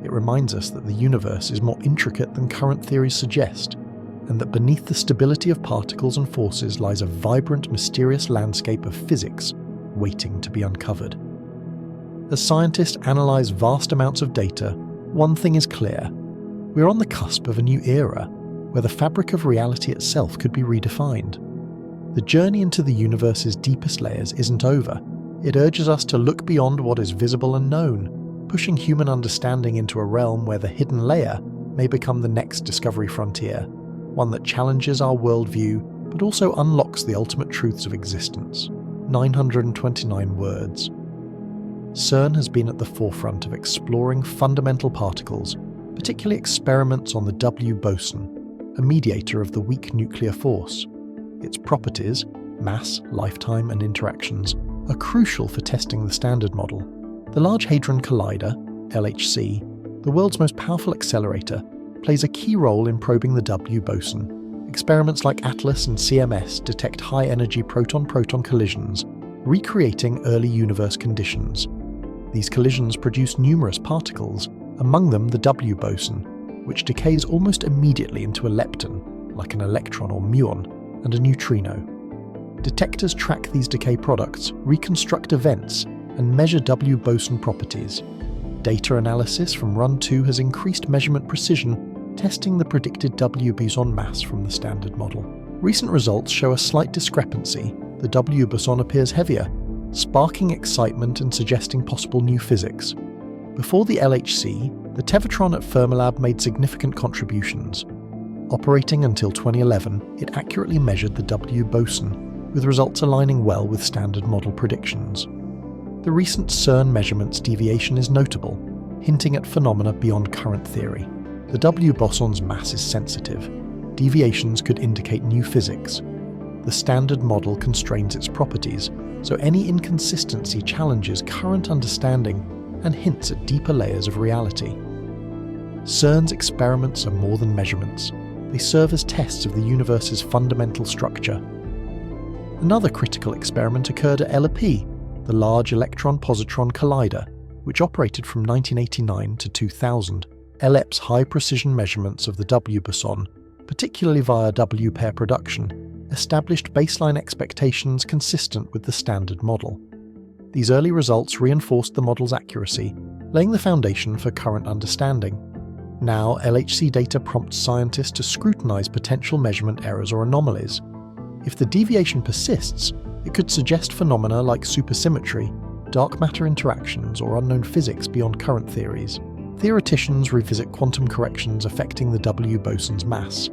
It reminds us that the universe is more intricate than current theories suggest, and that beneath the stability of particles and forces lies a vibrant, mysterious landscape of physics waiting to be uncovered. As scientists analyze vast amounts of data, one thing is clear: we're on the cusp of a new era, where the fabric of reality itself could be redefined. The journey into the universe's deepest layers isn't over. It urges us to look beyond what is visible and known, pushing human understanding into a realm where the hidden layer may become the next discovery frontier, one that challenges our worldview but also unlocks the ultimate truths of existence. 929 words. CERN has been at the forefront of exploring fundamental particles, particularly experiments on the W-Boson, a mediator of the weak nuclear force. Its properties, mass, lifetime, and interactions, are crucial for testing the Standard Model. The Large Hadron Collider, LHC, the world's most powerful accelerator, plays a key role in probing the W-Boson. Experiments like ATLAS and CMS detect high-energy proton-proton collisions, recreating early universe conditions. These collisions produce numerous particles, among them the W-Boson, which decays almost immediately into a lepton, like an electron or muon, and a neutrino. Detectors track these decay products, reconstruct events, and measure W-Boson properties. Data analysis from Run 2 has increased measurement precision, testing the predicted W-Boson mass from the Standard Model. Recent results show a slight discrepancy. The W-Boson appears heavier, sparking excitement and suggesting possible new physics. Before the LHC, the Tevatron at Fermilab made significant contributions. Operating until 2011, it accurately measured the W-Boson, with results aligning well with Standard Model predictions. The recent CERN measurements deviation is notable, hinting at phenomena beyond current theory. The W-Boson's mass is sensitive. Deviations could indicate new physics. The Standard Model constrains its properties, so any inconsistency challenges current understanding and hints at deeper layers of reality. CERN's experiments are more than measurements. They serve as tests of the universe's fundamental structure. Another critical experiment occurred at LEP, the Large Electron-Positron Collider, which operated from 1989 to 2000. LEP's high-precision measurements of the W-Boson, particularly via W-pair production, established baseline expectations consistent with the Standard Model. These early results reinforced the model's accuracy, laying the foundation for current understanding. Now, LHC data prompts scientists to scrutinize potential measurement errors or anomalies. If the deviation persists, it could suggest phenomena like supersymmetry, dark matter interactions, or unknown physics beyond current theories. Theoreticians revisit quantum corrections affecting the W-Boson's mass,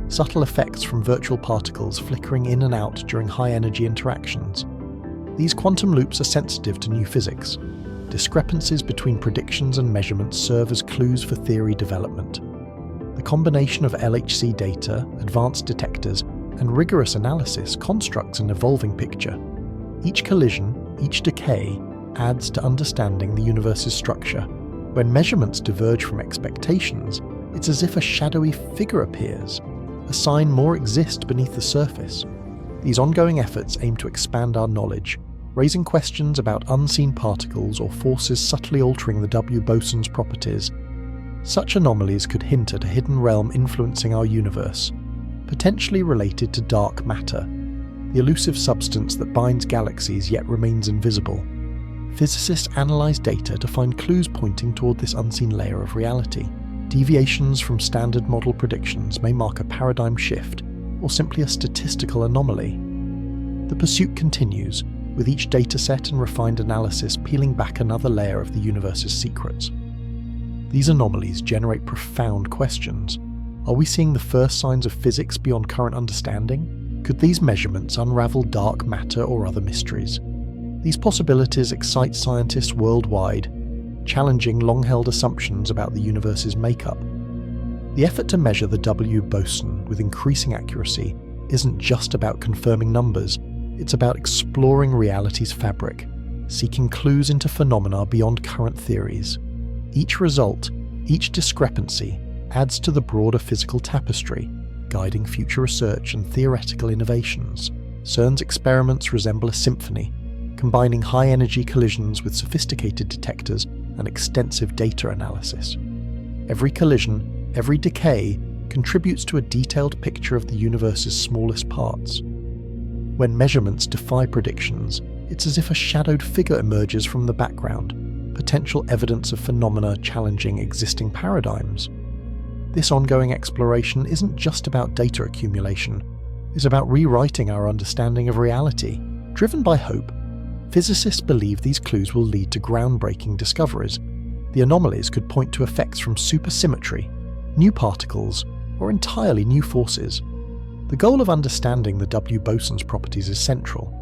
subtle effects from virtual particles flickering in and out during high-energy interactions. These quantum loops are sensitive to new physics. Discrepancies between predictions and measurements serve as clues for theory development. The combination of LHC data, advanced detectors, and rigorous analysis constructs an evolving picture. Each collision, each decay, adds to understanding the universe's structure. When measurements diverge from expectations, it's as if a shadowy figure appears, a sign more exists beneath the surface. These ongoing efforts aim to expand our knowledge, raising questions about unseen particles or forces subtly altering the W-Boson's properties. Such anomalies could hint at a hidden realm influencing our universe, potentially related to dark matter, the elusive substance that binds galaxies yet remains invisible. Physicists analyze data to find clues pointing toward this unseen layer of reality. Deviations from Standard Model predictions may mark a paradigm shift, or simply a statistical anomaly. The pursuit continues, with each dataset and refined analysis peeling back another layer of the universe's secrets. These anomalies generate profound questions. Are we seeing the first signs of physics beyond current understanding? Could these measurements unravel dark matter or other mysteries? These possibilities excite scientists worldwide, challenging long-held assumptions about the universe's makeup. The effort to measure the W-Boson with increasing accuracy isn't just about confirming numbers, it's about exploring reality's fabric, seeking clues into phenomena beyond current theories. Each result, each discrepancy, adds to the broader physical tapestry, guiding future research and theoretical innovations. CERN's experiments resemble a symphony, combining high-energy collisions with sophisticated detectors and extensive data analysis. Every collision, every decay, contributes to a detailed picture of the universe's smallest parts. When measurements defy predictions, it's as if a shadowed figure emerges from the background, potential evidence of phenomena challenging existing paradigms. This ongoing exploration isn't just about data accumulation, it's about rewriting our understanding of reality. Driven by hope, physicists believe these clues will lead to groundbreaking discoveries. The anomalies could point to effects from supersymmetry, new particles, or entirely new forces. The goal of understanding the W-Boson's properties is central.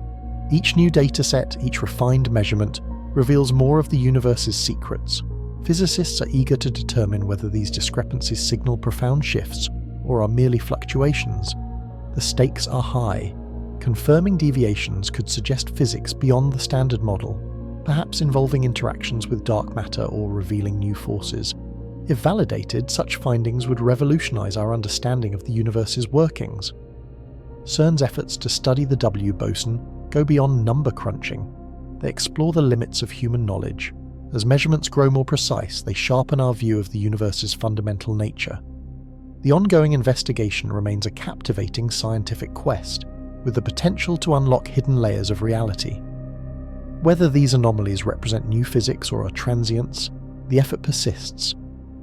Each new dataset, each refined measurement, reveals more of the universe's secrets. Physicists are eager to determine whether these discrepancies signal profound shifts or are merely fluctuations. The stakes are high. Confirming deviations could suggest physics beyond the standard model, perhaps involving interactions with dark matter or revealing new forces. If validated, such findings would revolutionize our understanding of the universe's workings. CERN's efforts to study the W-Boson go beyond number crunching. They explore the limits of human knowledge. As measurements grow more precise, they sharpen our view of the universe's fundamental nature. The ongoing investigation remains a captivating scientific quest, with the potential to unlock hidden layers of reality. Whether these anomalies represent new physics or are transients, the effort persists.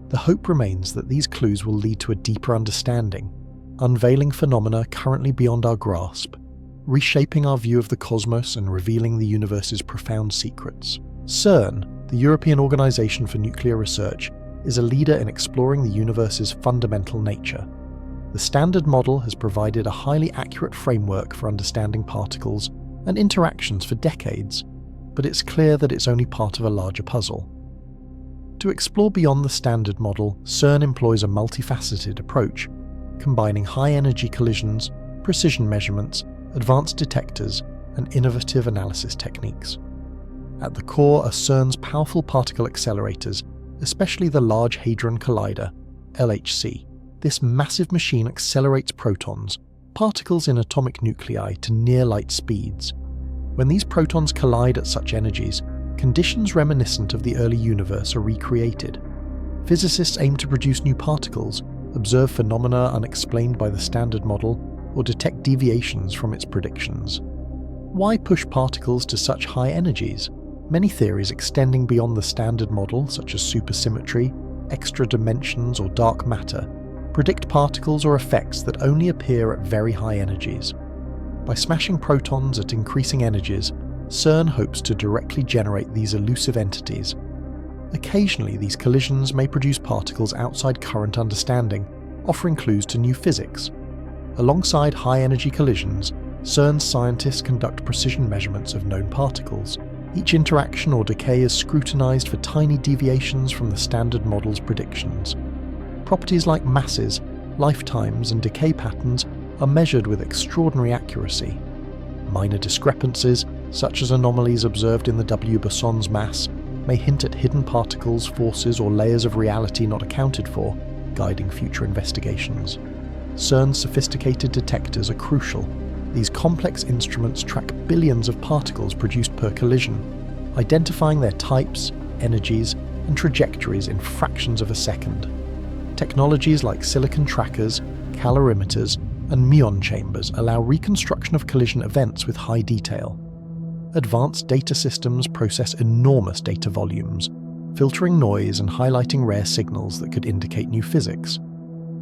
The hope remains that these clues will lead to a deeper understanding, unveiling phenomena currently beyond our grasp, reshaping our view of the cosmos and revealing the universe's profound secrets. CERN, the European Organisation for Nuclear Research, is a leader in exploring the universe's fundamental nature. The Standard Model has provided a highly accurate framework for understanding particles and interactions for decades, but it's clear that it's only part of a larger puzzle. To explore beyond the Standard Model, CERN employs a multifaceted approach, combining high-energy collisions, precision measurements, advanced detectors, and innovative analysis techniques. At the core are CERN's powerful particle accelerators, especially the Large Hadron Collider, LHC. This massive machine accelerates protons, particles in atomic nuclei, to near-light speeds. When these protons collide at such energies, conditions reminiscent of the early universe are recreated. Physicists aim to produce new particles, observe phenomena unexplained by the Standard Model, or detect deviations from its predictions. Why push particles to such high energies? Many theories extending beyond the Standard Model, such as supersymmetry, extra dimensions, or dark matter, predict particles or effects that only appear at very high energies. By smashing protons at increasing energies, CERN hopes to directly generate these elusive entities. Occasionally, these collisions may produce particles outside current understanding, offering clues to new physics. Alongside high-energy collisions, CERN's scientists conduct precision measurements of known particles. Each interaction or decay is scrutinized for tiny deviations from the Standard Model's predictions. Properties like masses, lifetimes, and decay patterns are measured with extraordinary accuracy. Minor discrepancies, such as anomalies observed in the W-Boson's mass, may hint at hidden particles, forces, or layers of reality not accounted for, guiding future investigations. CERN's sophisticated detectors are crucial. These complex instruments track billions of particles produced per collision, identifying their types, energies, and trajectories in fractions of a second. Technologies like silicon trackers, calorimeters, and muon chambers allow reconstruction of collision events with high detail. Advanced data systems process enormous data volumes, filtering noise and highlighting rare signals that could indicate new physics.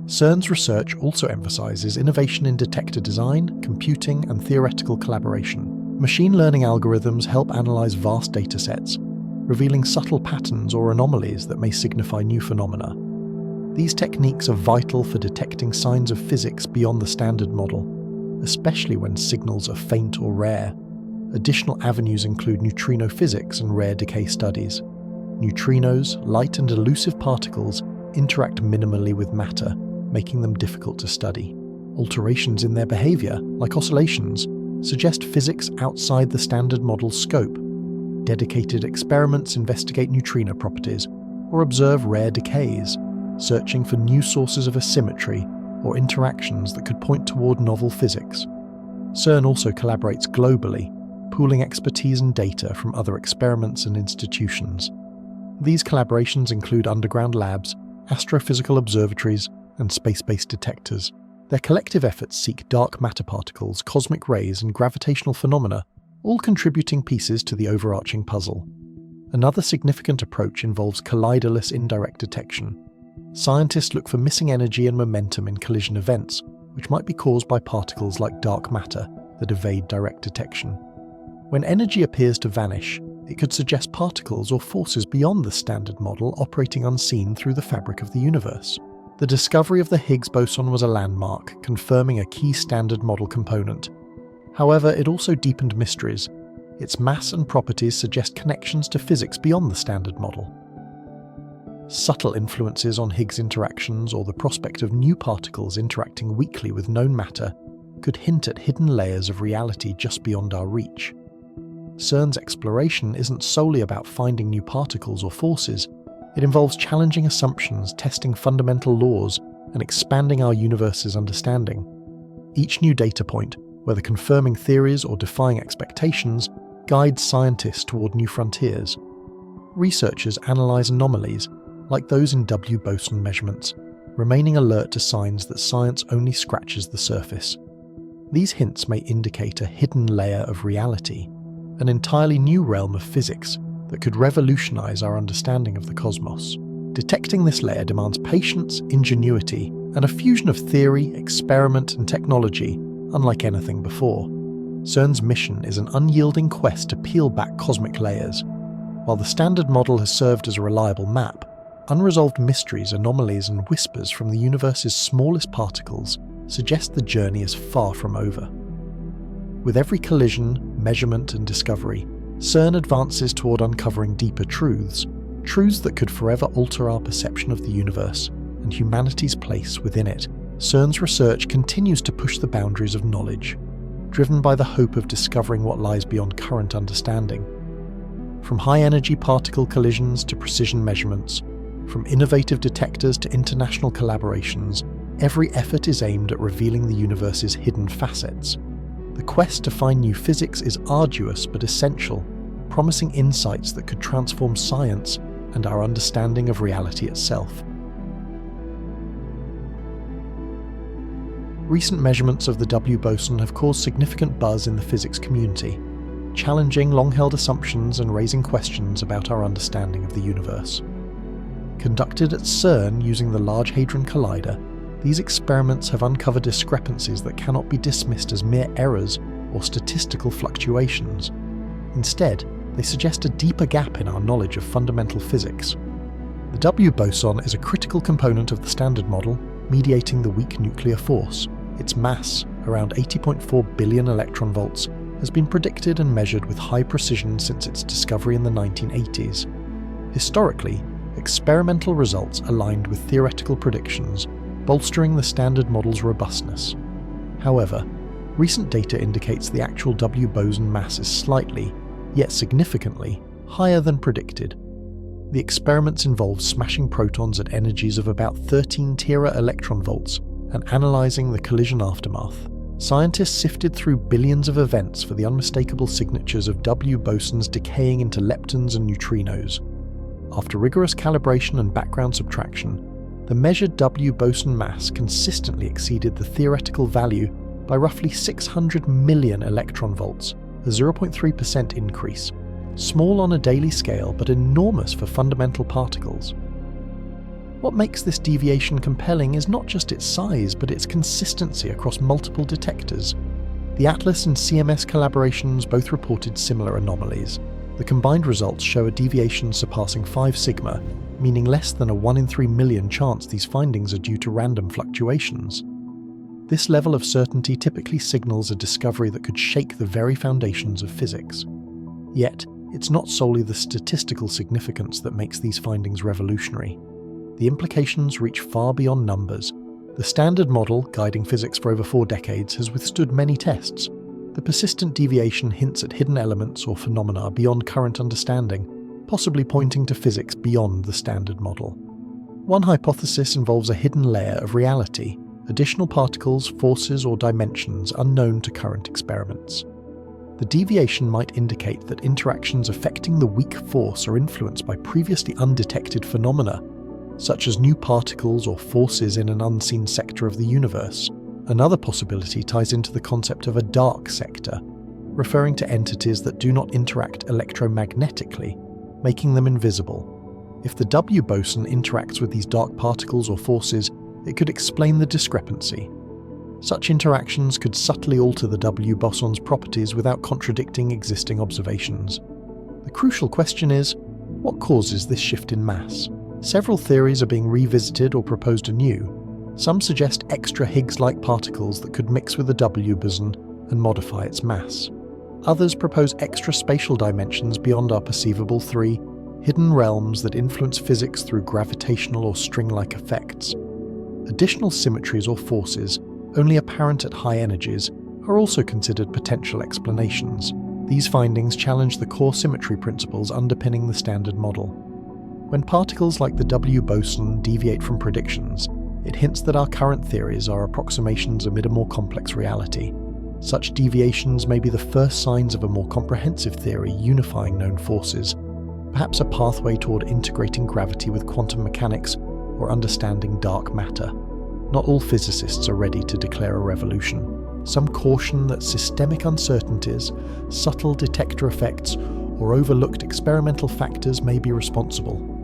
CERN's research also emphasizes innovation in detector design, computing, and theoretical collaboration. Machine learning algorithms help analyze vast datasets, revealing subtle patterns or anomalies that may signify new phenomena. These techniques are vital for detecting signs of physics beyond the standard model, especially when signals are faint or rare. Additional avenues include neutrino physics and rare decay studies. Neutrinos, light and elusive particles, interact minimally with matter, making them difficult to study. Alterations in their behavior, like oscillations, suggest physics outside the standard model's scope. Dedicated experiments investigate neutrino properties or observe rare decays, searching for new sources of asymmetry or interactions that could point toward novel physics. CERN also collaborates globally, pooling expertise and data from other experiments and institutions. These collaborations include underground labs, astrophysical observatories, and space-based detectors. Their collective efforts seek dark matter particles, cosmic rays, and gravitational phenomena, all contributing pieces to the overarching puzzle. Another significant approach involves colliderless indirect detection. Scientists look for missing energy and momentum in collision events, which might be caused by particles like dark matter that evade direct detection. When energy appears to vanish, it could suggest particles or forces beyond the standard model operating unseen through the fabric of the universe. The discovery of the Higgs boson was a landmark, confirming a key standard model component. However, it also deepened mysteries. Its mass and properties suggest connections to physics beyond the standard model. Subtle influences on Higgs interactions or the prospect of new particles interacting weakly with known matter could hint at hidden layers of reality just beyond our reach. CERN's exploration isn't solely about finding new particles or forces. It involves challenging assumptions, testing fundamental laws, and expanding our universe's understanding. Each new data point, whether confirming theories or defying expectations, guides scientists toward new frontiers. Researchers analyze anomalies, like those in W-Boson measurements, remaining alert to signs that science only scratches the surface. These hints may indicate a hidden layer of reality, an entirely new realm of physics that could revolutionize our understanding of the cosmos. Detecting this layer demands patience, ingenuity, and a fusion of theory, experiment, and technology unlike anything before. CERN's mission is an unyielding quest to peel back cosmic layers. While the standard model has served as a reliable map, unresolved mysteries, anomalies, and whispers from the universe's smallest particles suggest the journey is far from over. With every collision, measurement, and discovery, CERN advances toward uncovering deeper truths that could forever alter our perception of the universe and humanity's place within it. CERN's research continues to push the boundaries of knowledge, driven by the hope of discovering what lies beyond current understanding. From high-energy particle collisions to precision measurements, from innovative detectors to international collaborations, every effort is aimed at revealing the universe's hidden facets. The quest to find new physics is arduous but essential, promising insights that could transform science and our understanding of reality itself. Recent measurements of the W-Boson have caused significant buzz in the physics community, challenging long-held assumptions and raising questions about our understanding of the universe. Conducted at CERN using the Large Hadron Collider, these experiments have uncovered discrepancies that cannot be dismissed as mere errors or statistical fluctuations. Instead, they suggest a deeper gap in our knowledge of fundamental physics. The W-Boson is a critical component of the standard model, mediating the weak nuclear force. Its mass, around 80.4 billion electron volts, has been predicted and measured with high precision since its discovery in the 1980s. Historically, experimental results aligned with theoretical predictions, bolstering the standard model's robustness. However, recent data indicates the actual W-Boson mass is slightly, yet significantly, higher than predicted. The experiments involved smashing protons at energies of about 13 tera electron volts and analyzing the collision aftermath. Scientists sifted through billions of events for the unmistakable signatures of W-bosons decaying into leptons and neutrinos. After rigorous calibration and background subtraction, the measured W-boson mass consistently exceeded the theoretical value by roughly 600 million electron volts, a 0.3% increase. Small on a daily scale, but enormous for fundamental particles. What makes this deviation compelling is not just its size, but its consistency across multiple detectors. The ATLAS and CMS collaborations both reported similar anomalies. The combined results show a deviation surpassing 5 sigma, meaning less than a 1 in 3 million chance these findings are due to random fluctuations. This level of certainty typically signals a discovery that could shake the very foundations of physics. Yet, it's not solely the statistical significance that makes these findings revolutionary. The implications reach far beyond numbers. The standard model, guiding physics for over 4 decades, has withstood many tests. The persistent deviation hints at hidden elements or phenomena beyond current understanding, possibly pointing to physics beyond the standard model. One hypothesis involves a hidden layer of reality, additional particles, forces, or dimensions unknown to current experiments. The deviation might indicate that interactions affecting the weak force are influenced by previously undetected phenomena, such as new particles or forces in an unseen sector of the universe. Another possibility ties into the concept of a dark sector, referring to entities that do not interact electromagnetically, making them invisible. If the W-Boson interacts with these dark particles or forces, it could explain the discrepancy. Such interactions could subtly alter the W-Boson's properties without contradicting existing observations. The crucial question is, what causes this shift in mass? Several theories are being revisited or proposed anew. Some suggest extra Higgs-like particles that could mix with the W-Boson and modify its mass. Others propose extra spatial dimensions beyond our perceivable 3, hidden realms that influence physics through gravitational or string-like effects. Additional symmetries or forces, only apparent at high energies, are also considered potential explanations. These findings challenge the core symmetry principles underpinning the standard model. When particles like the W-Boson deviate from predictions, it hints that our current theories are approximations amid a more complex reality. Such deviations may be the first signs of a more comprehensive theory unifying known forces, perhaps a pathway toward integrating gravity with quantum mechanics or understanding dark matter. Not all physicists are ready to declare a revolution. Some caution that systemic uncertainties, subtle detector effects, or overlooked experimental factors may be responsible.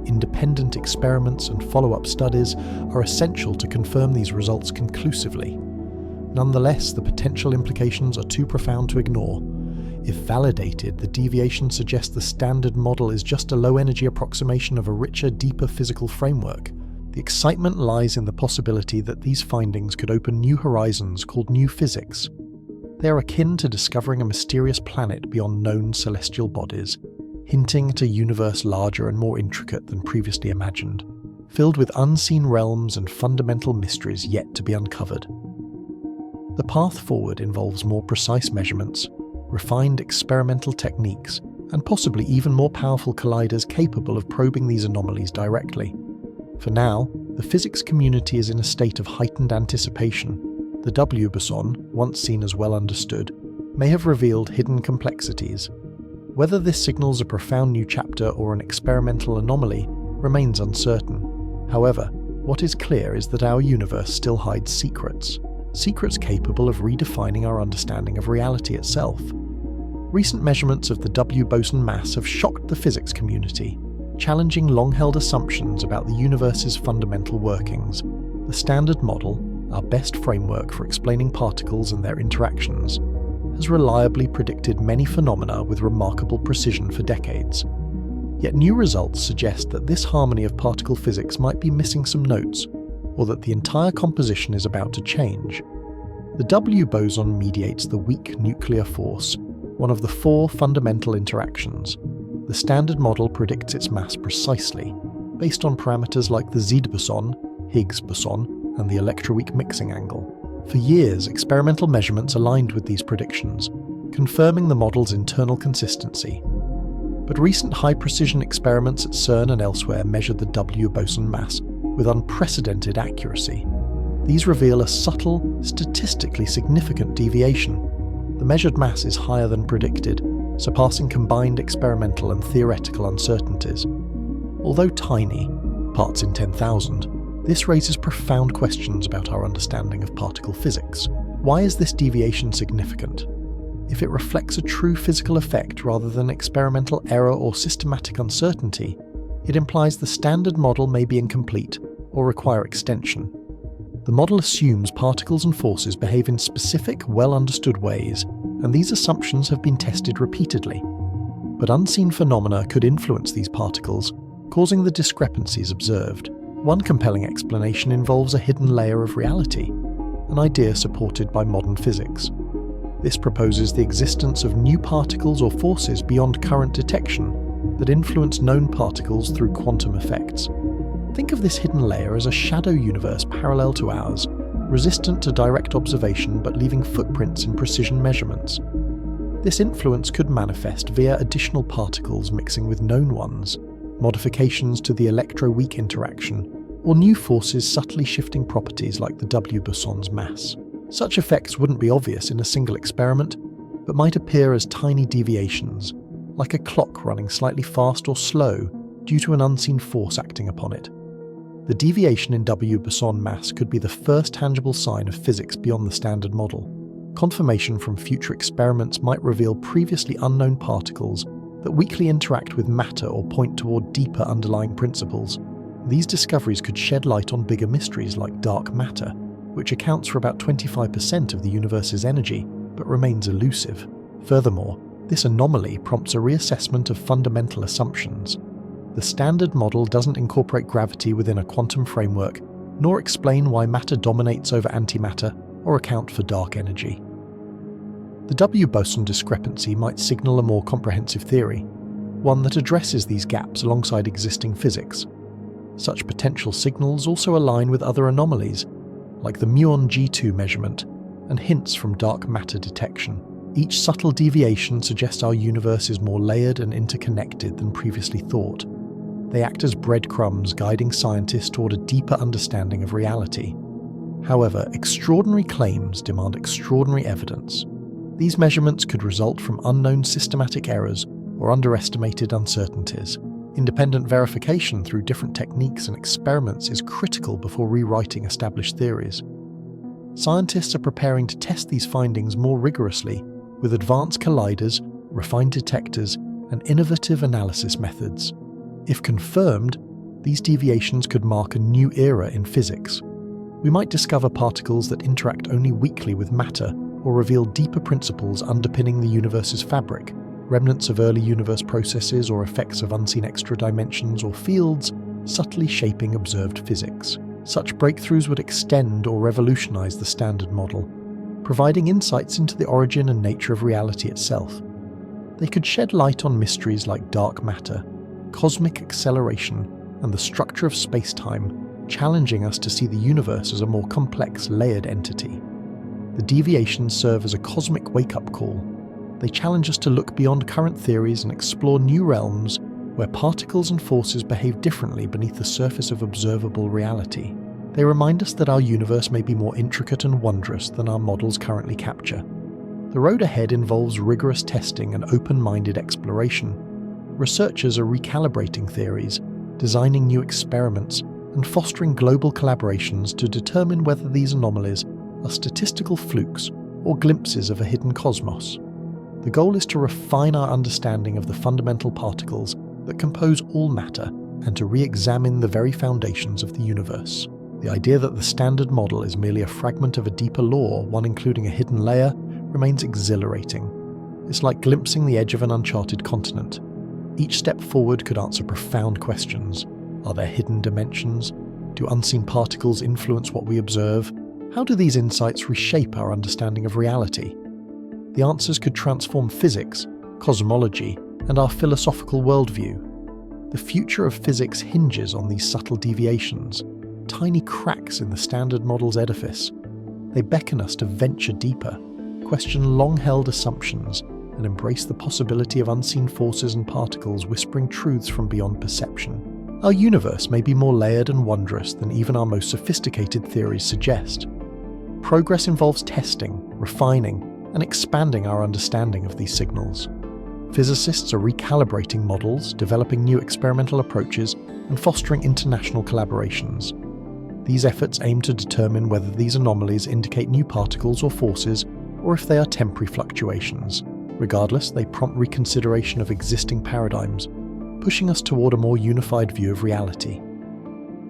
Independent experiments and follow-up studies are essential to confirm these results conclusively. Nonetheless, the potential implications are too profound to ignore. If validated, the deviation suggests the standard model is just a low-energy approximation of a richer, deeper physical framework. The excitement lies in the possibility that these findings could open new horizons called new physics. They are akin to discovering a mysterious planet beyond known celestial bodies, hinting at a universe larger and more intricate than previously imagined, filled with unseen realms and fundamental mysteries yet to be uncovered. The path forward involves more precise measurements, refined experimental techniques, and possibly even more powerful colliders capable of probing these anomalies directly. For now, the physics community is in a state of heightened anticipation. The W-Boson, once seen as well understood, may have revealed hidden complexities. Whether this signals a profound new chapter or an experimental anomaly remains uncertain. However, what is clear is that our universe still hides secrets capable of redefining our understanding of reality itself. Recent measurements of the W-Boson mass have shocked the physics community, challenging long-held assumptions about the universe's fundamental workings. The standard model, our best framework for explaining particles and their interactions, has reliably predicted many phenomena with remarkable precision for decades. Yet new results suggest that this harmony of particle physics might be missing some notes, or that the entire composition is about to change. The W-Boson mediates the weak nuclear force, one of the 4 fundamental interactions. The standard model predicts its mass precisely, based on parameters like the Z-boson, Higgs boson, and the electroweak mixing angle. For years, experimental measurements aligned with these predictions, confirming the model's internal consistency. But recent high-precision experiments at CERN and elsewhere measured the W-Boson mass with unprecedented accuracy. These reveal a subtle, statistically significant deviation. The measured mass is higher than predicted, surpassing combined experimental and theoretical uncertainties. Although tiny, parts in 10,000, this raises profound questions about our understanding of particle physics. Why is this deviation significant? If it reflects a true physical effect rather than experimental error or systematic uncertainty, it implies the standard model may be incomplete or require extension. The model assumes particles and forces behave in specific, well-understood ways, and these assumptions have been tested repeatedly. But unseen phenomena could influence these particles, causing the discrepancies observed. One compelling explanation involves a hidden layer of reality, an idea supported by modern physics. This proposes the existence of new particles or forces beyond current detection that influence known particles through quantum effects. Think of this hidden layer as a shadow universe parallel to ours, resistant to direct observation but leaving footprints in precision measurements. This influence could manifest via additional particles mixing with known ones, modifications to the electro-weak interaction, or new forces subtly shifting properties like the W-Boson's mass. Such effects wouldn't be obvious in a single experiment, but might appear as tiny deviations, like a clock running slightly fast or slow due to an unseen force acting upon it. The deviation in W-Boson mass could be the first tangible sign of physics beyond the standard model. Confirmation from future experiments might reveal previously unknown particles that weakly interact with matter or point toward deeper underlying principles. These discoveries could shed light on bigger mysteries like dark matter, which accounts for about 25% of the universe's energy, but remains elusive. Furthermore, this anomaly prompts a reassessment of fundamental assumptions. The standard model doesn't incorporate gravity within a quantum framework, nor explain why matter dominates over antimatter or account for dark energy. The W-Boson discrepancy might signal a more comprehensive theory, one that addresses these gaps alongside existing physics. Such potential signals also align with other anomalies, like the muon G2 measurement, and hints from dark matter detection. Each subtle deviation suggests our universe is more layered and interconnected than previously thought. They act as breadcrumbs guiding scientists toward a deeper understanding of reality. However, extraordinary claims demand extraordinary evidence. These measurements could result from unknown systematic errors or underestimated uncertainties. Independent verification through different techniques and experiments is critical before rewriting established theories. Scientists are preparing to test these findings more rigorously with advanced colliders, refined detectors, and innovative analysis methods. If confirmed, these deviations could mark a new era in physics. We might discover particles that interact only weakly with matter or reveal deeper principles underpinning the universe's fabric, remnants of early universe processes or effects of unseen extra dimensions or fields subtly shaping observed physics. Such breakthroughs would extend or revolutionize the standard model, providing insights into the origin and nature of reality itself. They could shed light on mysteries like dark matter, cosmic acceleration, and the structure of space-time, challenging us to see the universe as a more complex, layered entity. The deviations serve as a cosmic wake-up call. They challenge us to look beyond current theories and explore new realms where particles and forces behave differently beneath the surface of observable reality. They remind us that our universe may be more intricate and wondrous than our models currently capture. The road ahead involves rigorous testing and open-minded exploration. Researchers are recalibrating theories, designing new experiments, and fostering global collaborations to determine whether these anomalies are statistical flukes or glimpses of a hidden cosmos. The goal is to refine our understanding of the fundamental particles that compose all matter and to re-examine the very foundations of the universe. The idea that the standard model is merely a fragment of a deeper law, one including a hidden layer, remains exhilarating. It's like glimpsing the edge of an uncharted continent. Each step forward could answer profound questions. Are there hidden dimensions? Do unseen particles influence what we observe? How do these insights reshape our understanding of reality? The answers could transform physics, cosmology, and our philosophical worldview. The future of physics hinges on these subtle deviations, tiny cracks in the standard model's edifice. They beckon us to venture deeper, question long-held assumptions, and embrace the possibility of unseen forces and particles whispering truths from beyond perception. Our universe may be more layered and wondrous than even our most sophisticated theories suggest. Progress involves testing, refining, and expanding our understanding of these signals. Physicists are recalibrating models, developing new experimental approaches, and fostering international collaborations. These efforts aim to determine whether these anomalies indicate new particles or forces, or if they are temporary fluctuations. Regardless, they prompt reconsideration of existing paradigms, pushing us toward a more unified view of reality.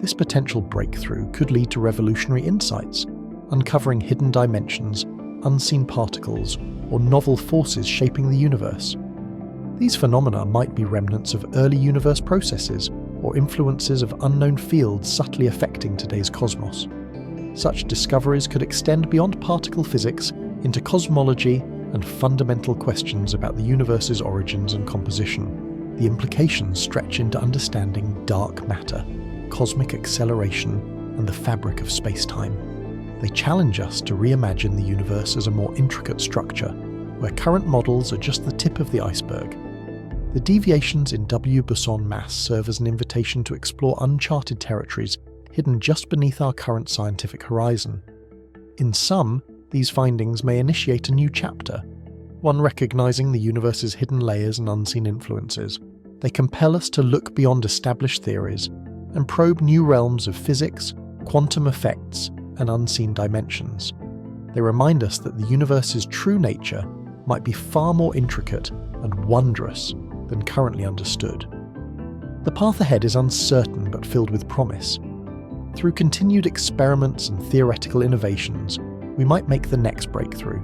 This potential breakthrough could lead to revolutionary insights, uncovering hidden dimensions, unseen particles, or novel forces shaping the universe. These phenomena might be remnants of early universe processes or influences of unknown fields subtly affecting today's cosmos. Such discoveries could extend beyond particle physics into cosmology and fundamental questions about the universe's origins and composition. The implications stretch into understanding dark matter, cosmic acceleration, and the fabric of space-time. They challenge us to reimagine the universe as a more intricate structure, where current models are just the tip of the iceberg. The deviations in W-Boson mass serve as an invitation to explore uncharted territories hidden just beneath our current scientific horizon. In sum, these findings may initiate a new chapter, one recognizing the universe's hidden layers and unseen influences. They compel us to look beyond established theories and probe new realms of physics, quantum effects, and unseen dimensions. They remind us that the universe's true nature might be far more intricate and wondrous than currently understood. The path ahead is uncertain but filled with promise. Through continued experiments and theoretical innovations, we might make the next breakthrough,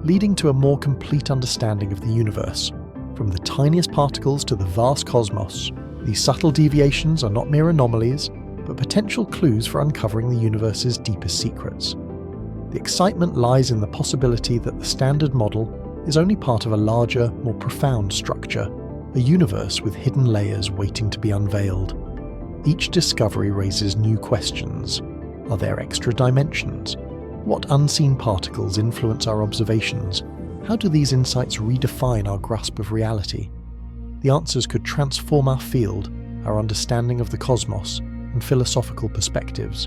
leading to a more complete understanding of the universe. From the tiniest particles to the vast cosmos, these subtle deviations are not mere anomalies, but potential clues for uncovering the universe's deepest secrets. The excitement lies in the possibility that the standard model is only part of a larger, more profound structure, a universe with hidden layers waiting to be unveiled. Each discovery raises new questions. Are there extra dimensions? What unseen particles influence our observations? How do these insights redefine our grasp of reality? The answers could transform our field, our understanding of the cosmos, and philosophical perspectives.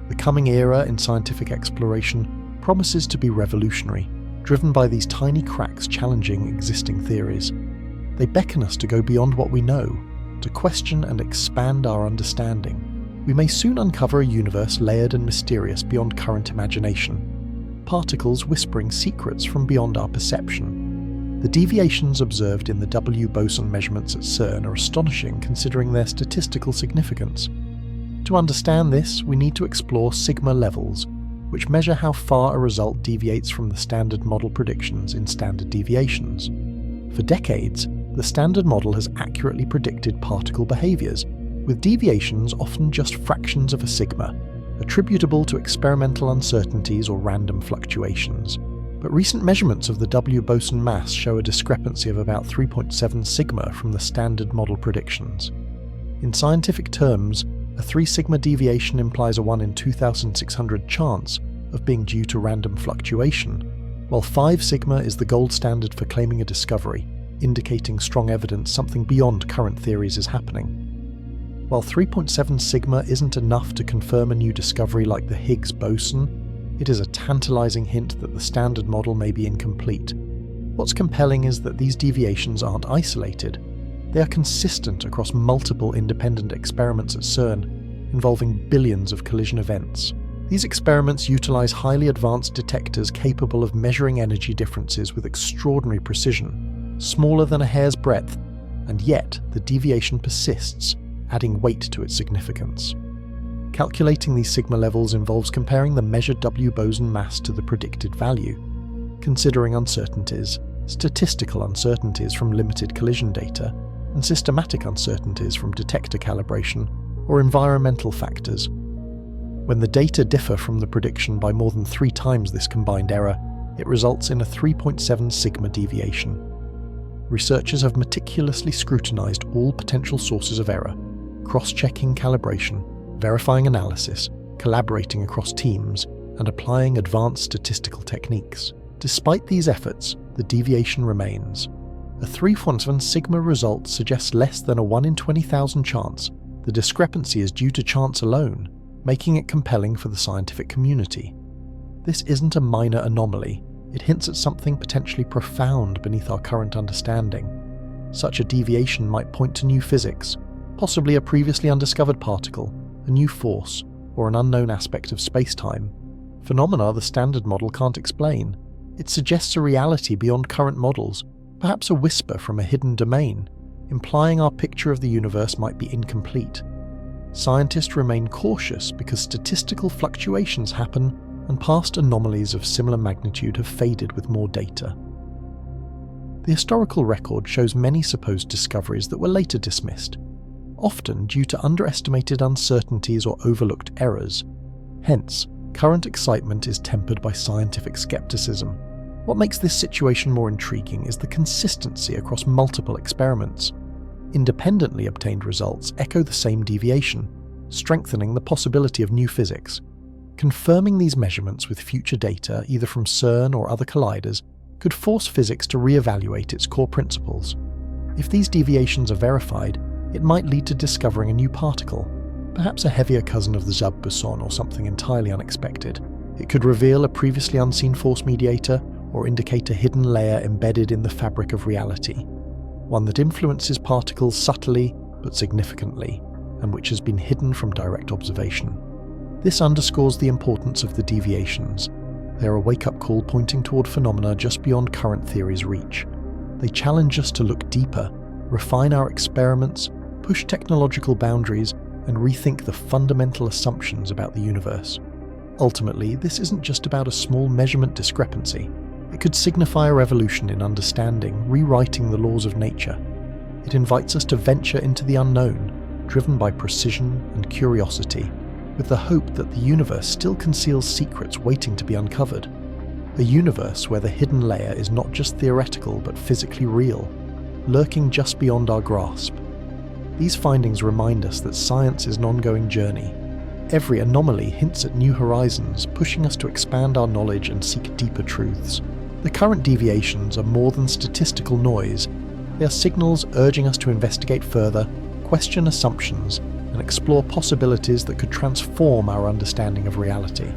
The coming era in scientific exploration promises to be revolutionary, driven by these tiny cracks challenging existing theories. They beckon us to go beyond what we know, to question and expand our understanding. We may soon uncover a universe layered and mysterious beyond current imagination, particles whispering secrets from beyond our perception. The deviations observed in the W-Boson measurements at CERN are astonishing considering their statistical significance. To understand this, we need to explore sigma levels, which measure how far a result deviates from the standard model predictions in standard deviations. For decades, the standard model has accurately predicted particle behaviors, with deviations often just fractions of a sigma, attributable to experimental uncertainties or random fluctuations. But recent measurements of the W-Boson mass show a discrepancy of about 3.7 sigma from the standard model predictions. In scientific terms, a 3 sigma deviation implies a 1 in 2,600 chance of being due to random fluctuation, while 5 sigma is the gold standard for claiming a discovery, indicating strong evidence something beyond current theories is happening. While 3.7 sigma isn't enough to confirm a new discovery like the Higgs boson, it is a tantalizing hint that the standard model may be incomplete. What's compelling is that these deviations aren't isolated. They are consistent across multiple independent experiments at CERN, involving billions of collision events. These experiments utilize highly advanced detectors capable of measuring energy differences with extraordinary precision, smaller than a hair's breadth, and yet the deviation persists, adding weight to its significance. Calculating these sigma levels involves comparing the measured W-Boson mass to the predicted value, considering uncertainties, statistical uncertainties from limited collision data, and systematic uncertainties from detector calibration or environmental factors. When the data differ from the prediction by more than 3 times this combined error, it results in a 3.7 sigma deviation. Researchers have meticulously scrutinized all potential sources of error, cross-checking calibration, verifying analysis, collaborating across teams, and applying advanced statistical techniques. Despite these efforts, the deviation remains. A 3.7 sigma result suggests less than a 1 in 20,000 chance. The discrepancy is due to chance alone, making it compelling for the scientific community. This isn't a minor anomaly. It hints at something potentially profound beneath our current understanding. Such a deviation might point to new physics, possibly a previously undiscovered particle, a new force, or an unknown aspect of space-time. Phenomena the standard model can't explain. It suggests a reality beyond current models, perhaps a whisper from a hidden domain, implying our picture of the universe might be incomplete. scientists remain cautious because statistical fluctuations happen and past anomalies of similar magnitude have faded with more data. The historical record shows many supposed discoveries that were later dismissed, often due to underestimated uncertainties or overlooked errors. Hence, current excitement is tempered by scientific skepticism. What makes this situation more intriguing is the consistency across multiple experiments. Independently obtained results echo the same deviation, strengthening the possibility of new physics. Confirming these measurements with future data, either from CERN or other colliders, could force physics to re-evaluate its core principles. If these deviations are verified, it might lead to discovering a new particle, perhaps a heavier cousin of the W-Boson or something entirely unexpected. It could reveal a previously unseen force mediator or indicate a hidden layer embedded in the fabric of reality, one that influences particles subtly but significantly, and which has been hidden from direct observation. This underscores the importance of the deviations. They are a wake-up call pointing toward phenomena just beyond current theory's reach. They challenge us to look deeper, refine our experiments, push technological boundaries, and rethink the fundamental assumptions about the universe. Ultimately, this isn't just about a small measurement discrepancy. It could signify a revolution in understanding, rewriting the laws of nature. It invites us to venture into the unknown, driven by precision and curiosity, with the hope that the universe still conceals secrets waiting to be uncovered. A universe where the hidden layer is not just theoretical but physically real, lurking just beyond our grasp. These findings remind us that science is an ongoing journey. Every anomaly hints at new horizons, pushing us to expand our knowledge and seek deeper truths. The current deviations are more than statistical noise. They are signals urging us to investigate further, question assumptions, and explore possibilities that could transform our understanding of reality.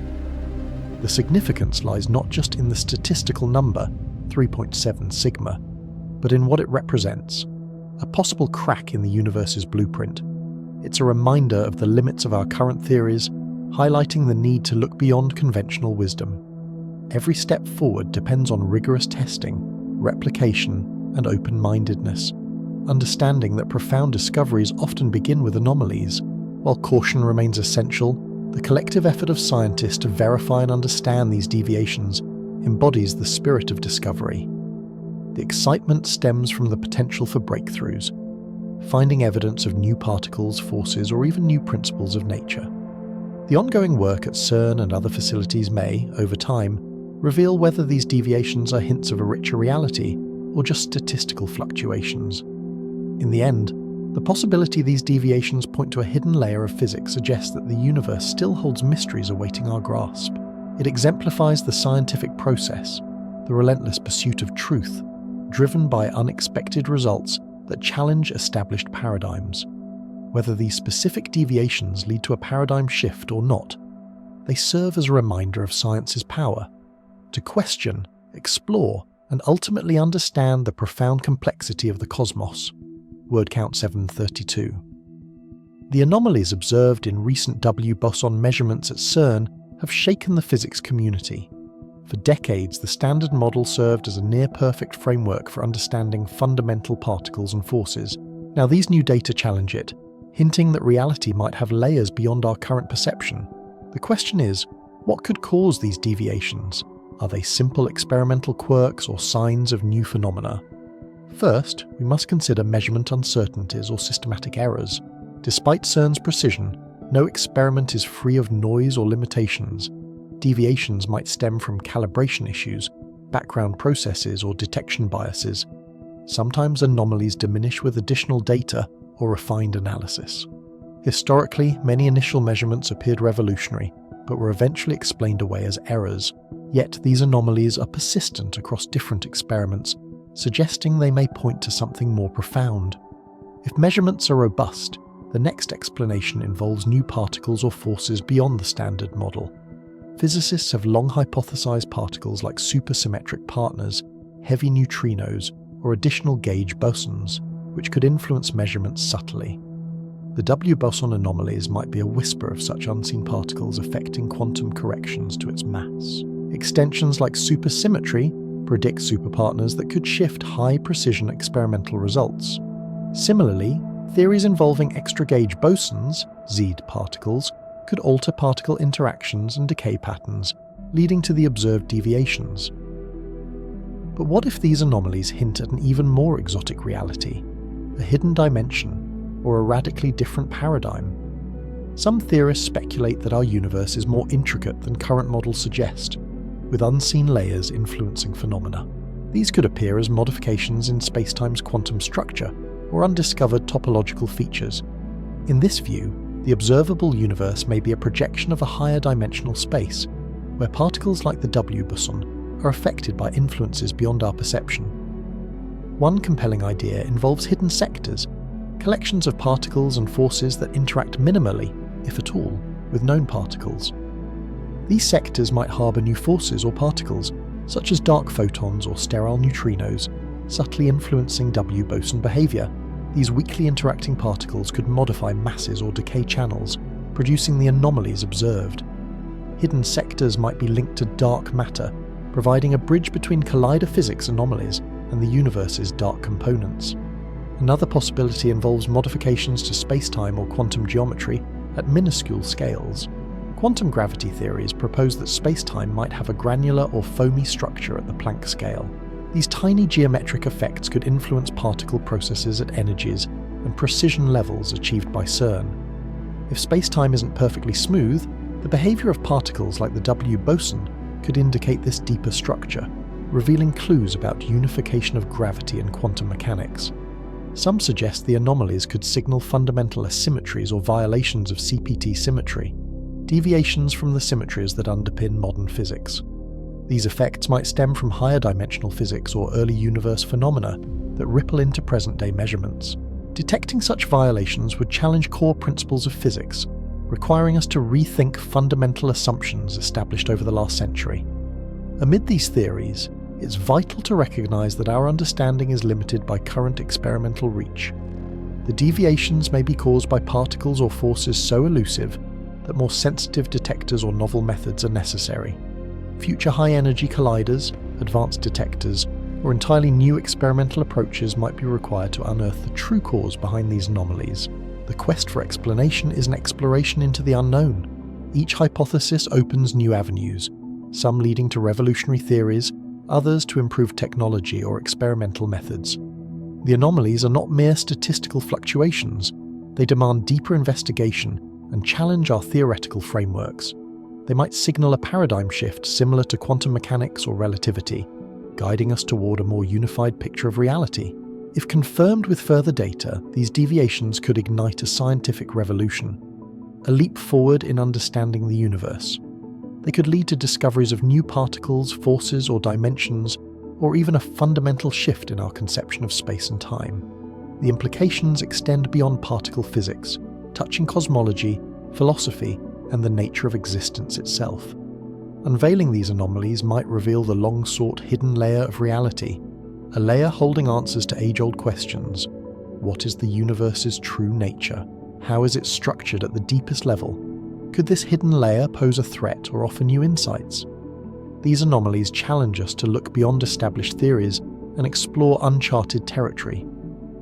The significance lies not just in the statistical number, 3.7 sigma, but in what it represents, a possible crack in the universe's blueprint. It's a reminder of the limits of our current theories, highlighting the need to look beyond conventional wisdom. Every step forward depends on rigorous testing, replication, and open-mindedness, understanding that profound discoveries often begin with anomalies. While caution remains essential, the collective effort of scientists to verify and understand these deviations embodies the spirit of discovery. The excitement stems from the potential for breakthroughs, finding evidence of new particles, forces, or even new principles of nature. The ongoing work at CERN and other facilities may, over time, reveal whether these deviations are hints of a richer reality or just statistical fluctuations. In the end, the possibility these deviations point to a hidden layer of physics suggests that the universe still holds mysteries awaiting our grasp. It exemplifies the scientific process, the relentless pursuit of truth, driven by unexpected results that challenge established paradigms. Whether these specific deviations lead to a paradigm shift or not, they serve as a reminder of science's power to question, explore, and ultimately understand the profound complexity of the cosmos. Word count 732. The anomalies observed in recent W-Boson measurements at CERN have shaken the physics community. For decades, the Standard Model served as a near-perfect framework for understanding fundamental particles and forces. Now these new data challenge it, hinting that reality might have layers beyond our current perception. The question is, what could cause these deviations? Are they simple experimental quirks or signs of new phenomena? First, we must consider measurement uncertainties or systematic errors. Despite CERN's precision, no experiment is free of noise or limitations. Deviations might stem from calibration issues, background processes, or detection biases. Sometimes anomalies diminish with additional data or refined analysis. Historically, many initial measurements appeared revolutionary, but were eventually explained away as errors. Yet these anomalies are persistent across different experiments, suggesting they may point to something more profound. If measurements are robust, the next explanation involves new particles or forces beyond the Standard Model. Physicists have long hypothesized particles like supersymmetric partners, heavy neutrinos, or additional gauge bosons, which could influence measurements subtly. The W-Boson anomalies might be a whisper of such unseen particles affecting quantum corrections to its mass. Extensions like supersymmetry predict superpartners that could shift high-precision experimental results. Similarly, Theories involving extra-gauge bosons, Z particles, could alter particle interactions and decay patterns, leading to the observed deviations. But what if these anomalies hint at an even more exotic reality, a hidden dimension, or a radically different paradigm? Some theorists speculate that our universe is more intricate than current models suggest, with unseen layers influencing phenomena. These could appear as modifications in spacetime's quantum structure or undiscovered topological features. In this view, the observable universe may be a projection of a higher dimensional space, where particles like the W-Boson are affected by influences beyond our perception. One compelling idea involves hidden sectors, collections of particles and forces that interact minimally, if at all, with known particles. These sectors might harbour new forces or particles, such as dark photons or sterile neutrinos, subtly influencing W-Boson behaviour. These weakly interacting particles could modify masses or decay channels, producing the anomalies observed. Hidden sectors might be linked to dark matter, providing a bridge between collider physics anomalies and the universe's dark components. Another possibility involves modifications to spacetime or quantum geometry at minuscule scales. Quantum gravity theories propose that spacetime might have a granular or foamy structure at the Planck scale. These tiny geometric effects could influence particle processes at energies and precision levels achieved by CERN. If spacetime isn't perfectly smooth, the behaviour of particles like the W-Boson could indicate this deeper structure, revealing clues about unification of gravity and quantum mechanics. Some suggest the anomalies could signal fundamental asymmetries or violations of CPT symmetry, deviations from the symmetries that underpin modern physics. These effects might stem from higher dimensional physics or early universe phenomena that ripple into present-day measurements. Detecting such violations would challenge core principles of physics, requiring us to rethink fundamental assumptions established over the last century. Amid these theories, it's vital to recognize that our understanding is limited by current experimental reach. The deviations may be caused by particles or forces so elusive that more sensitive detectors or novel methods are necessary. Future high-energy colliders, advanced detectors, or entirely new experimental approaches might be required to unearth the true cause behind these anomalies. The quest for explanation is an exploration into the unknown. Each hypothesis opens new avenues, some leading to revolutionary theories, others to improved technology or experimental methods. The anomalies are not mere statistical fluctuations. They demand deeper investigation and challenge our theoretical frameworks. They might signal a paradigm shift similar to quantum mechanics or relativity, guiding us toward a more unified picture of reality. If confirmed with further data, these deviations could ignite a scientific revolution, a leap forward in understanding the universe. They could lead to discoveries of new particles, forces, or dimensions, or even a fundamental shift in our conception of space and time. The implications extend beyond particle physics, touching cosmology, philosophy, and the nature of existence itself. Unveiling these anomalies might reveal the long-sought hidden layer of reality, a layer holding answers to age-old questions. What is the universe's true nature? How is it structured at the deepest level? Could this hidden layer pose a threat or offer new insights? These anomalies challenge us to look beyond established theories and explore uncharted territory.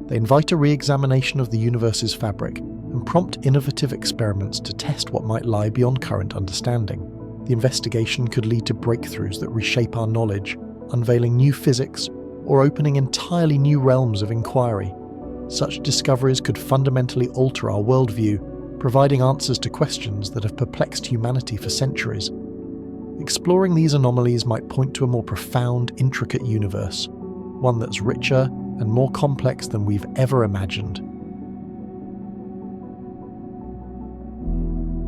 They invite a re-examination of the universe's fabric and prompt innovative experiments to test what might lie beyond current understanding. The investigation could lead to breakthroughs that reshape our knowledge, unveiling new physics or opening entirely new realms of inquiry. Such discoveries could fundamentally alter our worldview, providing answers to questions that have perplexed humanity for centuries. Exploring these anomalies might point to a more profound, intricate universe, one that's richer and more complex than we've ever imagined.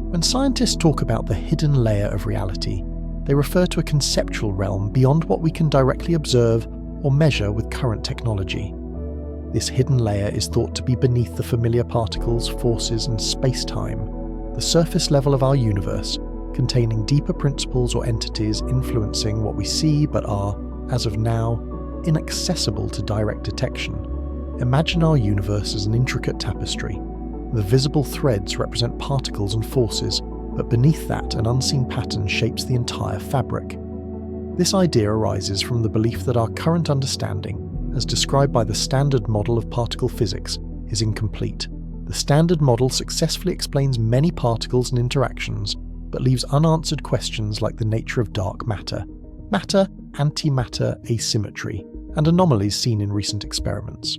When scientists talk about the hidden layer of reality, they refer to a conceptual realm beyond what we can directly observe or measure with current technology. This hidden layer is thought to be beneath the familiar particles, forces, and space-time, the surface level of our universe, containing deeper principles or entities influencing what we see but are, as of now, inaccessible to direct detection. Imagine our universe as an intricate tapestry. The visible threads represent particles and forces, but beneath that an unseen pattern shapes the entire fabric. This idea arises from the belief that our current understanding, as described by the standard model of particle physics, is incomplete. The standard model successfully explains many particles and interactions, but leaves unanswered questions like the nature of dark matter, matter-antimatter asymmetry, and anomalies seen in recent experiments.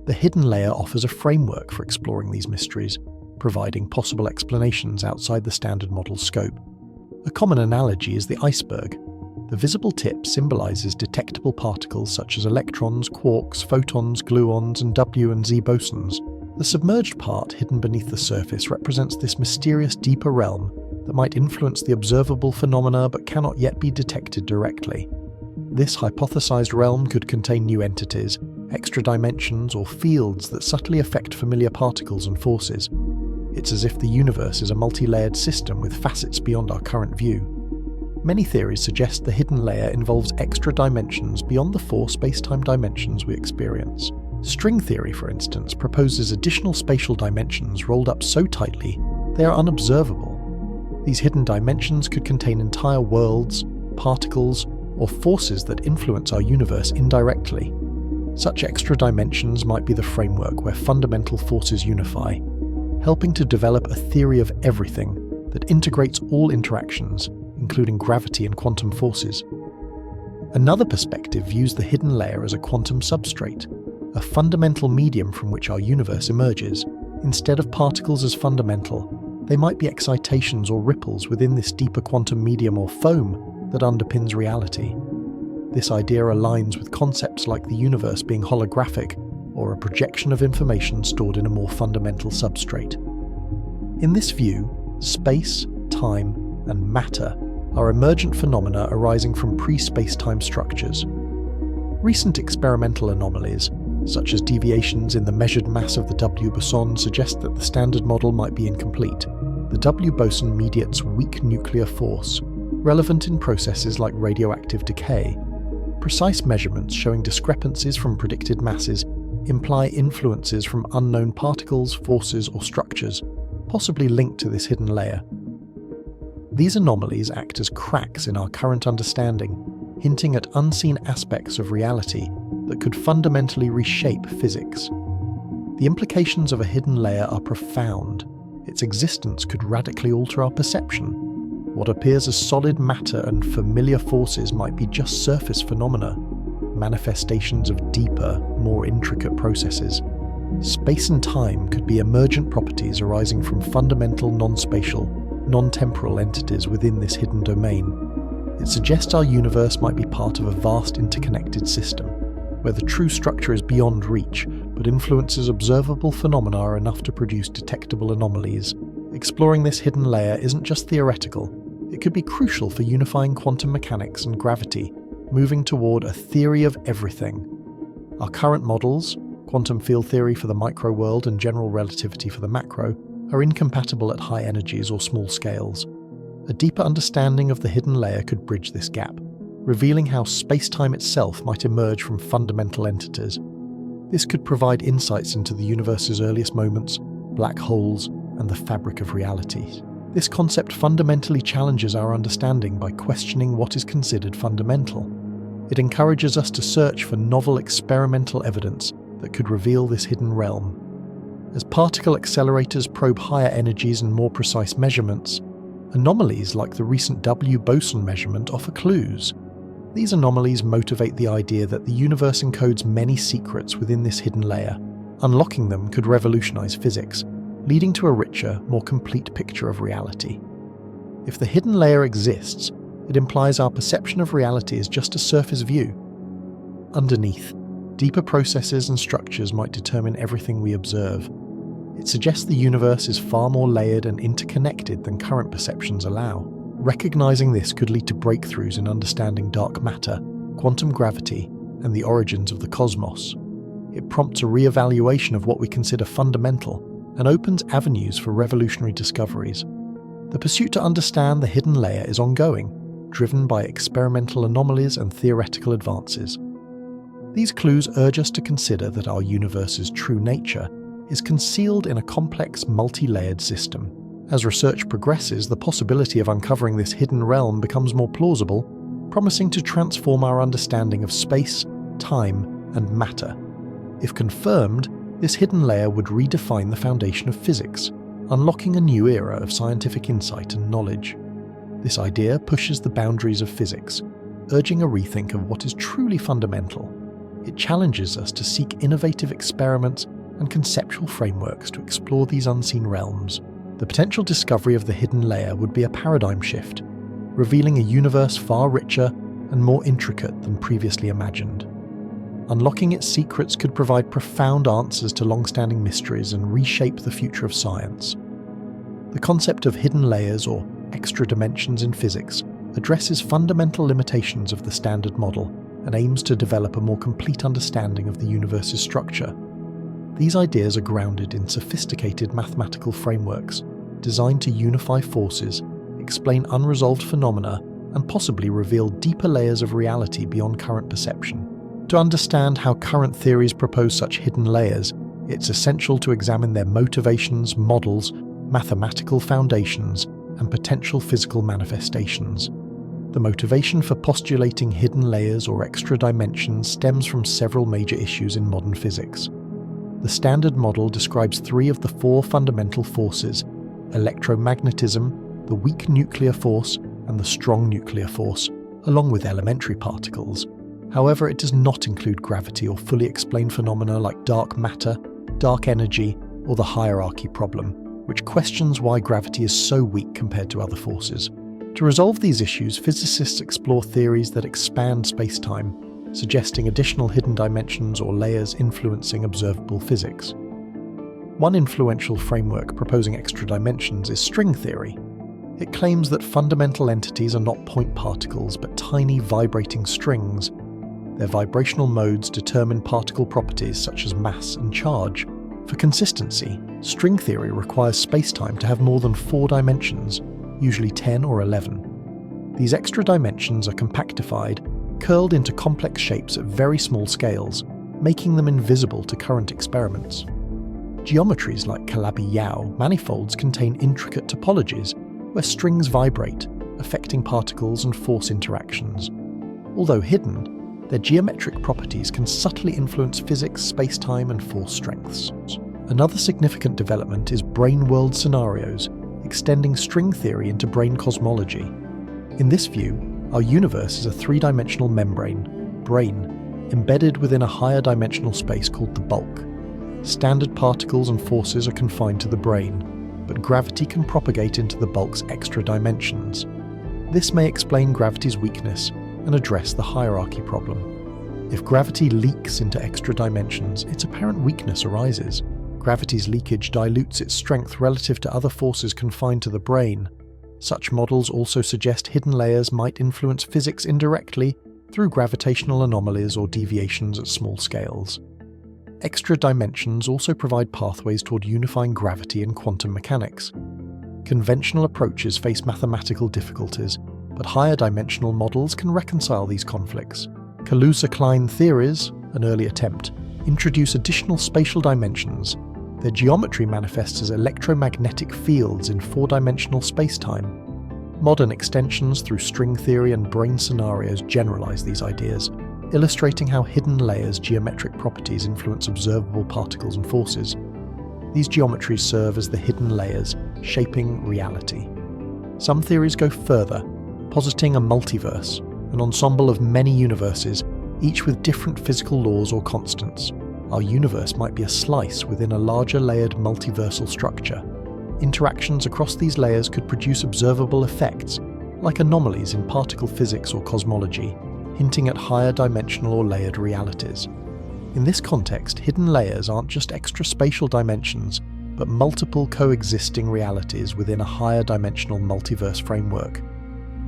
The hidden layer offers a framework for exploring these mysteries, providing possible explanations outside the standard model's scope. A common analogy is the iceberg. The visible tip symbolizes detectable particles such as electrons, quarks, photons, gluons, and W and Z bosons. The submerged part hidden beneath the surface represents this mysterious deeper realm that might influence the observable phenomena but cannot yet be detected directly. This hypothesized realm could contain new entities, extra dimensions, or fields that subtly affect familiar particles and forces. It's as if the universe is a multi-layered system with facets beyond our current view. Many theories suggest the hidden layer involves extra dimensions beyond the 4 space-time dimensions we experience. String theory, for instance, proposes additional spatial dimensions rolled up so tightly they are unobservable. These hidden dimensions could contain entire worlds, particles, or forces that influence our universe indirectly. Such extra dimensions might be the framework where fundamental forces unify, helping to develop a theory of everything that integrates all interactions, including gravity and quantum forces. Another perspective views the hidden layer as a quantum substrate, a fundamental medium from which our universe emerges. Instead of particles as fundamental, they might be excitations or ripples within this deeper quantum medium or foam that underpins reality. This idea aligns with concepts like the universe being holographic or a projection of information stored in a more fundamental substrate. In this view, space, time, and matter are emergent phenomena arising from pre-space-time structures. Recent experimental anomalies, such as deviations in the measured mass of the W-Boson, suggest that the standard model might be incomplete. The W-Boson mediates weak nuclear force, relevant in processes like radioactive decay. Precise measurements showing discrepancies from predicted masses imply influences from unknown particles, forces, or structures, possibly linked to this hidden layer. These anomalies act as cracks in our current understanding, hinting at unseen aspects of reality that could fundamentally reshape physics. The implications of a hidden layer are profound. Its existence could radically alter our perception. What appears as solid matter and familiar forces might be just surface phenomena, manifestations of deeper, more intricate processes. Space and time could be emergent properties arising from fundamental non-spatial, non-temporal entities within this hidden domain. It suggests our universe might be part of a vast interconnected system, where the true structure is beyond reach, but influences observable phenomena enough to produce detectable anomalies. Exploring this hidden layer isn't just theoretical, it could be crucial for unifying quantum mechanics and gravity, moving toward a theory of everything. Our current models, quantum field theory for the micro world and general relativity for the macro, are incompatible at high energies or small scales. A deeper understanding of the hidden layer could bridge this gap, revealing how space-time itself might emerge from fundamental entities. This could provide insights into the universe's earliest moments, black holes, and the fabric of reality. This concept fundamentally challenges our understanding by questioning what is considered fundamental. It encourages us to search for novel experimental evidence that could reveal this hidden realm. As particle accelerators probe higher energies and more precise measurements, anomalies like the recent W-Boson measurement offer clues. These anomalies motivate the idea that the universe encodes many secrets within this hidden layer. Unlocking them could revolutionize physics, leading to a richer, more complete picture of reality. If the hidden layer exists, it implies our perception of reality is just a surface view. Underneath, deeper processes and structures might determine everything we observe. It suggests the universe is far more layered and interconnected than current perceptions allow. Recognizing this could lead to breakthroughs in understanding dark matter, quantum gravity, and the origins of the cosmos. It prompts a re-evaluation of what we consider fundamental and opens avenues for revolutionary discoveries. The pursuit to understand the hidden layer is ongoing, driven by experimental anomalies and theoretical advances. These clues urge us to consider that our universe's true nature is concealed in a complex, multi-layered system. As research progresses, the possibility of uncovering this hidden realm becomes more plausible, promising to transform our understanding of space, time, and matter. If confirmed, This hidden layer would redefine the foundation of physics, unlocking a new era of scientific insight and knowledge. This idea pushes the boundaries of physics, urging a rethink of what is truly fundamental. It challenges us to seek innovative experiments and conceptual frameworks to explore these unseen realms. The potential discovery of the hidden layer would be a paradigm shift, revealing a universe far richer and more intricate than previously imagined. Unlocking its secrets could provide profound answers to long-standing mysteries and reshape the future of science. The concept of hidden layers, or extra dimensions in physics, addresses fundamental limitations of the standard model and aims to develop a more complete understanding of the universe's structure. These ideas are grounded in sophisticated mathematical frameworks designed to unify forces, explain unresolved phenomena, and possibly reveal deeper layers of reality beyond current perception. To understand how current theories propose such hidden layers, it's essential to examine their motivations, models, mathematical foundations, and potential physical manifestations. The motivation for postulating hidden layers or extra dimensions stems from several major issues in modern physics. The Standard Model describes 3 of the 4 fundamental forces: electromagnetism, the weak nuclear force, and the strong nuclear force, along with elementary particles. However, it does not include gravity or fully explain phenomena like dark matter, dark energy, or the hierarchy problem, which questions why gravity is so weak compared to other forces. To resolve these issues, physicists explore theories that expand space-time, suggesting additional hidden dimensions or layers influencing observable physics. One influential framework proposing extra dimensions is string theory. It claims that fundamental entities are not point particles but tiny vibrating strings. Their vibrational modes determine particle properties such as mass and charge. For consistency, string theory requires spacetime to have more than 4 dimensions, usually 10 or 11. These extra dimensions are compactified, curled into complex shapes at very small scales, making them invisible to current experiments. Geometries like Calabi-Yau manifolds contain intricate topologies where strings vibrate, affecting particles and force interactions. Although hidden, their geometric properties can subtly influence physics, space-time, and force strengths. Another significant development is brane world scenarios, extending string theory into brane cosmology. In this view, our universe is a 3-dimensional membrane, brane, embedded within a higher dimensional space called the bulk. Standard particles and forces are confined to the brane, but gravity can propagate into the bulk's extra dimensions. This may explain gravity's weakness and address the hierarchy problem. If gravity leaks into extra dimensions, its apparent weakness arises. Gravity's leakage dilutes its strength relative to other forces confined to the brane. Such models also suggest hidden layers might influence physics indirectly through gravitational anomalies or deviations at small scales. Extra dimensions also provide pathways toward unifying gravity and quantum mechanics. Conventional approaches face mathematical difficulties, but higher dimensional models can reconcile these conflicts. Kaluza-Klein theories, an early attempt, introduce additional spatial dimensions. Their geometry manifests as electromagnetic fields in 4-dimensional spacetime. Modern extensions through string theory and brane scenarios generalize these ideas, illustrating how hidden layers' geometric properties influence observable particles and forces. These geometries serve as the hidden layers, shaping reality. Some theories go further, positing a multiverse, an ensemble of many universes, each with different physical laws or constants. Our universe might be a slice within a larger layered multiversal structure. Interactions across these layers could produce observable effects, like anomalies in particle physics or cosmology, hinting at higher dimensional or layered realities. In this context, hidden layers aren't just extra spatial dimensions, but multiple coexisting realities within a higher dimensional multiverse framework.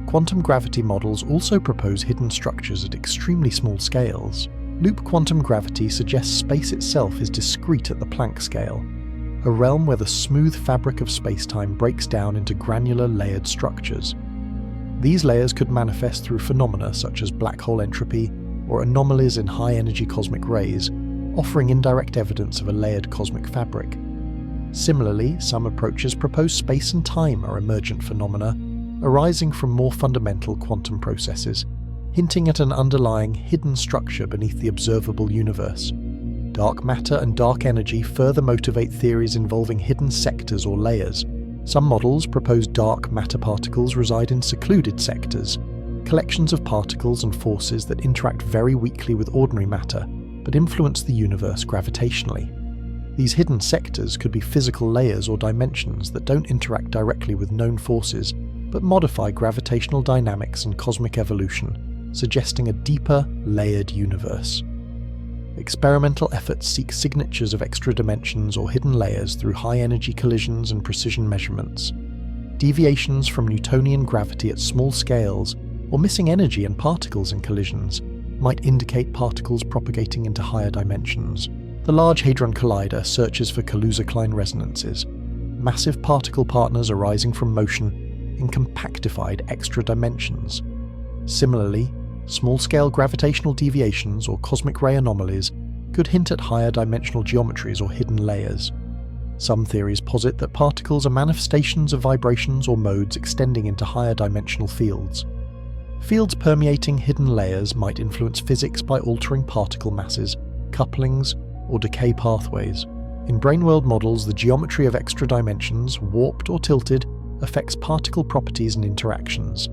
Quantum gravity models also propose hidden structures at extremely small scales. Loop quantum gravity suggests space itself is discrete at the Planck scale, a realm where the smooth fabric of spacetime breaks down into granular layered structures. These layers could manifest through phenomena such as black hole entropy or anomalies in high-energy cosmic rays, offering indirect evidence of a layered cosmic fabric. Similarly, some approaches propose space and time are emergent phenomena arising from more fundamental quantum processes, hinting at an underlying hidden structure beneath the observable universe. Dark matter and dark energy further motivate theories involving hidden sectors or layers. Some models propose dark matter particles reside in secluded sectors, collections of particles and forces that interact very weakly with ordinary matter, but influence the universe gravitationally. These hidden sectors could be physical layers or dimensions that don't interact directly with known forces, but modify gravitational dynamics and cosmic evolution, suggesting a deeper, layered universe. Experimental efforts seek signatures of extra dimensions or hidden layers through high-energy collisions and precision measurements. Deviations from Newtonian gravity at small scales, or missing energy and particles in collisions, might indicate particles propagating into higher dimensions. The Large Hadron Collider searches for Kaluza-Klein resonances, massive particle partners arising from motion in compactified extra dimensions. Similarly, small-scale gravitational deviations or cosmic ray anomalies could hint at higher dimensional geometries or hidden layers. Some theories posit that particles are manifestations of vibrations or modes extending into higher dimensional fields. Fields permeating hidden layers might influence physics by altering particle masses, couplings, or decay pathways. In brain-world models, the geometry of extra dimensions, warped or tilted, affects particle properties and interactions.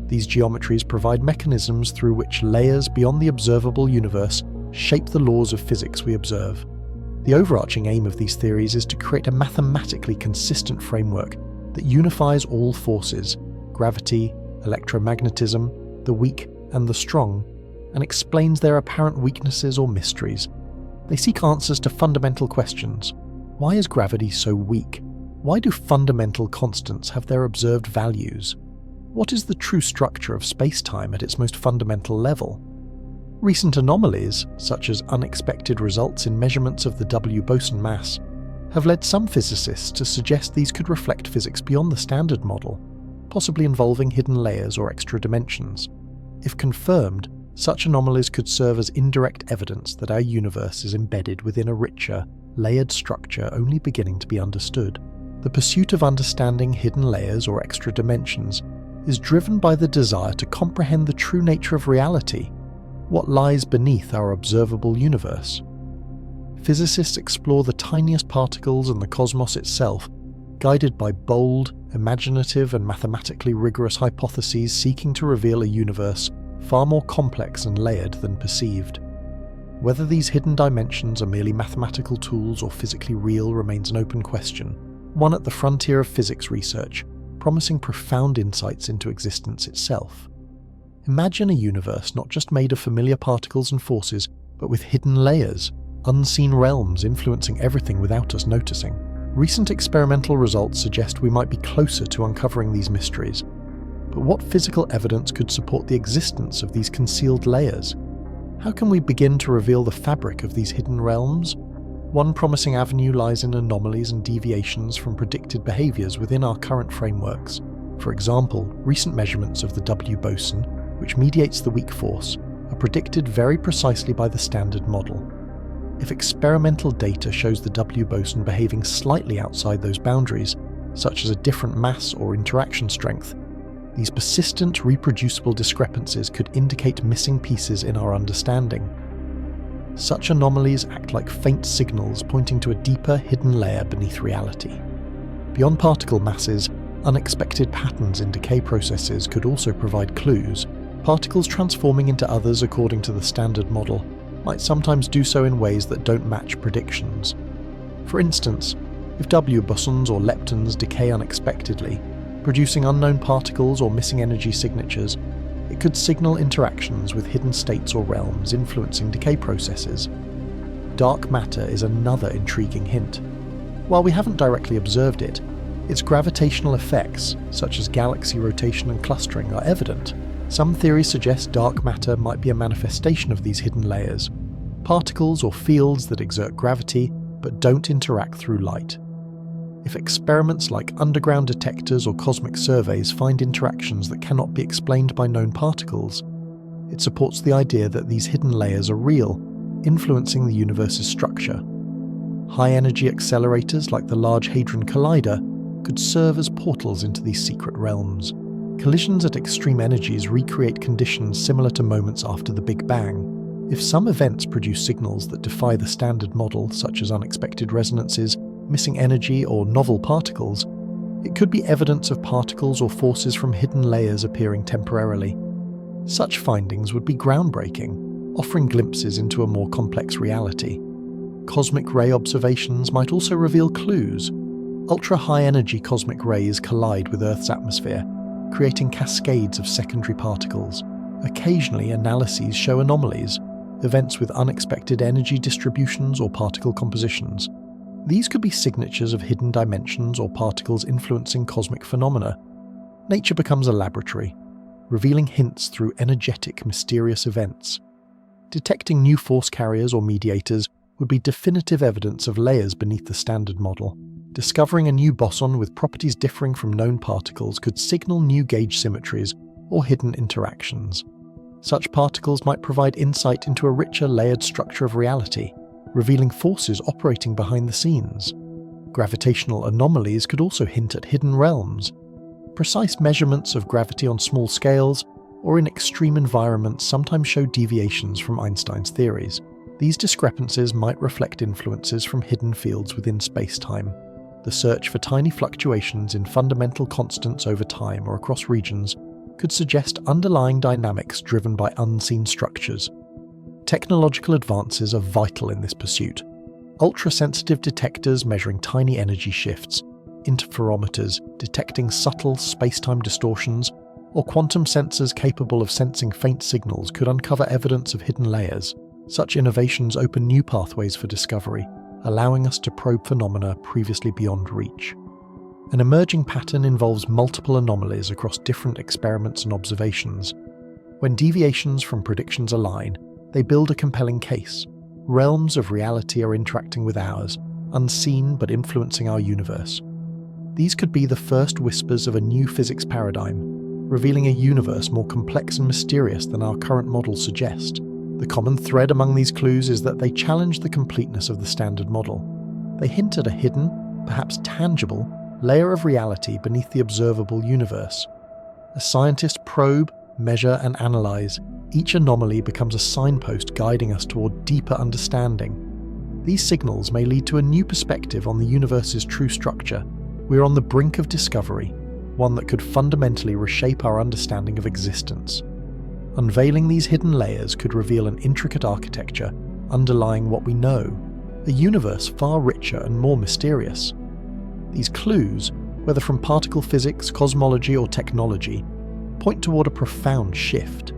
These geometries provide mechanisms through which layers beyond the observable universe shape the laws of physics we observe. The overarching aim of these theories is to create a mathematically consistent framework that unifies all forces, gravity, electromagnetism, the weak and the strong, and explains their apparent weaknesses or mysteries. They seek answers to fundamental questions. Why is gravity so weak? Why do fundamental constants have their observed values? What is the true structure of space-time at its most fundamental level? Recent anomalies, such as unexpected results in measurements of the W-Boson mass, have led some physicists to suggest these could reflect physics beyond the standard model, possibly involving hidden layers or extra dimensions. If confirmed, such anomalies could serve as indirect evidence that our universe is embedded within a richer, layered structure only beginning to be understood. The pursuit of understanding hidden layers or extra dimensions is driven by the desire to comprehend the true nature of reality, what lies beneath our observable universe. Physicists explore the tiniest particles and the cosmos itself, guided by bold, imaginative and mathematically rigorous hypotheses seeking to reveal a universe far more complex and layered than perceived. Whether these hidden dimensions are merely mathematical tools or physically real remains an open question, one at the frontier of physics research, promising profound insights into existence itself. Imagine a universe not just made of familiar particles and forces, but with hidden layers, unseen realms influencing everything without us noticing. Recent experimental results suggest we might be closer to uncovering these mysteries. But what physical evidence could support the existence of these concealed layers? How can we begin to reveal the fabric of these hidden realms? One promising avenue lies in anomalies and deviations from predicted behaviors within our current frameworks. For example, recent measurements of the W-Boson, which mediates the weak force, are predicted very precisely by the standard model. If experimental data shows the W-Boson behaving slightly outside those boundaries, such as a different mass or interaction strength, these persistent, reproducible discrepancies could indicate missing pieces in our understanding. Such anomalies act like faint signals pointing to a deeper, hidden layer beneath reality. Beyond particle masses, unexpected patterns in decay processes could also provide clues. Particles transforming into others according to the standard model might sometimes do so in ways that don't match predictions. For instance, if W-bosons or leptons decay unexpectedly, producing unknown particles or missing energy signatures, it could signal interactions with hidden states or realms influencing decay processes. Dark matter is another intriguing hint. While we haven't directly observed it, its gravitational effects, such as galaxy rotation and clustering, are evident. Some theories suggest dark matter might be a manifestation of these hidden layers, particles or fields that exert gravity but don't interact through light. If experiments like underground detectors or cosmic surveys find interactions that cannot be explained by known particles, it supports the idea that these hidden layers are real, influencing the universe's structure. High-energy accelerators like the Large Hadron Collider could serve as portals into these secret realms. Collisions at extreme energies recreate conditions similar to moments after the Big Bang, If some events produce signals that defy the standard model, such as unexpected resonances, missing energy, or novel particles, it could be evidence of particles or forces from hidden layers appearing temporarily. Such findings would be groundbreaking, offering glimpses into a more complex reality. Cosmic ray observations might also reveal clues. Ultra-high-energy cosmic rays collide with Earth's atmosphere, creating cascades of secondary particles. Occasionally, analyses show anomalies, events with unexpected energy distributions or particle compositions. These could be signatures of hidden dimensions or particles influencing cosmic phenomena. Nature becomes a laboratory, revealing hints through energetic, mysterious events. Detecting new force carriers or mediators would be definitive evidence of layers beneath the standard model. Discovering a new boson with properties differing from known particles could signal new gauge symmetries or hidden interactions. Such particles might provide insight into a richer layered structure of reality, revealing forces operating behind the scenes. Gravitational anomalies could also hint at hidden realms. Precise measurements of gravity on small scales or in extreme environments sometimes show deviations from Einstein's theories. These discrepancies might reflect influences from hidden fields within space-time. The search for tiny fluctuations in fundamental constants over time or across regions could suggest underlying dynamics driven by unseen structures. Technological advances are vital in this pursuit. Ultra-sensitive detectors measuring tiny energy shifts, interferometers detecting subtle space-time distortions, or quantum sensors capable of sensing faint signals could uncover evidence of hidden layers. Such innovations open new pathways for discovery, allowing us to probe phenomena previously beyond reach. An emerging pattern involves multiple anomalies across different experiments and observations. When deviations from predictions align, they build a compelling case. Realms of reality are interacting with ours, unseen but influencing our universe. These could be the first whispers of a new physics paradigm, revealing a universe more complex and mysterious than our current models suggest. The common thread among these clues is that they challenge the completeness of the standard model. They hint at a hidden, perhaps tangible, layer of reality beneath the observable universe. As scientists probe, measure, and analyze, each anomaly becomes a signpost guiding us toward deeper understanding. These signals may lead to a new perspective on the universe's true structure. We're on the brink of discovery, one that could fundamentally reshape our understanding of existence. Unveiling these hidden layers could reveal an intricate architecture underlying what we know, a universe far richer and more mysterious. These clues, whether from particle physics, cosmology, or technology, point toward a profound shift.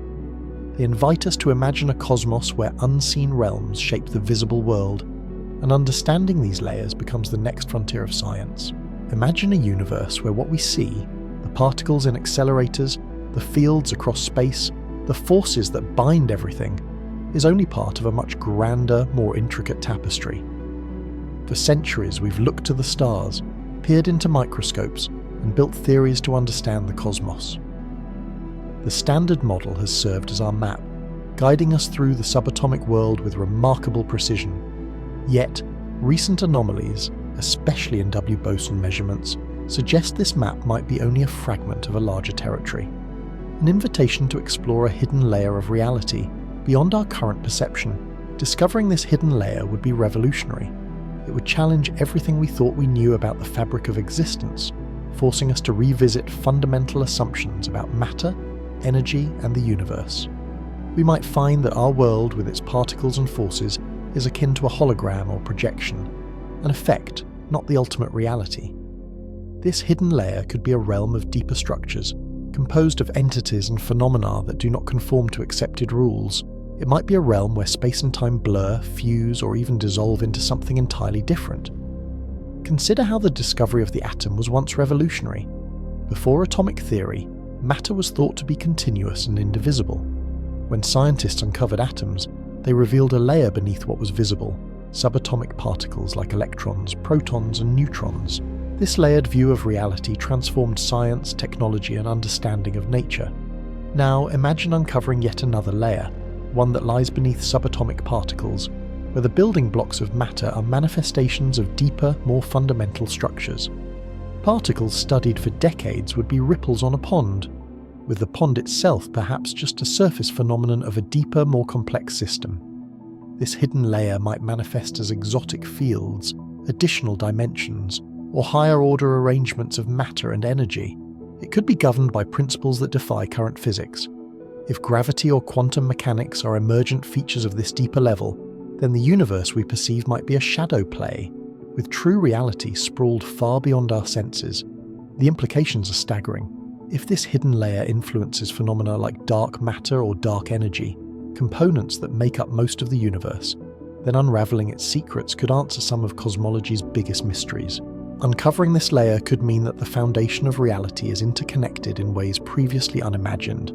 They invite us to imagine a cosmos where unseen realms shape the visible world, and understanding these layers becomes the next frontier of science. Imagine a universe where what we see, the particles in accelerators, the fields across space, the forces that bind everything, is only part of a much grander, more intricate tapestry. For centuries we've looked to the stars, peered into microscopes, and built theories to understand the cosmos. The standard model has served as our map, guiding us through the subatomic world with remarkable precision. Yet, recent anomalies, especially in W-Boson measurements, suggest this map might be only a fragment of a larger territory. An invitation to explore a hidden layer of reality beyond our current perception. Discovering this hidden layer would be revolutionary. It would challenge everything we thought we knew about the fabric of existence, forcing us to revisit fundamental assumptions about matter, energy, and the universe. We might find that our world with its particles and forces is akin to a hologram or projection, an effect, not the ultimate reality. This hidden layer could be a realm of deeper structures, composed of entities and phenomena that do not conform to accepted rules. It might be a realm where space and time blur, fuse, or even dissolve into something entirely different. Consider how the discovery of the atom was once revolutionary. Before atomic theory, matter was thought to be continuous and indivisible. When scientists uncovered atoms, they revealed a layer beneath what was visible, subatomic particles like electrons, protons, and neutrons. This layered view of reality transformed science, technology, and understanding of nature. Now imagine uncovering yet another layer, one that lies beneath subatomic particles, where the building blocks of matter are manifestations of deeper, more fundamental structures. Particles studied for decades would be ripples on a pond. with the pond itself perhaps just a surface phenomenon of a deeper, more complex system. This hidden layer might manifest as exotic fields, additional dimensions, or higher-order arrangements of matter and energy. It could be governed by principles that defy current physics. If gravity or quantum mechanics are emergent features of this deeper level, then the universe we perceive might be a shadow play, with true reality sprawled far beyond our senses. The implications are staggering. If this hidden layer influences phenomena like dark matter or dark energy, components that make up most of the universe, then unraveling its secrets could answer some of cosmology's biggest mysteries. Uncovering this layer could mean that the foundation of reality is interconnected in ways previously unimagined.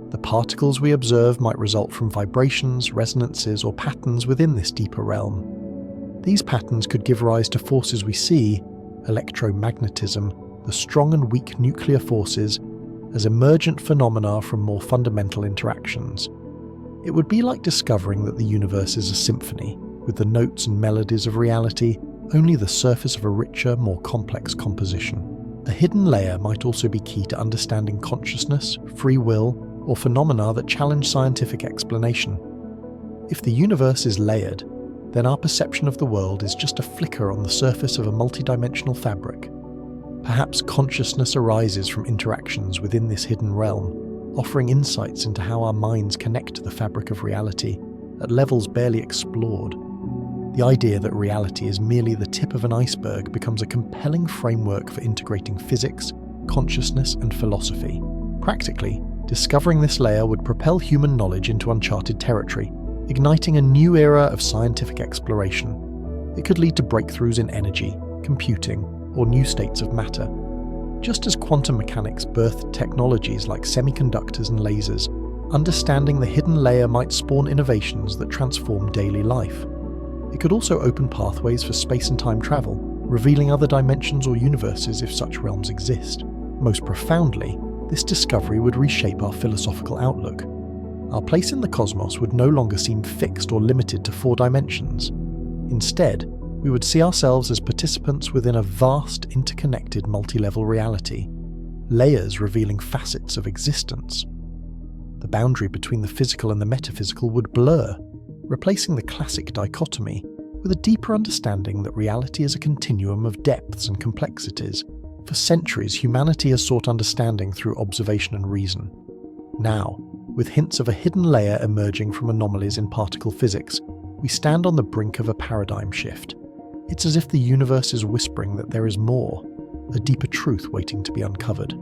The particles we observe might result from vibrations, resonances, or patterns within this deeper realm. These patterns could give rise to forces we see, electromagnetism, the strong and weak nuclear forces, as emergent phenomena from more fundamental interactions. It would be like discovering that the universe is a symphony, with the notes and melodies of reality only the surface of a richer, more complex composition. A hidden layer might also be key to understanding consciousness, free will, or phenomena that challenge scientific explanation. If the universe is layered, then our perception of the world is just a flicker on the surface of a multidimensional fabric. Perhaps consciousness arises from interactions within this hidden realm, offering insights into how our minds connect to the fabric of reality at levels barely explored. The idea that reality is merely the tip of an iceberg becomes a compelling framework for integrating physics, consciousness, and philosophy. Practically, discovering this layer would propel human knowledge into uncharted territory, igniting a new era of scientific exploration. It could lead to breakthroughs in energy, computing, or new states of matter. Just as quantum mechanics birthed technologies like semiconductors and lasers, understanding the hidden layer might spawn innovations that transform daily life. It could also open pathways for space and time travel, revealing other dimensions or universes if such realms exist. Most profoundly, this discovery would reshape our philosophical outlook. Our place in the cosmos would no longer seem fixed or limited to 4 dimensions. Instead, we would see ourselves as participants within a vast, interconnected multi-level reality, layers revealing facets of existence. The boundary between the physical and the metaphysical would blur, replacing the classic dichotomy with a deeper understanding that reality is a continuum of depths and complexities. For centuries, humanity has sought understanding through observation and reason. Now, with hints of a hidden layer emerging from anomalies in particle physics, we stand on the brink of a paradigm shift. It's as if the universe is whispering that there is more, a deeper truth waiting to be uncovered.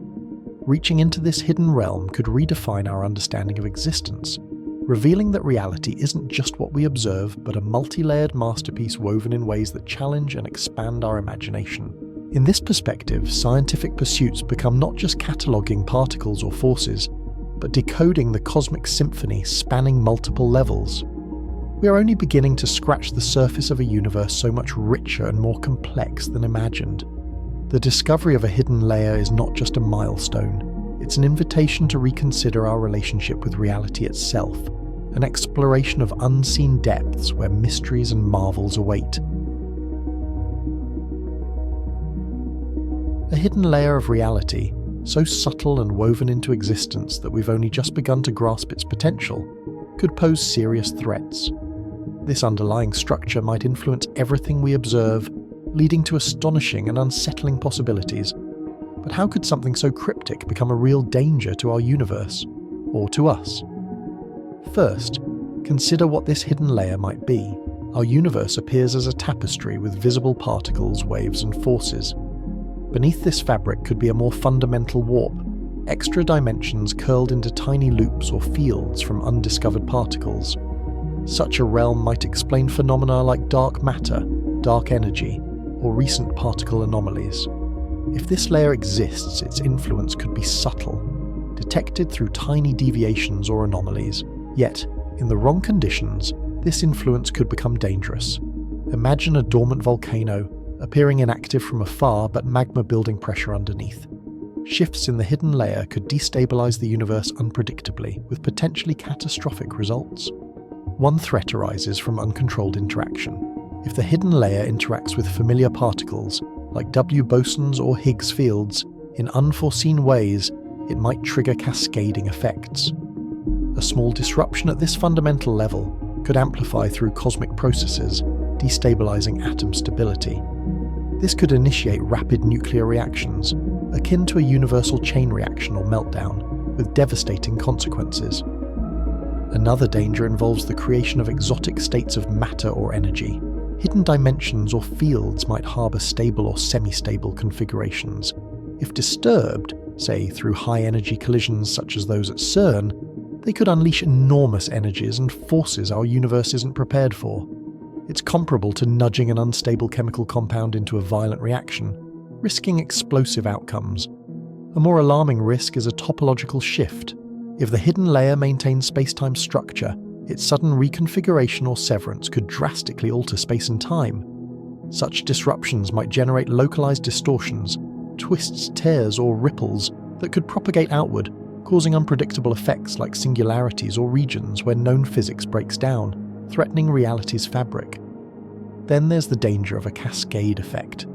Reaching into this hidden realm could redefine our understanding of existence, revealing that reality isn't just what we observe, but a multi-layered masterpiece woven in ways that challenge and expand our imagination. In this perspective, scientific pursuits become not just cataloguing particles or forces, but decoding the cosmic symphony spanning multiple levels. We are only beginning to scratch the surface of a universe so much richer and more complex than imagined. The discovery of a hidden layer is not just a milestone, it's an invitation to reconsider our relationship with reality itself, an exploration of unseen depths where mysteries and marvels await. A hidden layer of reality, so subtle and woven into existence that we've only just begun to grasp its potential, could pose serious threats. This underlying structure might influence everything we observe, leading to astonishing and unsettling possibilities. But how could something so cryptic become a real danger to our universe, or to us? First, consider what this hidden layer might be. Our universe appears as a tapestry with visible particles, waves, and forces. Beneath this fabric could be a more fundamental warp, extra dimensions curled into tiny loops or fields from undiscovered particles. Such a realm might explain phenomena like dark matter, dark energy, or recent particle anomalies. If this layer exists, its influence could be subtle, detected through tiny deviations or anomalies. Yet, in the wrong conditions, this influence could become dangerous. Imagine a dormant volcano, appearing inactive from afar but magma building pressure underneath. Shifts in the hidden layer could destabilize the universe unpredictably, with potentially catastrophic results. One threat arises from uncontrolled interaction. If the hidden layer interacts with familiar particles, like W-Bosons or Higgs fields, in unforeseen ways, it might trigger cascading effects. A small disruption at this fundamental level could amplify through cosmic processes, destabilizing atom stability. This could initiate rapid nuclear reactions, akin to a universal chain reaction or meltdown, with devastating consequences. Another danger involves the creation of exotic states of matter or energy. Hidden dimensions or fields might harbour stable or semi-stable configurations. If disturbed, say through high-energy collisions such as those at CERN, they could unleash enormous energies and forces our universe isn't prepared for. It's comparable to nudging an unstable chemical compound into a violent reaction, risking explosive outcomes. A more alarming risk is a topological shift. If the hidden layer maintains space-time structure, its sudden reconfiguration or severance could drastically alter space and time. Such disruptions might generate localized distortions, twists, tears, or ripples that could propagate outward, causing unpredictable effects like singularities or regions where known physics breaks down, threatening reality's fabric. Then there's the danger of a cascade effect.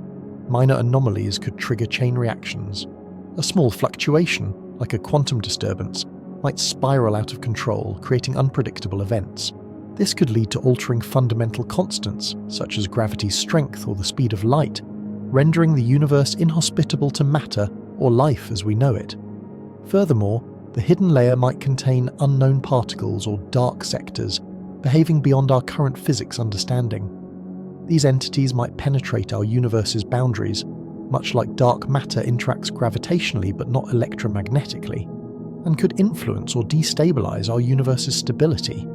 Minor anomalies could trigger chain reactions. A small fluctuation, like a quantum disturbance, might spiral out of control, creating unpredictable events. This could lead to altering fundamental constants, such as gravity's strength or the speed of light, rendering the universe inhospitable to matter or life as we know it. Furthermore, the hidden layer might contain unknown particles or dark sectors, behaving beyond our current physics understanding. These entities might penetrate our universe's boundaries, much like dark matter interacts gravitationally but not electromagnetically, and could influence or destabilize our universe's stability.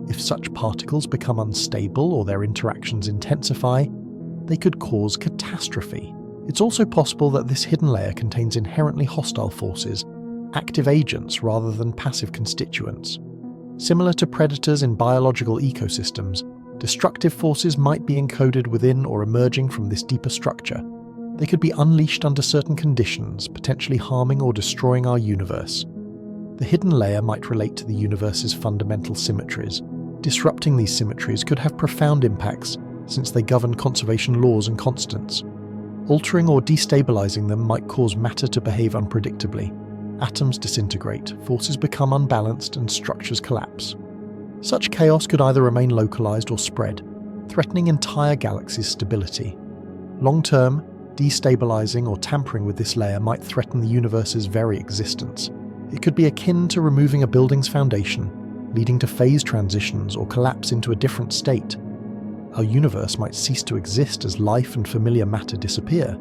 If such particles become unstable or their interactions intensify, they could cause catastrophe. It's also possible that this hidden layer contains inherently hostile forces, active agents rather than passive constituents. Similar to predators in biological ecosystems, destructive forces might be encoded within or emerging from this deeper structure. They could be unleashed under certain conditions, potentially harming or destroying our universe. The hidden layer might relate to the universe's fundamental symmetries. Disrupting these symmetries could have profound impacts, since they govern conservation laws and constants. Altering or destabilizing them might cause matter to behave unpredictably. Atoms disintegrate, forces become unbalanced, and structures collapse. Such chaos could either remain localized or spread, threatening entire galaxies' stability. Long-term, destabilizing or tampering with this layer might threaten the universe's very existence. It could be akin to removing a building's foundation, leading to phase transitions or collapse into a different state. Our universe might cease to exist as life and familiar matter disappear.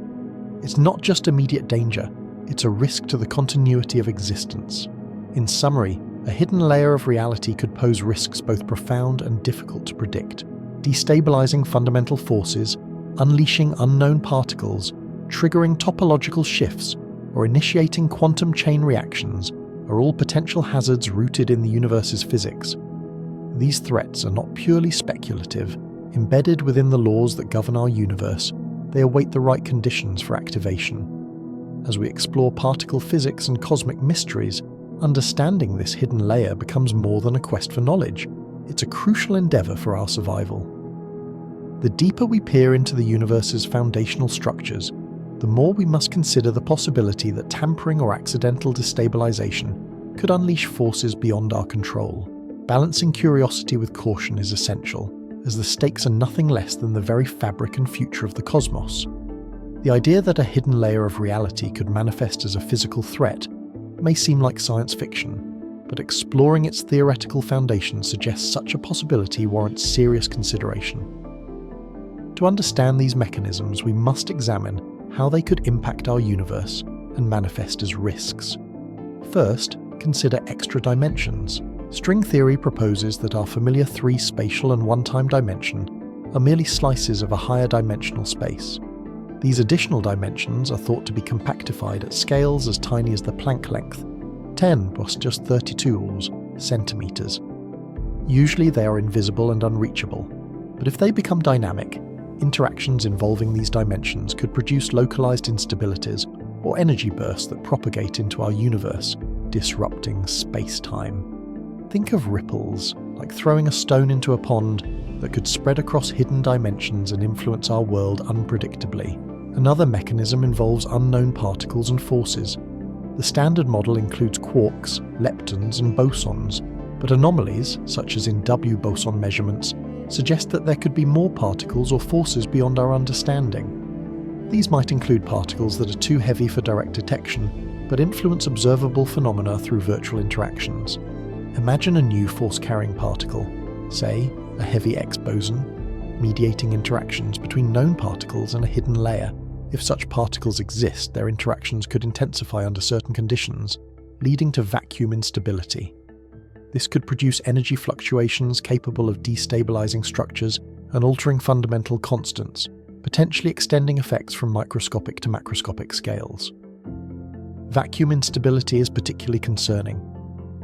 It's not just immediate danger, it's a risk to the continuity of existence. In summary, a hidden layer of reality could pose risks both profound and difficult to predict. Destabilizing fundamental forces, unleashing unknown particles, triggering topological shifts, or initiating quantum chain reactions are all potential hazards rooted in the universe's physics. These threats are not purely speculative. Embedded within the laws that govern our universe, they await the right conditions for activation. As we explore particle physics and cosmic mysteries, understanding this hidden layer becomes more than a quest for knowledge. It's a crucial endeavor for our survival. The deeper we peer into the universe's foundational structures, the more we must consider the possibility that tampering or accidental destabilization could unleash forces beyond our control. Balancing curiosity with caution is essential, as the stakes are nothing less than the very fabric and future of the cosmos. The idea that a hidden layer of reality could manifest as a physical threat may seem like science fiction, but exploring its theoretical foundation suggests such a possibility warrants serious consideration. To understand these mechanisms, we must examine how they could impact our universe and manifest as risks. First, consider extra dimensions. String theory proposes that our familiar three spatial and one-time dimension are merely slices of a higher dimensional space. These additional dimensions are thought to be compactified at scales as tiny as the Planck length, 10 plus just 32 centimeters. Usually they are invisible and unreachable, but if they become dynamic, interactions involving these dimensions could produce localized instabilities or energy bursts that propagate into our universe, disrupting space-time. Think of ripples, like throwing a stone into a pond, that could spread across hidden dimensions and influence our world unpredictably. Another mechanism involves unknown particles and forces. The standard model includes quarks, leptons, and bosons, but anomalies, such as in W-Boson measurements, suggest that there could be more particles or forces beyond our understanding. These might include particles that are too heavy for direct detection, but influence observable phenomena through virtual interactions. Imagine a new force-carrying particle, say a heavy X boson, mediating interactions between known particles and a hidden layer. If such particles exist, their interactions could intensify under certain conditions, leading to vacuum instability. This could produce energy fluctuations capable of destabilizing structures and altering fundamental constants, potentially extending effects from microscopic to macroscopic scales. Vacuum instability is particularly concerning.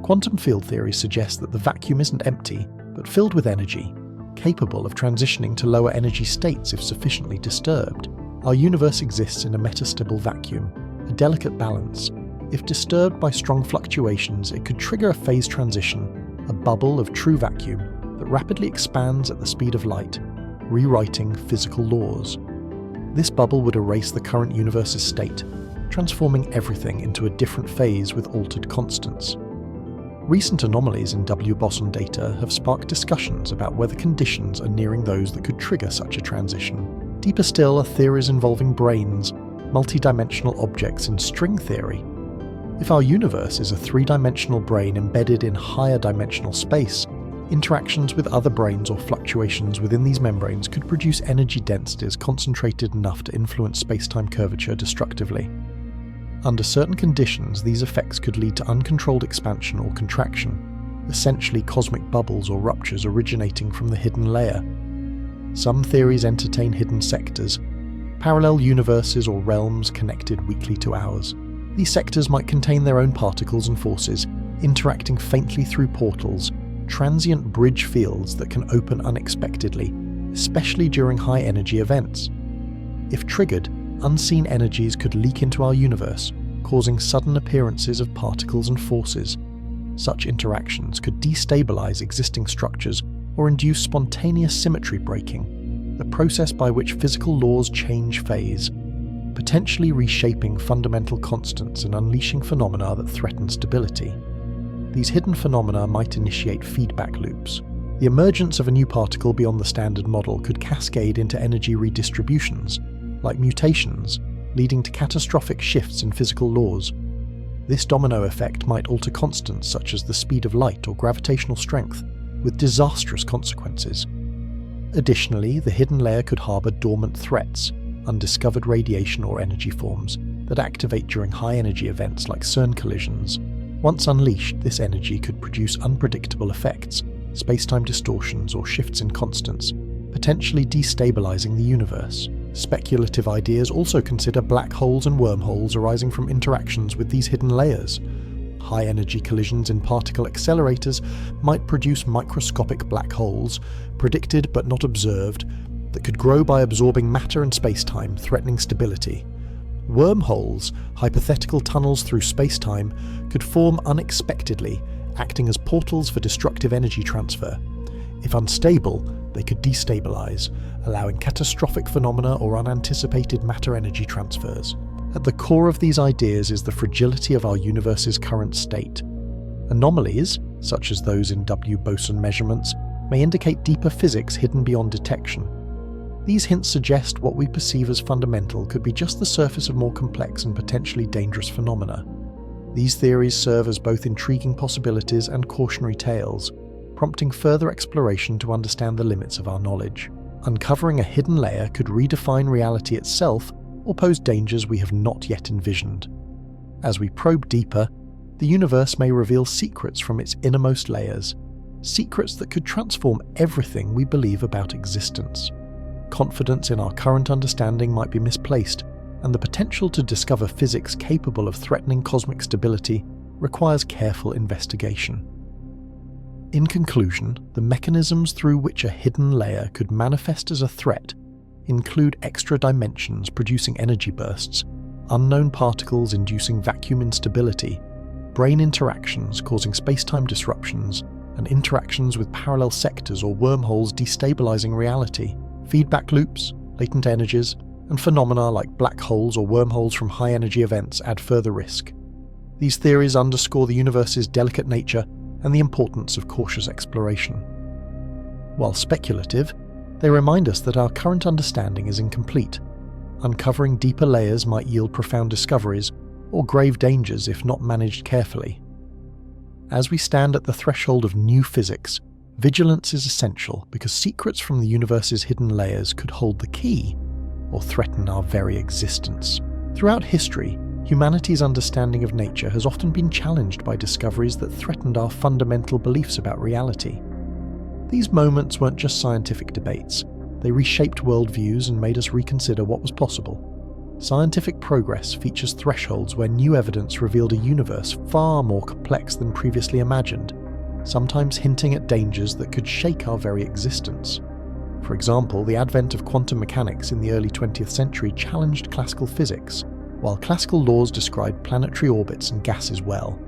Quantum field theory suggests that the vacuum isn't empty, but filled with energy, capable of transitioning to lower energy states if sufficiently disturbed. Our universe exists in a metastable vacuum, a delicate balance. If disturbed by strong fluctuations, it could trigger a phase transition, a bubble of true vacuum that rapidly expands at the speed of light, rewriting physical laws. This bubble would erase the current universe's state, transforming everything into a different phase with altered constants. Recent anomalies in W-Boson data have sparked discussions about whether conditions are nearing those that could trigger such a transition. Deeper still are theories involving brains, multi-dimensional objects and string theory. If our universe is a three-dimensional brain embedded in higher dimensional space, interactions with other brains or fluctuations within these membranes could produce energy densities concentrated enough to influence space-time curvature destructively. Under certain conditions, these effects could lead to uncontrolled expansion or contraction, essentially cosmic bubbles or ruptures originating from the hidden layer. Some theories entertain hidden sectors, parallel universes or realms connected weakly to ours. These sectors might contain their own particles and forces, interacting faintly through portals, transient bridge fields that can open unexpectedly, especially during high-energy events. If triggered, unseen energies could leak into our universe, causing sudden appearances of particles and forces. Such interactions could destabilize existing structures or induce spontaneous symmetry breaking, the process by which physical laws change phase, potentially reshaping fundamental constants and unleashing phenomena that threaten stability. These hidden phenomena might initiate feedback loops. The emergence of a new particle beyond the standard model could cascade into energy redistributions, like mutations, leading to catastrophic shifts in physical laws. This domino effect might alter constants such as the speed of light or gravitational strength, with disastrous consequences. Additionally, the hidden layer could harbour dormant threats, undiscovered radiation or energy forms, that activate during high-energy events like CERN collisions. Once unleashed, this energy could produce unpredictable effects, space-time distortions or shifts in constants, potentially destabilizing the universe. Speculative ideas also consider black holes and wormholes arising from interactions with these hidden layers. High-energy collisions in particle accelerators might produce microscopic black holes, predicted but not observed, that could grow by absorbing matter and space-time, threatening stability. Wormholes, hypothetical tunnels through space-time, could form unexpectedly, acting as portals for destructive energy transfer. If unstable, they could destabilize, allowing catastrophic phenomena or unanticipated matter-energy transfers. At the core of these ideas is the fragility of our universe's current state. Anomalies, such as those in W-Boson measurements, may indicate deeper physics hidden beyond detection. These hints suggest what we perceive as fundamental could be just the surface of more complex and potentially dangerous phenomena. These theories serve as both intriguing possibilities and cautionary tales, prompting further exploration to understand the limits of our knowledge. Uncovering a hidden layer could redefine reality itself or pose dangers we have not yet envisioned. As we probe deeper, the universe may reveal secrets from its innermost layers, secrets that could transform everything we believe about existence. Confidence in our current understanding might be misplaced, and the potential to discover physics capable of threatening cosmic stability requires careful investigation. In conclusion, the mechanisms through which a hidden layer could manifest as a threat include extra dimensions producing energy bursts, unknown particles inducing vacuum instability, brain interactions causing space-time disruptions, and interactions with parallel sectors or wormholes destabilizing reality. Feedback loops, latent energies, and phenomena like black holes or wormholes from high-energy events add further risk. These theories underscore the universe's delicate nature and the importance of cautious exploration. While speculative, they remind us that our current understanding is incomplete. Uncovering deeper layers might yield profound discoveries, or grave dangers if not managed carefully. As we stand at the threshold of new physics, vigilance is essential because secrets from the universe's hidden layers could hold the key, or threaten our very existence. Throughout history, humanity's understanding of nature has often been challenged by discoveries that threatened our fundamental beliefs about reality. These moments weren't just scientific debates, they reshaped worldviews and made us reconsider what was possible. Scientific progress features thresholds where new evidence revealed a universe far more complex than previously imagined, sometimes hinting at dangers that could shake our very existence. For example, the advent of quantum mechanics in the early 20th century challenged classical physics, while classical laws described planetary orbits and gases well.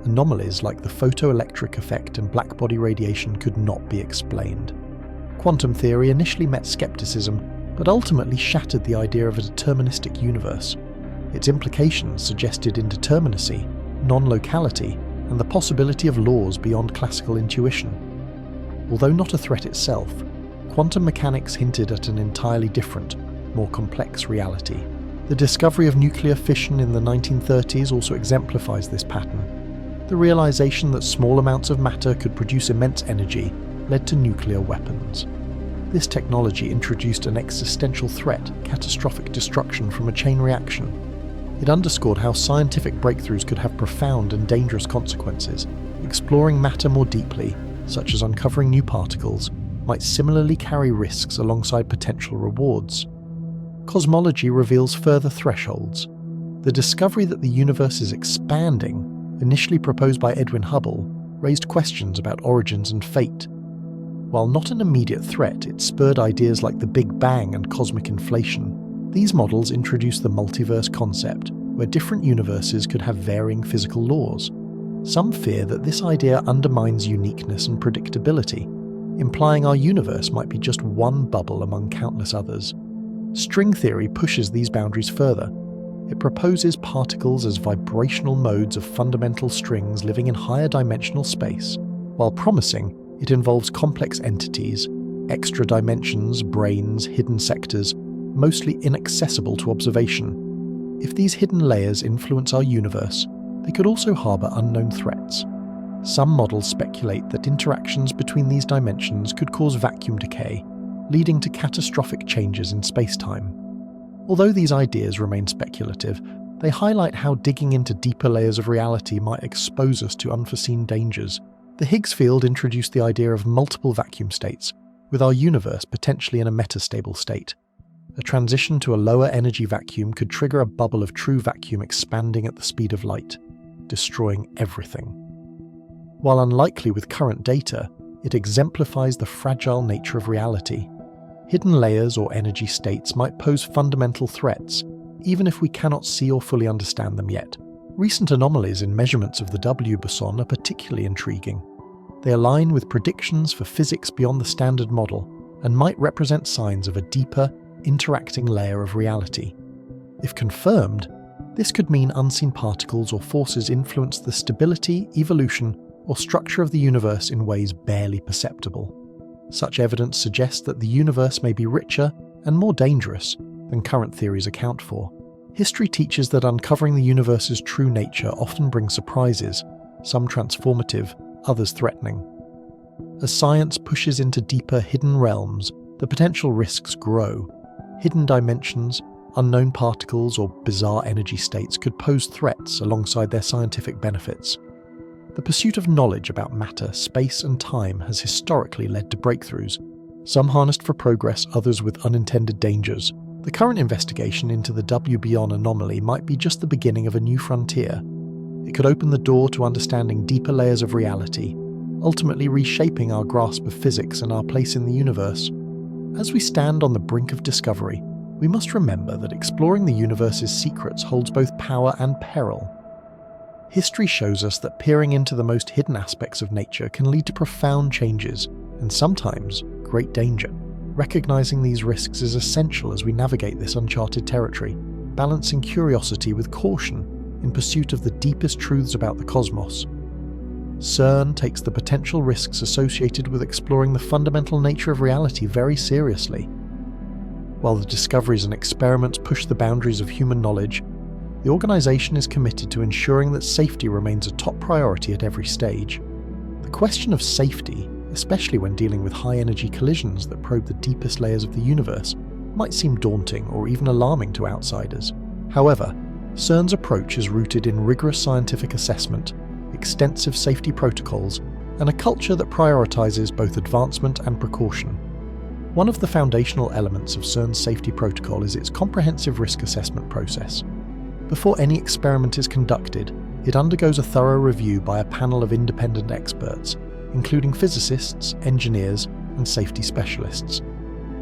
Anomalies like the photoelectric effect and blackbody radiation could not be explained. Quantum theory initially met skepticism, but ultimately shattered the idea of a deterministic universe. Its implications suggested indeterminacy, non-locality, and the possibility of laws beyond classical intuition. Although not a threat itself, quantum mechanics hinted at an entirely different, more complex reality. The discovery of nuclear fission in the 1930s also exemplifies this pattern. The realization that small amounts of matter could produce immense energy led to nuclear weapons. This technology introduced an existential threat, catastrophic destruction from a chain reaction. It underscored how scientific breakthroughs could have profound and dangerous consequences. Exploring matter more deeply, such as uncovering new particles, might similarly carry risks alongside potential rewards. Cosmology reveals further thresholds. The discovery that the universe is expanding, initially proposed by Edwin Hubble, raised questions about origins and fate. While not an immediate threat, it spurred ideas like the Big Bang and cosmic inflation. These models introduced the multiverse concept, where different universes could have varying physical laws. Some fear that this idea undermines uniqueness and predictability, implying our universe might be just one bubble among countless others. String theory pushes these boundaries further. It proposes particles as vibrational modes of fundamental strings living in higher dimensional space. While promising, it involves complex entities, extra dimensions, brains, hidden sectors, mostly inaccessible to observation. If these hidden layers influence our universe, they could also harbour unknown threats. Some models speculate that interactions between these dimensions could cause vacuum decay, leading to catastrophic changes in space-time. Although these ideas remain speculative, they highlight how digging into deeper layers of reality might expose us to unforeseen dangers. The Higgs field introduced the idea of multiple vacuum states, with our universe potentially in a metastable state. A transition to a lower energy vacuum could trigger a bubble of true vacuum expanding at the speed of light, destroying everything. While unlikely with current data, it exemplifies the fragile nature of reality. Hidden layers or energy states might pose fundamental threats, even if we cannot see or fully understand them yet. Recent anomalies in measurements of the W-Boson are particularly intriguing. They align with predictions for physics beyond the standard model and might represent signs of a deeper, interacting layer of reality. If confirmed, this could mean unseen particles or forces influence the stability, evolution, or structure of the universe in ways barely perceptible. Such evidence suggests that the universe may be richer and more dangerous than current theories account for. History teaches that uncovering the universe's true nature often brings surprises, some transformative, others threatening. As science pushes into deeper hidden realms, the potential risks grow. Hidden dimensions, unknown particles, or bizarre energy states could pose threats alongside their scientific benefits. The pursuit of knowledge about matter, space, and time has historically led to breakthroughs, some harnessed for progress, others with unintended dangers. The current investigation into the W-Boson anomaly might be just the beginning of a new frontier. It could open the door to understanding deeper layers of reality, ultimately reshaping our grasp of physics and our place in the universe. As we stand on the brink of discovery, we must remember that exploring the universe's secrets holds both power and peril. History shows us that peering into the most hidden aspects of nature can lead to profound changes, and sometimes great danger. Recognizing these risks is essential as we navigate this uncharted territory, balancing curiosity with caution in pursuit of the deepest truths about the cosmos. CERN takes the potential risks associated with exploring the fundamental nature of reality very seriously. While the discoveries and experiments push the boundaries of human knowledge, the organisation is committed to ensuring that safety remains a top priority at every stage. The question of safety, especially when dealing with high-energy collisions that probe the deepest layers of the universe, might seem daunting or even alarming to outsiders. However, CERN's approach is rooted in rigorous scientific assessment, extensive safety protocols, and a culture that prioritises both advancement and precaution. One of the foundational elements of CERN's safety protocol is its comprehensive risk assessment process. Before any experiment is conducted, it undergoes a thorough review by a panel of independent experts, including physicists, engineers, and safety specialists.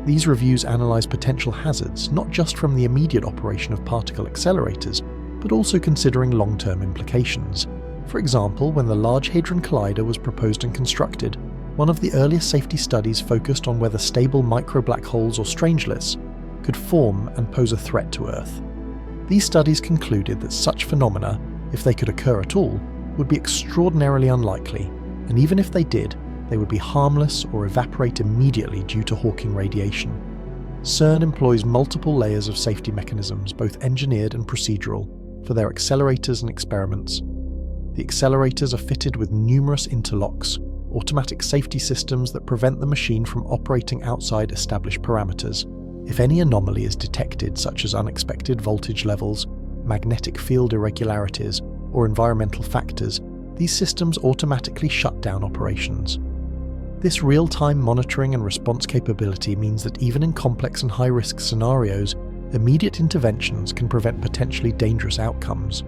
These reviews analyse potential hazards not just from the immediate operation of particle accelerators, but also considering long-term implications. For example, when the Large Hadron Collider was proposed and constructed, one of the earliest safety studies focused on whether stable micro-black holes or strangelets could form and pose a threat to Earth. These studies concluded that such phenomena, if they could occur at all, would be extraordinarily unlikely, and even if they did, they would be harmless or evaporate immediately due to Hawking radiation. CERN employs multiple layers of safety mechanisms, both engineered and procedural, for their accelerators and experiments. The accelerators are fitted with numerous interlocks, automatic safety systems that prevent the machine from operating outside established parameters. If any anomaly is detected, such as unexpected voltage levels, magnetic field irregularities, or environmental factors, these systems automatically shut down operations. This real-time monitoring and response capability means that even in complex and high-risk scenarios, immediate interventions can prevent potentially dangerous outcomes.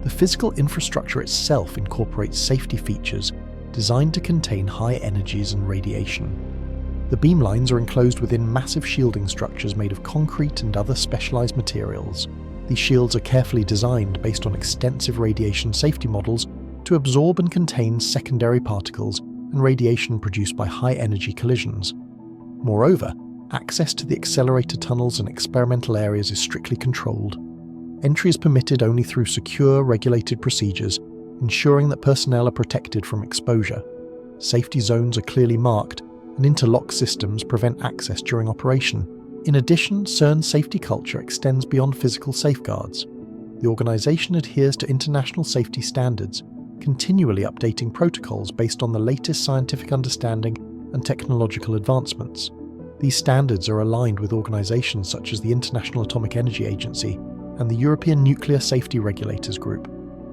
The physical infrastructure itself incorporates safety features designed to contain high energies and radiation. The beamlines are enclosed within massive shielding structures made of concrete and other specialized materials. These shields are carefully designed based on extensive radiation safety models to absorb and contain secondary particles and radiation produced by high-energy collisions. Moreover, access to the accelerator tunnels and experimental areas is strictly controlled. Entry is permitted only through secure, regulated procedures, ensuring that personnel are protected from exposure. Safety zones are clearly marked, and interlock systems prevent access during operation. In addition, CERN's safety culture extends beyond physical safeguards. The organisation adheres to international safety standards, continually updating protocols based on the latest scientific understanding and technological advancements. These standards are aligned with organisations such as the International Atomic Energy Agency and the European Nuclear Safety Regulators Group,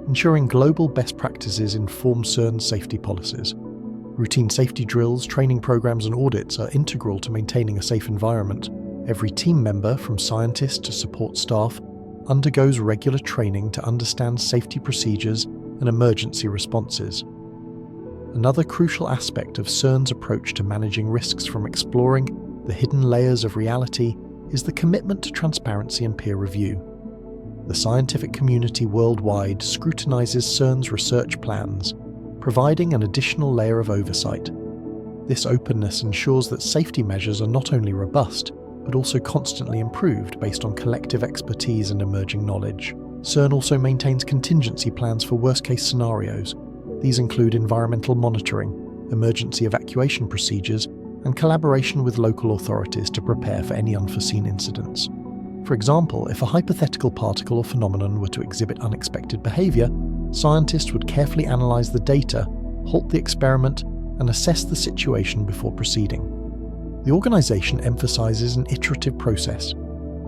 ensuring global best practices inform CERN's safety policies. Routine safety drills, training programs and audits are integral to maintaining a safe environment. Every team member, from scientists to support staff, undergoes regular training to understand safety procedures and emergency responses. Another crucial aspect of CERN's approach to managing risks from exploring the hidden layers of reality is the commitment to transparency and peer review. The scientific community worldwide scrutinizes CERN's research plans, providing an additional layer of oversight. This openness ensures that safety measures are not only robust, but also constantly improved based on collective expertise and emerging knowledge. CERN also maintains contingency plans for worst-case scenarios. These include environmental monitoring, emergency evacuation procedures, and collaboration with local authorities to prepare for any unforeseen incidents. For example, if a hypothetical particle or phenomenon were to exhibit unexpected behaviour, scientists would carefully analyse the data, halt the experiment, and assess the situation before proceeding. The organisation emphasises an iterative process.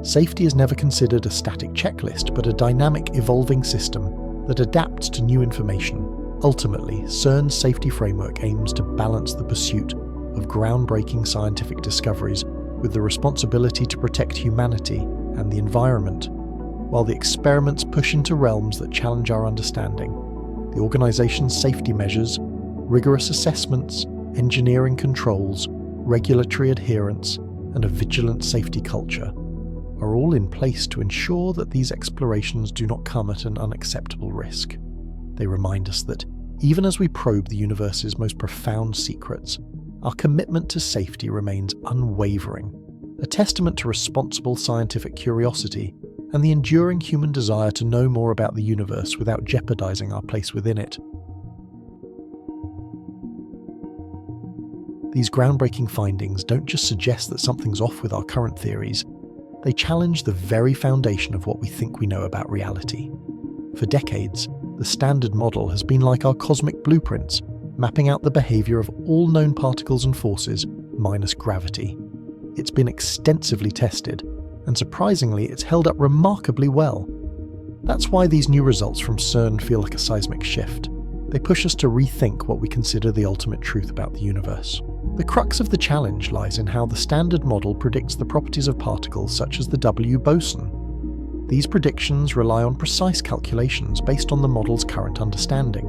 Safety is never considered a static checklist, but a dynamic, evolving system that adapts to new information. Ultimately, CERN's safety framework aims to balance the pursuit of groundbreaking scientific discoveries with the responsibility to protect humanity and the environment. While the experiments push into realms that challenge our understanding, the organisation's safety measures, rigorous assessments, engineering controls, regulatory adherence, and a vigilant safety culture are all in place to ensure that these explorations do not come at an unacceptable risk. They remind us that, even as we probe the universe's most profound secrets, our commitment to safety remains unwavering, a testament to responsible scientific curiosity and the enduring human desire to know more about the universe without jeopardizing our place within it. These groundbreaking findings don't just suggest that something's off with our current theories, they challenge the very foundation of what we think we know about reality. For decades, the Standard Model has been like our cosmic blueprints, mapping out the behavior of all known particles and forces, minus gravity. It's been extensively tested, and surprisingly, it's held up remarkably well. That's why these new results from CERN feel like a seismic shift. They push us to rethink what we consider the ultimate truth about the universe. The crux of the challenge lies in how the Standard Model predicts the properties of particles such as the W-Boson. These predictions rely on precise calculations based on the model's current understanding.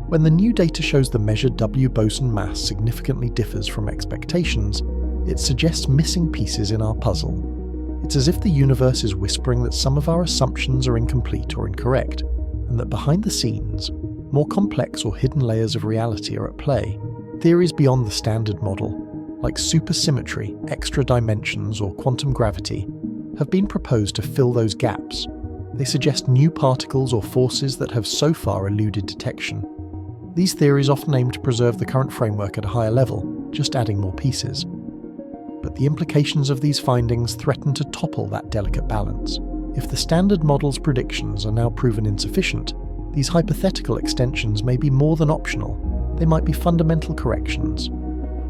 When the new data shows the measured W-Boson mass significantly differs from expectations, it suggests missing pieces in our puzzle. It's as if the universe is whispering that some of our assumptions are incomplete or incorrect, and that behind the scenes, more complex or hidden layers of reality are at play. Theories beyond the Standard Model, like supersymmetry, extra dimensions, or quantum gravity, have been proposed to fill those gaps. They suggest new particles or forces that have so far eluded detection. These theories often aim to preserve the current framework at a higher level, just adding more pieces. But the implications of these findings threaten to topple that delicate balance. If the Standard Model's predictions are now proven insufficient, these hypothetical extensions may be more than optional. They might be fundamental corrections.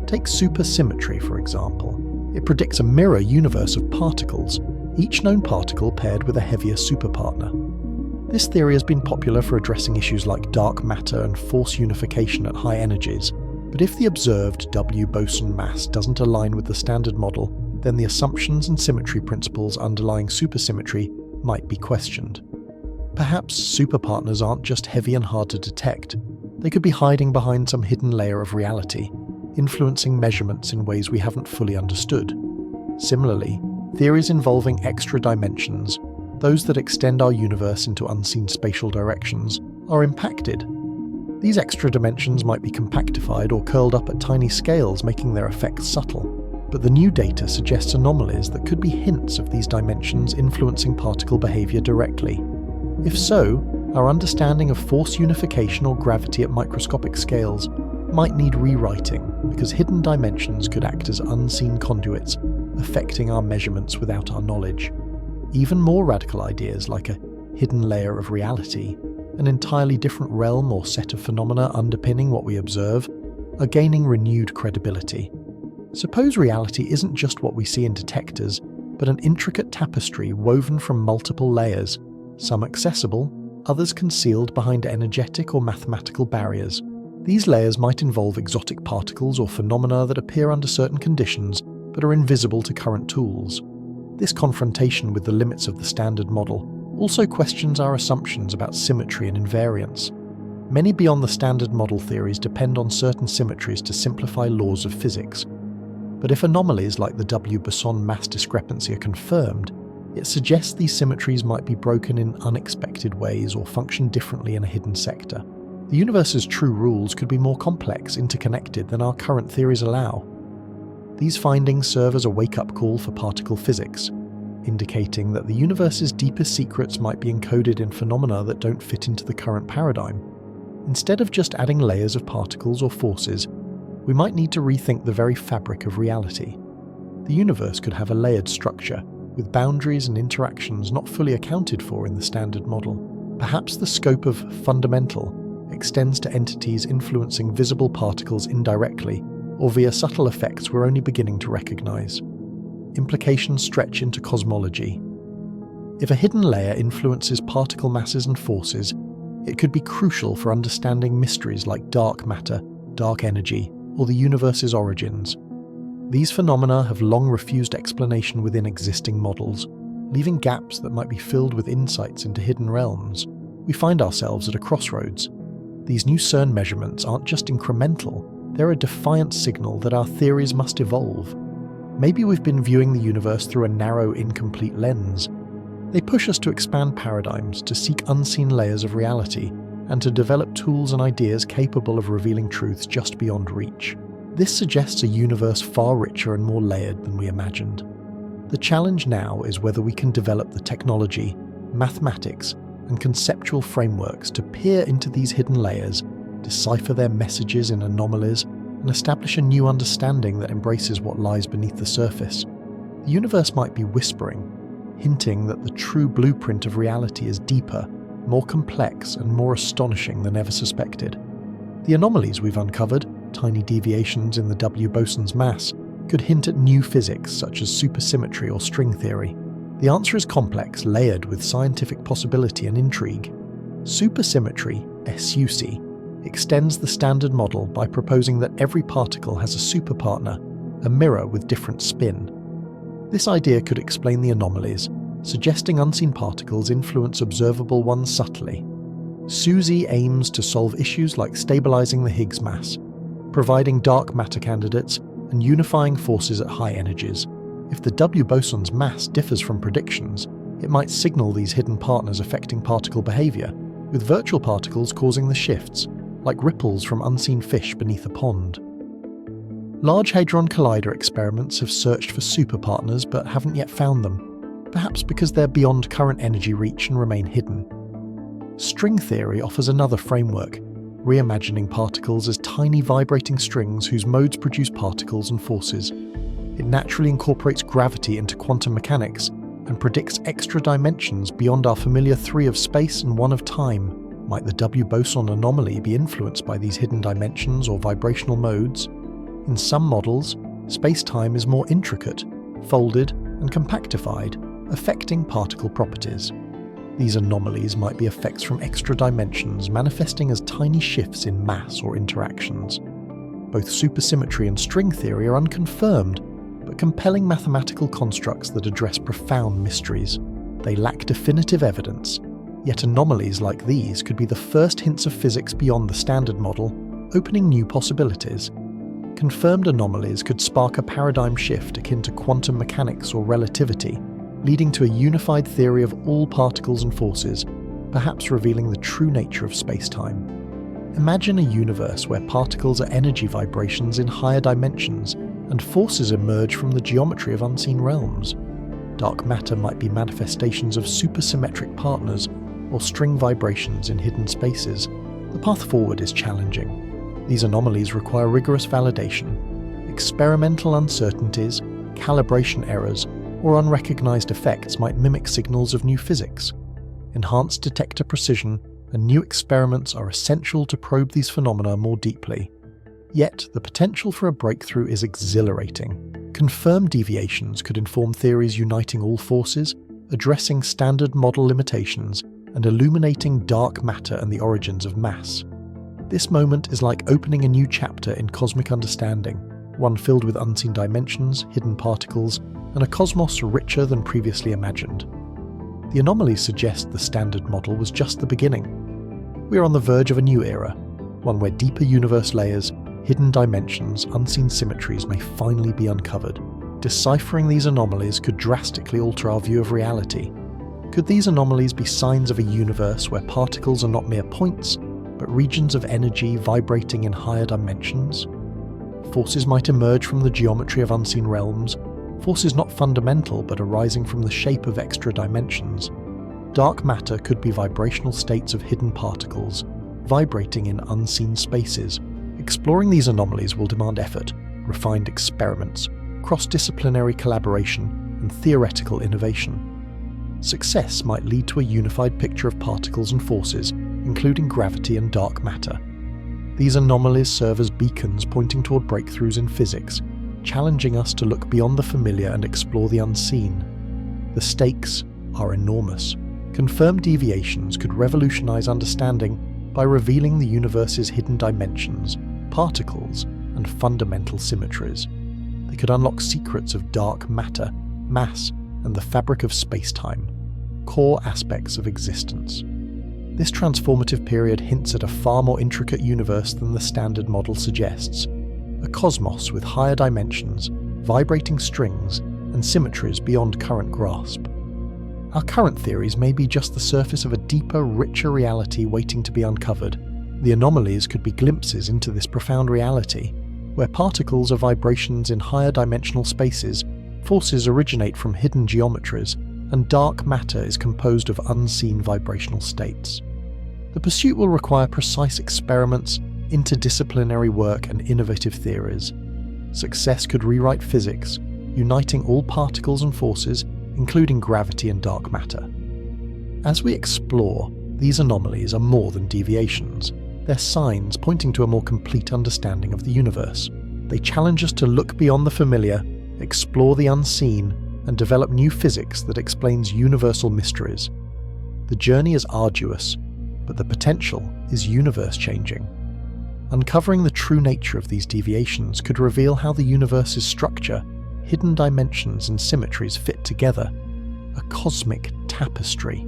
Take supersymmetry, for example. It predicts a mirror universe of particles, each known particle paired with a heavier superpartner. This theory has been popular for addressing issues like dark matter and force unification at high energies, but if the observed W-Boson mass doesn't align with the Standard Model, then the assumptions and symmetry principles underlying supersymmetry might be questioned. Perhaps superpartners aren't just heavy and hard to detect. They could be hiding behind some hidden layer of reality, influencing measurements in ways we haven't fully understood. Similarly, theories involving extra dimensions, those that extend our universe into unseen spatial directions, are impacted. These extra dimensions might be compactified or curled up at tiny scales, making their effects subtle. But the new data suggests anomalies that could be hints of these dimensions influencing particle behavior directly. If so, our understanding of force unification or gravity at microscopic scales might need rewriting, because hidden dimensions could act as unseen conduits, affecting our measurements without our knowledge. Even more radical ideas like a hidden layer of reality, an entirely different realm or set of phenomena underpinning what we observe, are gaining renewed credibility. Suppose reality isn't just what we see in detectors, but an intricate tapestry woven from multiple layers, some accessible, others concealed behind energetic or mathematical barriers. These layers might involve exotic particles or phenomena that appear under certain conditions but are invisible to current tools. This confrontation with the limits of the Standard Model also questions our assumptions about symmetry and invariance. Many beyond the Standard Model theories depend on certain symmetries to simplify laws of physics. But if anomalies like the W-Boson mass discrepancy are confirmed, it suggests these symmetries might be broken in unexpected ways or function differently in a hidden sector. The universe's true rules could be more complex, interconnected than our current theories allow. These findings serve as a wake-up call for particle physics, indicating that the universe's deepest secrets might be encoded in phenomena that don't fit into the current paradigm. Instead of just adding layers of particles or forces, we might need to rethink the very fabric of reality. The universe could have a layered structure, with boundaries and interactions not fully accounted for in the Standard Model. Perhaps the scope of fundamental extends to entities influencing visible particles indirectly, or via subtle effects we're only beginning to recognize. Implications stretch into cosmology. If a hidden layer influences particle masses and forces, it could be crucial for understanding mysteries like dark matter, dark energy, or the universe's origins. These phenomena have long refused explanation within existing models, leaving gaps that might be filled with insights into hidden realms. We find ourselves at a crossroads. These new CERN measurements aren't just incremental, they're a defiant signal that our theories must evolve. Maybe we've been viewing the universe through a narrow, incomplete lens. They push us to expand paradigms, to seek unseen layers of reality, and to develop tools and ideas capable of revealing truths just beyond reach. This suggests a universe far richer and more layered than we imagined. The challenge now is whether we can develop the technology, mathematics, and conceptual frameworks to peer into these hidden layers, decipher their messages in anomalies, and establish a new understanding that embraces what lies beneath the surface. The universe might be whispering, hinting that the true blueprint of reality is deeper, more complex, and more astonishing than ever suspected. The anomalies we've uncovered, tiny deviations in the W-Boson's mass, could hint at new physics such as supersymmetry or string theory. The answer is complex, layered with scientific possibility and intrigue. Supersymmetry, SUC, extends the standard model by proposing that every particle has a superpartner, a mirror with different spin. This idea could explain the anomalies, suggesting unseen particles influence observable ones subtly. SUSY aims to solve issues like stabilizing the Higgs mass, providing dark matter candidates, and unifying forces at high energies. If the W-Boson's mass differs from predictions, it might signal these hidden partners affecting particle behavior, with virtual particles causing the shifts, like ripples from unseen fish beneath a pond. Large Hadron Collider experiments have searched for superpartners but haven't yet found them, perhaps because they're beyond current energy reach and remain hidden. String theory offers another framework, reimagining particles as tiny vibrating strings whose modes produce particles and forces. It naturally incorporates gravity into quantum mechanics and predicts extra dimensions beyond our familiar 3 of space and 1 of time. Might the W-Boson anomaly be influenced by these hidden dimensions or vibrational modes? In some models, space-time is more intricate, folded, and compactified, affecting particle properties. These anomalies might be effects from extra dimensions manifesting as tiny shifts in mass or interactions. Both supersymmetry and string theory are unconfirmed, but compelling mathematical constructs that address profound mysteries. They lack definitive evidence, yet anomalies like these could be the first hints of physics beyond the standard model, opening new possibilities. Confirmed anomalies could spark a paradigm shift akin to quantum mechanics or relativity, leading to a unified theory of all particles and forces, perhaps revealing the true nature of space-time. Imagine a universe where particles are energy vibrations in higher dimensions, and forces emerge from the geometry of unseen realms. Dark matter might be manifestations of supersymmetric partners, or string vibrations in hidden spaces. The path forward is challenging. These anomalies require rigorous validation. Experimental uncertainties, calibration errors, or unrecognized effects might mimic signals of new physics. Enhanced detector precision and new experiments are essential to probe these phenomena more deeply. Yet, the potential for a breakthrough is exhilarating. Confirmed deviations could inform theories uniting all forces, addressing standard model limitations, and illuminating dark matter and the origins of mass. This moment is like opening a new chapter in cosmic understanding, one filled with unseen dimensions, hidden particles, and a cosmos richer than previously imagined. The anomalies suggest the standard model was just the beginning. We are on the verge of a new era, one where deeper universe layers, hidden dimensions, unseen symmetries may finally be uncovered. Deciphering these anomalies could drastically alter our view of reality. Could these anomalies be signs of a universe where particles are not mere points, but regions of energy vibrating in higher dimensions? Forces might emerge from the geometry of unseen realms, forces not fundamental but arising from the shape of extra dimensions. Dark matter could be vibrational states of hidden particles, vibrating in unseen spaces. Exploring these anomalies will demand effort, refined experiments, cross-disciplinary collaboration, and theoretical innovation. Success might lead to a unified picture of particles and forces, including gravity and dark matter. These anomalies serve as beacons pointing toward breakthroughs in physics, challenging us to look beyond the familiar and explore the unseen. The stakes are enormous. Confirmed deviations could revolutionize understanding by revealing the universe's hidden dimensions, particles, and fundamental symmetries. They could unlock secrets of dark matter, mass, and the fabric of space-time, core aspects of existence. This transformative period hints at a far more intricate universe than the standard model suggests. A cosmos with higher dimensions, vibrating strings, and symmetries beyond current grasp. Our current theories may be just the surface of a deeper, richer reality waiting to be uncovered. The anomalies could be glimpses into this profound reality, where particles are vibrations in higher dimensional spaces, forces originate from hidden geometries, and dark matter is composed of unseen vibrational states. The pursuit will require precise experiments, interdisciplinary work, and innovative theories. Success could rewrite physics, uniting all particles and forces, including gravity and dark matter. As we explore, these anomalies are more than deviations. They're signs pointing to a more complete understanding of the universe. They challenge us to look beyond the familiar, explore the unseen, and develop new physics that explains universal mysteries. The journey is arduous, but the potential is universe-changing. Uncovering the true nature of these deviations could reveal how the universe's structure, hidden dimensions, and symmetries fit together, a cosmic tapestry.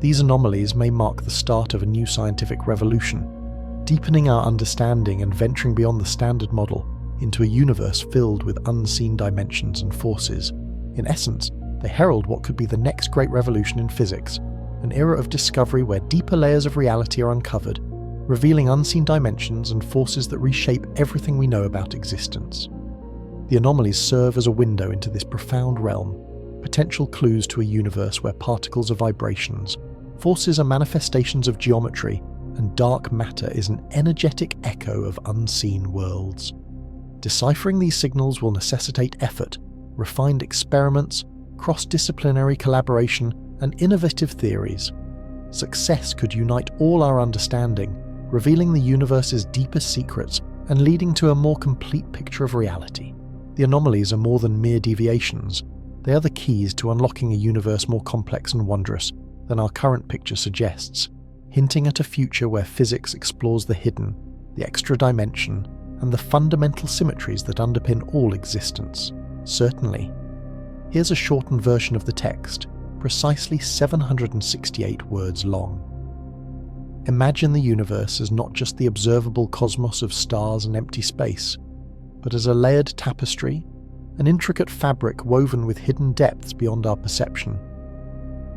These anomalies may mark the start of a new scientific revolution, deepening our understanding and venturing beyond the standard model into a universe filled with unseen dimensions and forces. In essence, they herald what could be the next great revolution in physics, an era of discovery where deeper layers of reality are uncovered, revealing unseen dimensions and forces that reshape everything we know about existence. The anomalies serve as a window into this profound realm, potential clues to a universe where particles are vibrations, forces are manifestations of geometry, and dark matter is an energetic echo of unseen worlds. Deciphering these signals will necessitate effort, refined experiments, cross-disciplinary collaboration, and innovative theories. Success could unite all our understanding, revealing the universe's deepest secrets and leading to a more complete picture of reality. The anomalies are more than mere deviations. They are the keys to unlocking a universe more complex and wondrous than our current picture suggests, hinting at a future where physics explores the hidden, the extra dimension, and the fundamental symmetries that underpin all existence. Certainly. Here's a shortened version of the text, precisely 768 words long. Imagine the universe as not just the observable cosmos of stars and empty space, but as a layered tapestry, an intricate fabric woven with hidden depths beyond our perception.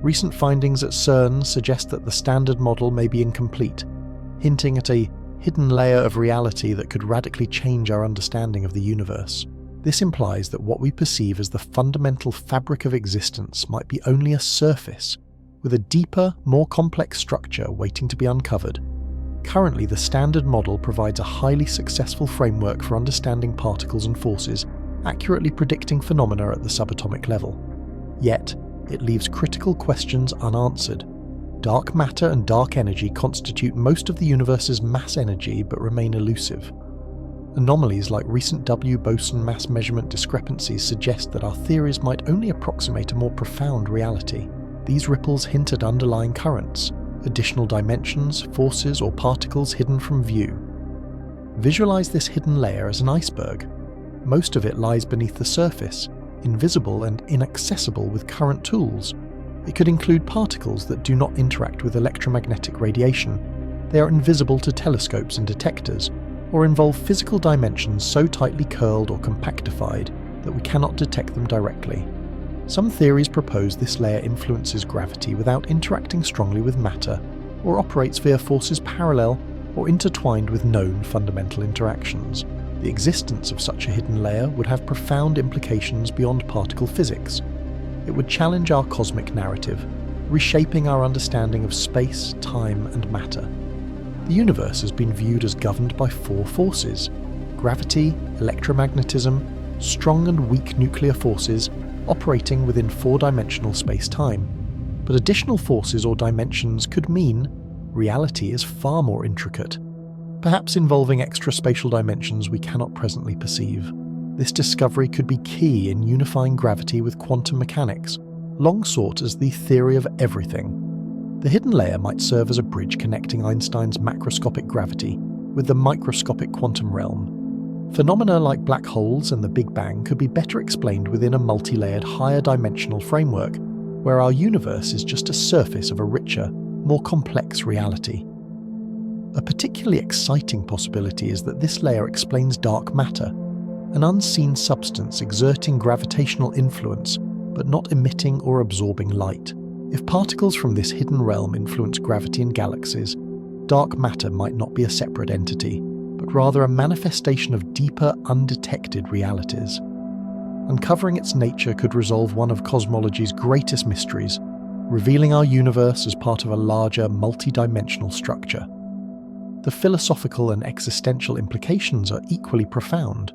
Recent findings at CERN suggest that the standard model may be incomplete, hinting at a hidden layer of reality that could radically change our understanding of the universe. This implies that what we perceive as the fundamental fabric of existence might be only a surface, with a deeper, more complex structure waiting to be uncovered. Currently, the standard model provides a highly successful framework for understanding particles and forces, accurately predicting phenomena at the subatomic level. Yet, it leaves critical questions unanswered. Dark matter and dark energy constitute most of the universe's mass energy but remain elusive. Anomalies like recent W-Boson mass measurement discrepancies suggest that our theories might only approximate a more profound reality. These ripples hint at underlying currents, additional dimensions, forces, or particles hidden from view. Visualize this hidden layer as an iceberg. Most of it lies beneath the surface, invisible and inaccessible with current tools. It could include particles that do not interact with electromagnetic radiation. They are invisible to telescopes and detectors, or involve physical dimensions so tightly curled or compactified that we cannot detect them directly. Some theories propose this layer influences gravity without interacting strongly with matter, or operates via forces parallel or intertwined with known fundamental interactions. The existence of such a hidden layer would have profound implications beyond particle physics. It would challenge our cosmic narrative, reshaping our understanding of space, time, and matter. The universe has been viewed as governed by four forces: gravity, electromagnetism, strong and weak nuclear forces, operating within four-dimensional space-time. But additional forces or dimensions could mean reality is far more intricate, perhaps involving extra-spatial dimensions we cannot presently perceive. This discovery could be key in unifying gravity with quantum mechanics, long sought as the theory of everything. The hidden layer might serve as a bridge connecting Einstein's macroscopic gravity with the microscopic quantum realm. Phenomena like black holes and the Big Bang could be better explained within a multi-layered higher dimensional framework, where our universe is just a surface of a richer, more complex reality. A particularly exciting possibility is that this layer explains dark matter, an unseen substance exerting gravitational influence but not emitting or absorbing light. If particles from this hidden realm influence gravity in galaxies, dark matter might not be a separate entity, but rather a manifestation of deeper, undetected realities. Uncovering its nature could resolve one of cosmology's greatest mysteries, revealing our universe as part of a larger, multi-dimensional structure. The philosophical and existential implications are equally profound.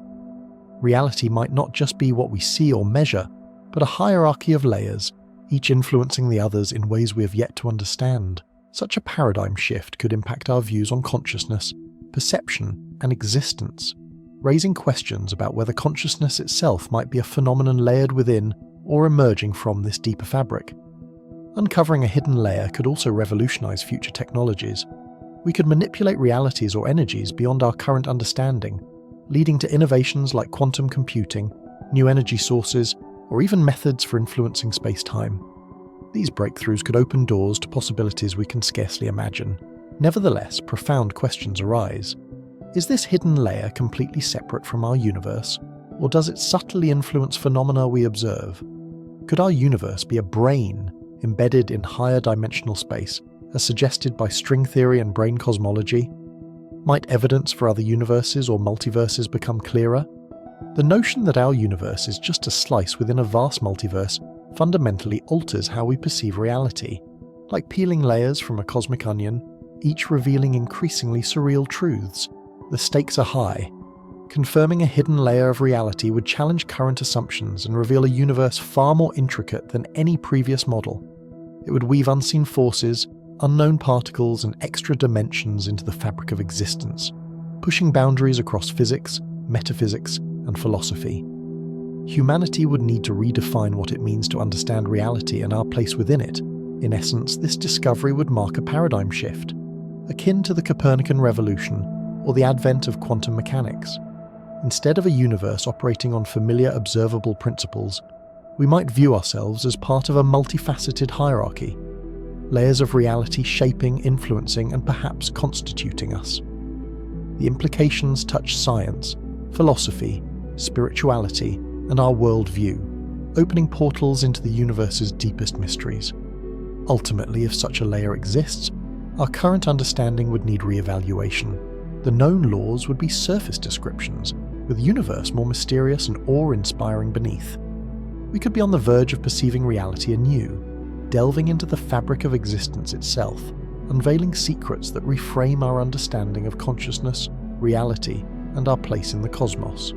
Reality might not just be what we see or measure, but a hierarchy of layers, each influencing the others in ways we have yet to understand. Such a paradigm shift could impact our views on consciousness, perception, and existence, raising questions about whether consciousness itself might be a phenomenon layered within or emerging from this deeper fabric. Uncovering a hidden layer could also revolutionize future technologies. We could manipulate realities or energies beyond our current understanding, leading to innovations like quantum computing, new energy sources, or even methods for influencing space-time. These breakthroughs could open doors to possibilities we can scarcely imagine. Nevertheless, profound questions arise. Is this hidden layer completely separate from our universe, or does it subtly influence phenomena we observe? Could our universe be a brain embedded in higher dimensional space, as suggested by string theory and brain cosmology? Might evidence for other universes or multiverses become clearer? The notion that our universe is just a slice within a vast multiverse fundamentally alters how we perceive reality. Like peeling layers from a cosmic onion, each revealing increasingly surreal truths. The stakes are high. Confirming a hidden layer of reality would challenge current assumptions and reveal a universe far more intricate than any previous model. It would weave unseen forces, unknown particles, and extra dimensions into the fabric of existence, pushing boundaries across physics, metaphysics, and philosophy. Humanity would need to redefine what it means to understand reality and our place within it. In essence, this discovery would mark a paradigm shift, akin to the Copernican revolution or the advent of quantum mechanics. Instead of a universe operating on familiar observable principles, we might view ourselves as part of a multifaceted hierarchy, layers of reality shaping, influencing, and perhaps constituting us. The implications touch science, philosophy, spirituality, and our worldview, opening portals into the universe's deepest mysteries. Ultimately, if such a layer exists, our current understanding would need re-evaluation. The known laws would be surface descriptions, with the universe more mysterious and awe-inspiring beneath. We could be on the verge of perceiving reality anew, delving into the fabric of existence itself, unveiling secrets that reframe our understanding of consciousness, reality, and our place in the cosmos.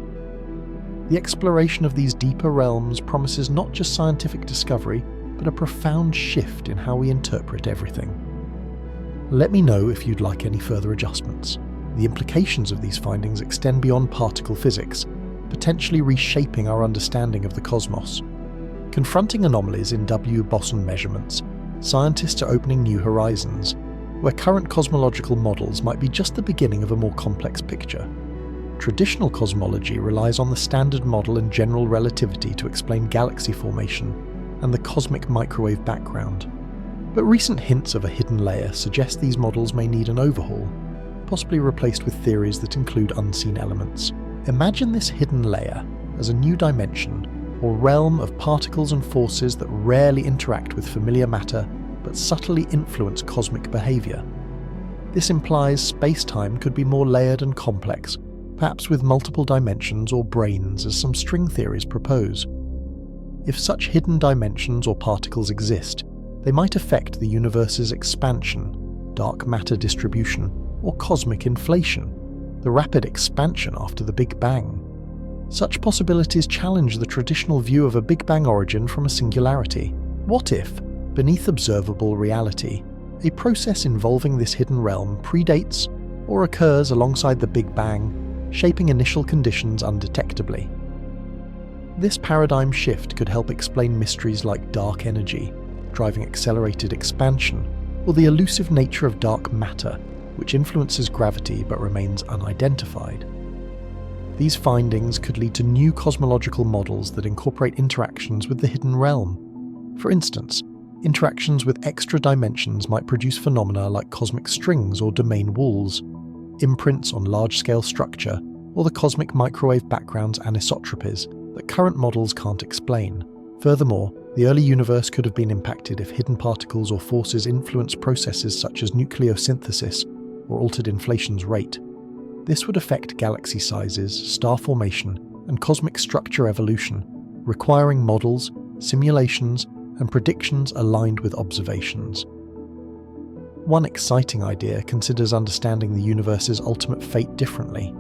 The exploration of these deeper realms promises not just scientific discovery, but a profound shift in how we interpret everything. Let me know if you'd like any further adjustments. The implications of these findings extend beyond particle physics, potentially reshaping our understanding of the cosmos. Confronting anomalies in W-Boson measurements, scientists are opening new horizons, where current cosmological models might be just the beginning of a more complex picture. Traditional cosmology relies on the standard model and general relativity to explain galaxy formation and the cosmic microwave background. But recent hints of a hidden layer suggest these models may need an overhaul, possibly replaced with theories that include unseen elements. Imagine this hidden layer as a new dimension or realm of particles and forces that rarely interact with familiar matter but subtly influence cosmic behavior. This implies space-time could be more layered and complex, perhaps with multiple dimensions or branes as some string theories propose. If such hidden dimensions or particles exist, they might affect the universe's expansion, dark matter distribution, or cosmic inflation, the rapid expansion after the Big Bang. Such possibilities challenge the traditional view of a Big Bang origin from a singularity. What if, beneath observable reality, a process involving this hidden realm predates or occurs alongside the Big Bang, shaping initial conditions undetectably? This paradigm shift could help explain mysteries like dark energy, driving accelerated expansion, or the elusive nature of dark matter, which influences gravity but remains unidentified. These findings could lead to new cosmological models that incorporate interactions with the hidden realm. For instance, interactions with extra dimensions might produce phenomena like cosmic strings or domain walls, imprints on large-scale structure, or the cosmic microwave background's anisotropies that current models can't explain. Furthermore, the early universe could have been impacted if hidden particles or forces influenced processes such as nucleosynthesis or altered inflation's rate. This would affect galaxy sizes, star formation, and cosmic structure evolution, requiring models, simulations, and predictions aligned with observations. One exciting idea considers understanding the universe's ultimate fate differently.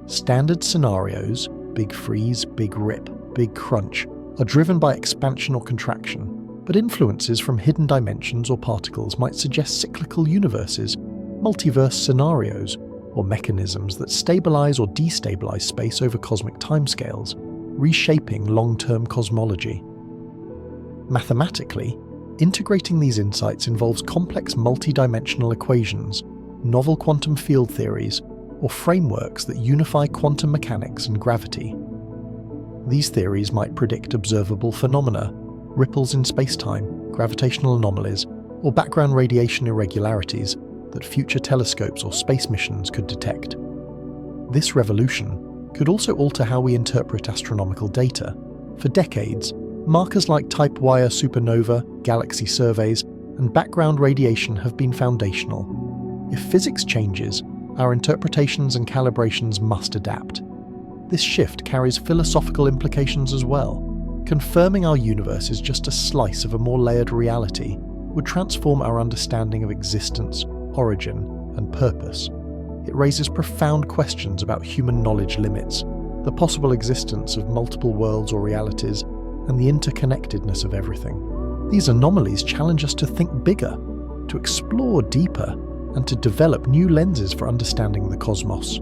Standard scenarios, big freeze, big rip, big crunch, are driven by expansion or contraction, but influences from hidden dimensions or particles might suggest cyclical universes, multiverse scenarios, or mechanisms that stabilize or destabilize space over cosmic timescales, reshaping long-term cosmology. Mathematically, integrating these insights involves complex multi-dimensional equations, novel quantum field theories, or frameworks that unify quantum mechanics and gravity. These theories might predict observable phenomena, ripples in spacetime, gravitational anomalies, or background radiation irregularities that future telescopes or space missions could detect. This revolution could also alter how we interpret astronomical data. For decades, markers like type Ia supernova, galaxy surveys, and background radiation have been foundational. If physics changes, our interpretations and calibrations must adapt. This shift carries philosophical implications as well. Confirming our universe is just a slice of a more layered reality would transform our understanding of existence, origin, and purpose. It raises profound questions about human knowledge limits, the possible existence of multiple worlds or realities, and the interconnectedness of everything. These anomalies challenge us to think bigger, to explore deeper, and to develop new lenses for understanding the cosmos,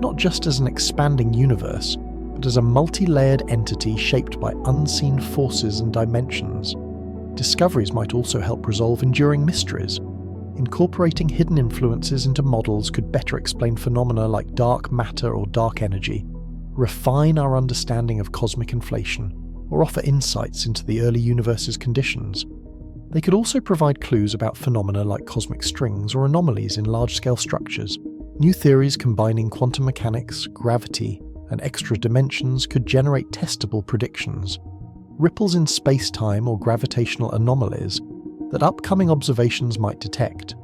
not just as an expanding universe, but as a multi-layered entity shaped by unseen forces and dimensions. Discoveries might also help resolve enduring mysteries. Incorporating hidden influences into models could better explain phenomena like dark matter or dark energy, refine our understanding of cosmic inflation, or offer insights into the early universe's conditions. They could also provide clues about phenomena like cosmic strings or anomalies in large-scale structures. New theories combining quantum mechanics, gravity, and extra dimensions could generate testable predictions. Ripples in space-time or gravitational anomalies that upcoming observations might detect.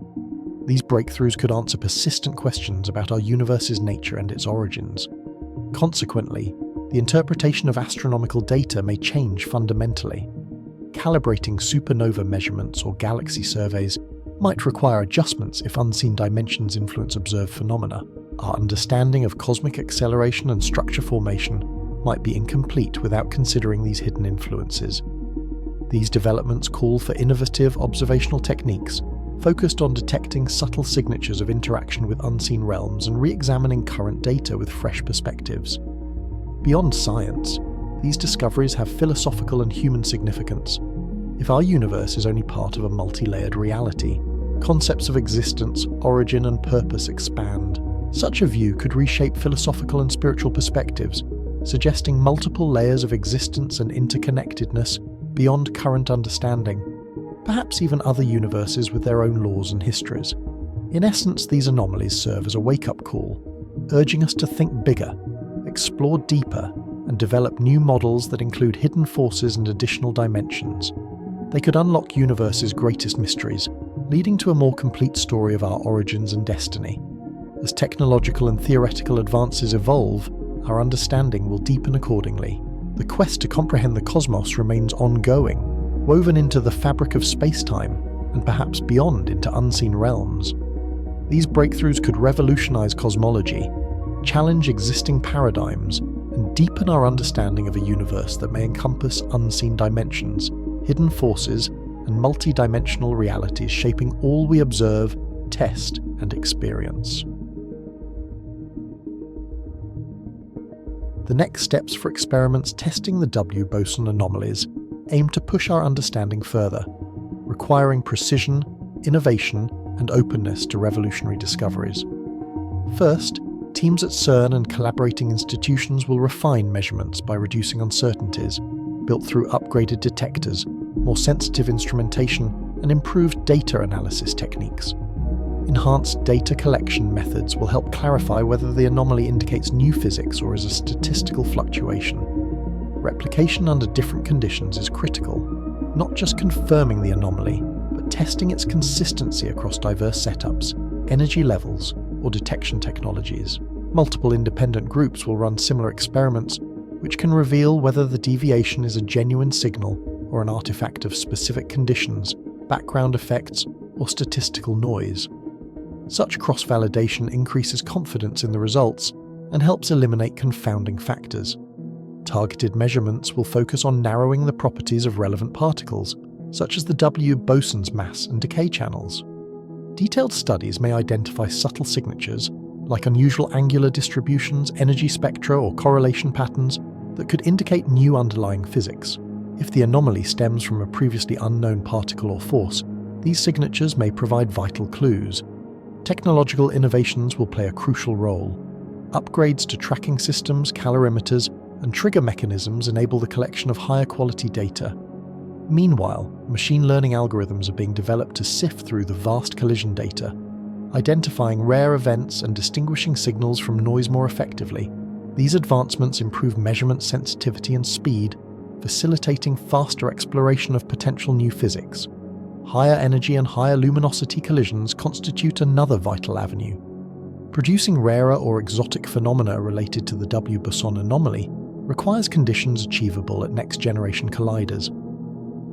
These breakthroughs could answer persistent questions about our universe's nature and its origins. Consequently, the interpretation of astronomical data may change fundamentally. Calibrating supernova measurements or galaxy surveys might require adjustments if unseen dimensions influence observed phenomena. Our understanding of cosmic acceleration and structure formation might be incomplete without considering these hidden influences. These developments call for innovative observational techniques focused on detecting subtle signatures of interaction with unseen realms and re-examining current data with fresh perspectives. Beyond science, these discoveries have philosophical and human significance. If our universe is only part of a multi-layered reality, concepts of existence, origin, and purpose expand. Such a view could reshape philosophical and spiritual perspectives, suggesting multiple layers of existence and interconnectedness beyond current understanding, perhaps even other universes with their own laws and histories. In essence, these anomalies serve as a wake-up call, urging us to think bigger, explore deeper, and develop new models that include hidden forces and additional dimensions. They could unlock universe's greatest mysteries, leading to a more complete story of our origins and destiny. As technological and theoretical advances evolve, our understanding will deepen accordingly. The quest to comprehend the cosmos remains ongoing, woven into the fabric of space-time, and perhaps beyond into unseen realms. These breakthroughs could revolutionize cosmology, challenge existing paradigms, and deepen our understanding of a universe that may encompass unseen dimensions, hidden forces, and multi-dimensional realities shaping all we observe, test, and experience. The next steps for experiments testing the W-Boson anomalies aim to push our understanding further, requiring precision, innovation, and openness to revolutionary discoveries. First, teams at CERN and collaborating institutions will refine measurements by reducing uncertainties, built through upgraded detectors, more sensitive instrumentation, and improved data analysis techniques. Enhanced data collection methods will help clarify whether the anomaly indicates new physics or is a statistical fluctuation. Replication under different conditions is critical, not just confirming the anomaly, but testing its consistency across diverse setups, energy levels, or detection technologies. Multiple independent groups will run similar experiments, which can reveal whether the deviation is a genuine signal or an artifact of specific conditions, background effects, or statistical noise. Such cross-validation increases confidence in the results and helps eliminate confounding factors. Targeted measurements will focus on narrowing the properties of relevant particles, such as the W-Boson's mass and decay channels. Detailed studies may identify subtle signatures, like unusual angular distributions, energy spectra, or correlation patterns that could indicate new underlying physics. If the anomaly stems from a previously unknown particle or force, these signatures may provide vital clues. Technological innovations will play a crucial role. Upgrades to tracking systems, calorimeters, and trigger mechanisms enable the collection of higher quality data. Meanwhile, machine learning algorithms are being developed to sift through the vast collision data, identifying rare events and distinguishing signals from noise more effectively. These advancements improve measurement sensitivity and speed, facilitating faster exploration of potential new physics. Higher energy and higher luminosity collisions constitute another vital avenue. Producing rarer or exotic phenomena related to the W-Boson anomaly requires conditions achievable at next-generation colliders.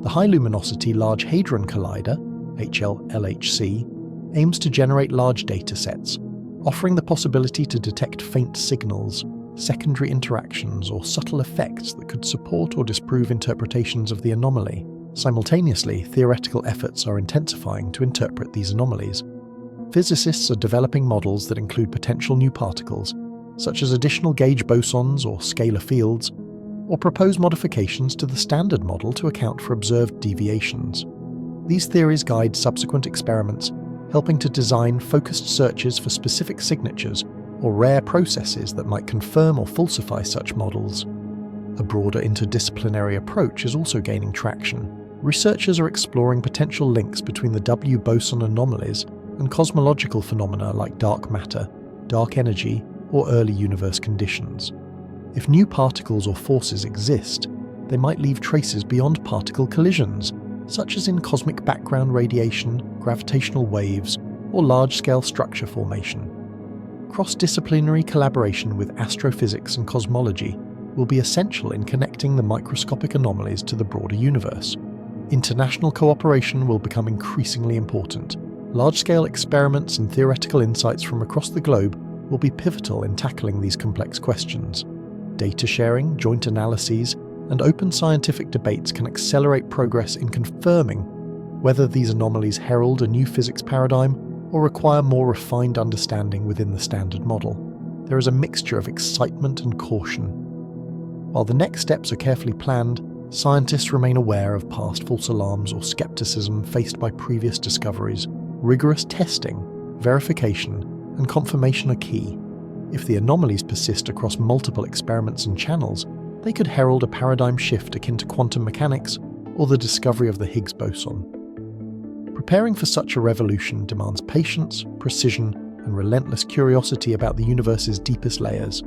The High Luminosity Large Hadron Collider, HL-LHC, aims to generate large data sets, offering the possibility to detect faint signals, secondary interactions, or subtle effects that could support or disprove interpretations of the anomaly. Simultaneously, theoretical efforts are intensifying to interpret these anomalies. Physicists are developing models that include potential new particles, such as additional gauge bosons or scalar fields, or propose modifications to the standard model to account for observed deviations. These theories guide subsequent experiments, helping to design focused searches for specific signatures or rare processes that might confirm or falsify such models. A broader interdisciplinary approach is also gaining traction. Researchers are exploring potential links between the W-Boson anomalies and cosmological phenomena like dark matter, dark energy, or early universe conditions. If new particles or forces exist, they might leave traces beyond particle collisions, such as in cosmic background radiation, gravitational waves, or large-scale structure formation. Cross-disciplinary collaboration with astrophysics and cosmology will be essential in connecting the microscopic anomalies to the broader universe. International cooperation will become increasingly important. Large-scale experiments and theoretical insights from across the globe will be pivotal in tackling these complex questions. Data sharing, joint analyses, and open scientific debates can accelerate progress in confirming whether these anomalies herald a new physics paradigm or require more refined understanding within the standard model. There is a mixture of excitement and caution. While the next steps are carefully planned, scientists remain aware of past false alarms or skepticism faced by previous discoveries. Rigorous testing, verification, and confirmation are key. If the anomalies persist across multiple experiments and channels, they could herald a paradigm shift akin to quantum mechanics or the discovery of the Higgs boson. Preparing for such a revolution demands patience, precision, and relentless curiosity about the universe's deepest layers.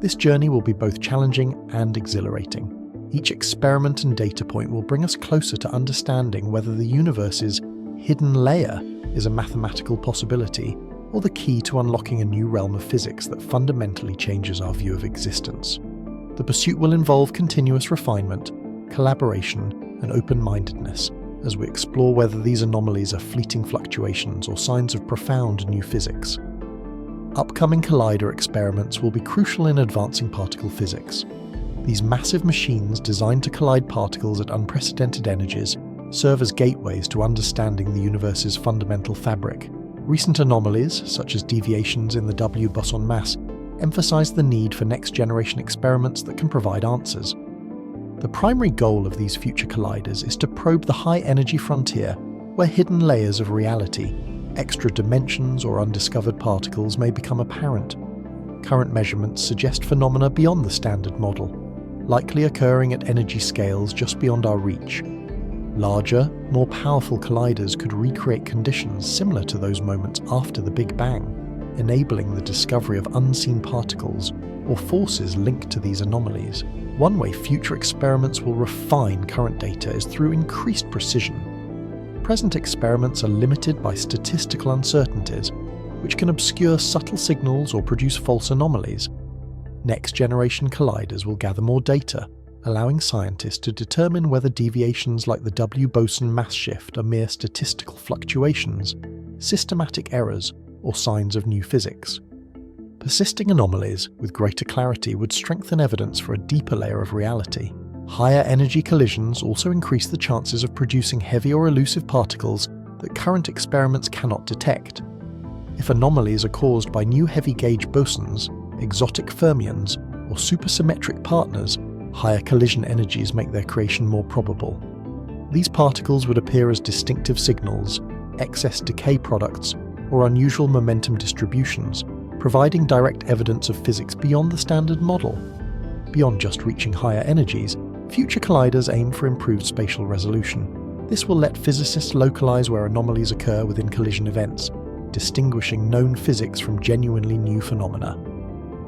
This journey will be both challenging and exhilarating. Each experiment and data point will bring us closer to understanding whether the universe's hidden layer is a mathematical possibility or the key to unlocking a new realm of physics that fundamentally changes our view of existence. The pursuit will involve continuous refinement, collaboration, and open-mindedness as we explore whether these anomalies are fleeting fluctuations or signs of profound new physics. Upcoming collider experiments will be crucial in advancing particle physics. These massive machines designed to collide particles at unprecedented energies serve as gateways to understanding the universe's fundamental fabric. Recent anomalies, such as deviations in the W-Boson mass, emphasize the need for next-generation experiments that can provide answers. The primary goal of these future colliders is to probe the high-energy frontier, where hidden layers of reality, extra dimensions or undiscovered particles may become apparent. Current measurements suggest phenomena beyond the standard model, likely occurring at energy scales just beyond our reach. Larger, more powerful colliders could recreate conditions similar to those moments after the Big Bang, enabling the discovery of unseen particles or forces linked to these anomalies. One way future experiments will refine current data is through increased precision. Present experiments are limited by statistical uncertainties, which can obscure subtle signals or produce false anomalies. Next-generation colliders will gather more data, allowing scientists to determine whether deviations like the W-Boson mass shift are mere statistical fluctuations, systematic errors, or signs of new physics. Persisting anomalies with greater clarity would strengthen evidence for a deeper layer of reality. Higher energy collisions also increase the chances of producing heavy or elusive particles that current experiments cannot detect. If anomalies are caused by new heavy-gauge bosons, exotic fermions, or supersymmetric partners, higher collision energies make their creation more probable. These particles would appear as distinctive signals, excess decay products, or unusual momentum distributions, providing direct evidence of physics beyond the standard model. Beyond just reaching higher energies, future colliders aim for improved spatial resolution. This will let physicists localize where anomalies occur within collision events, distinguishing known physics from genuinely new phenomena.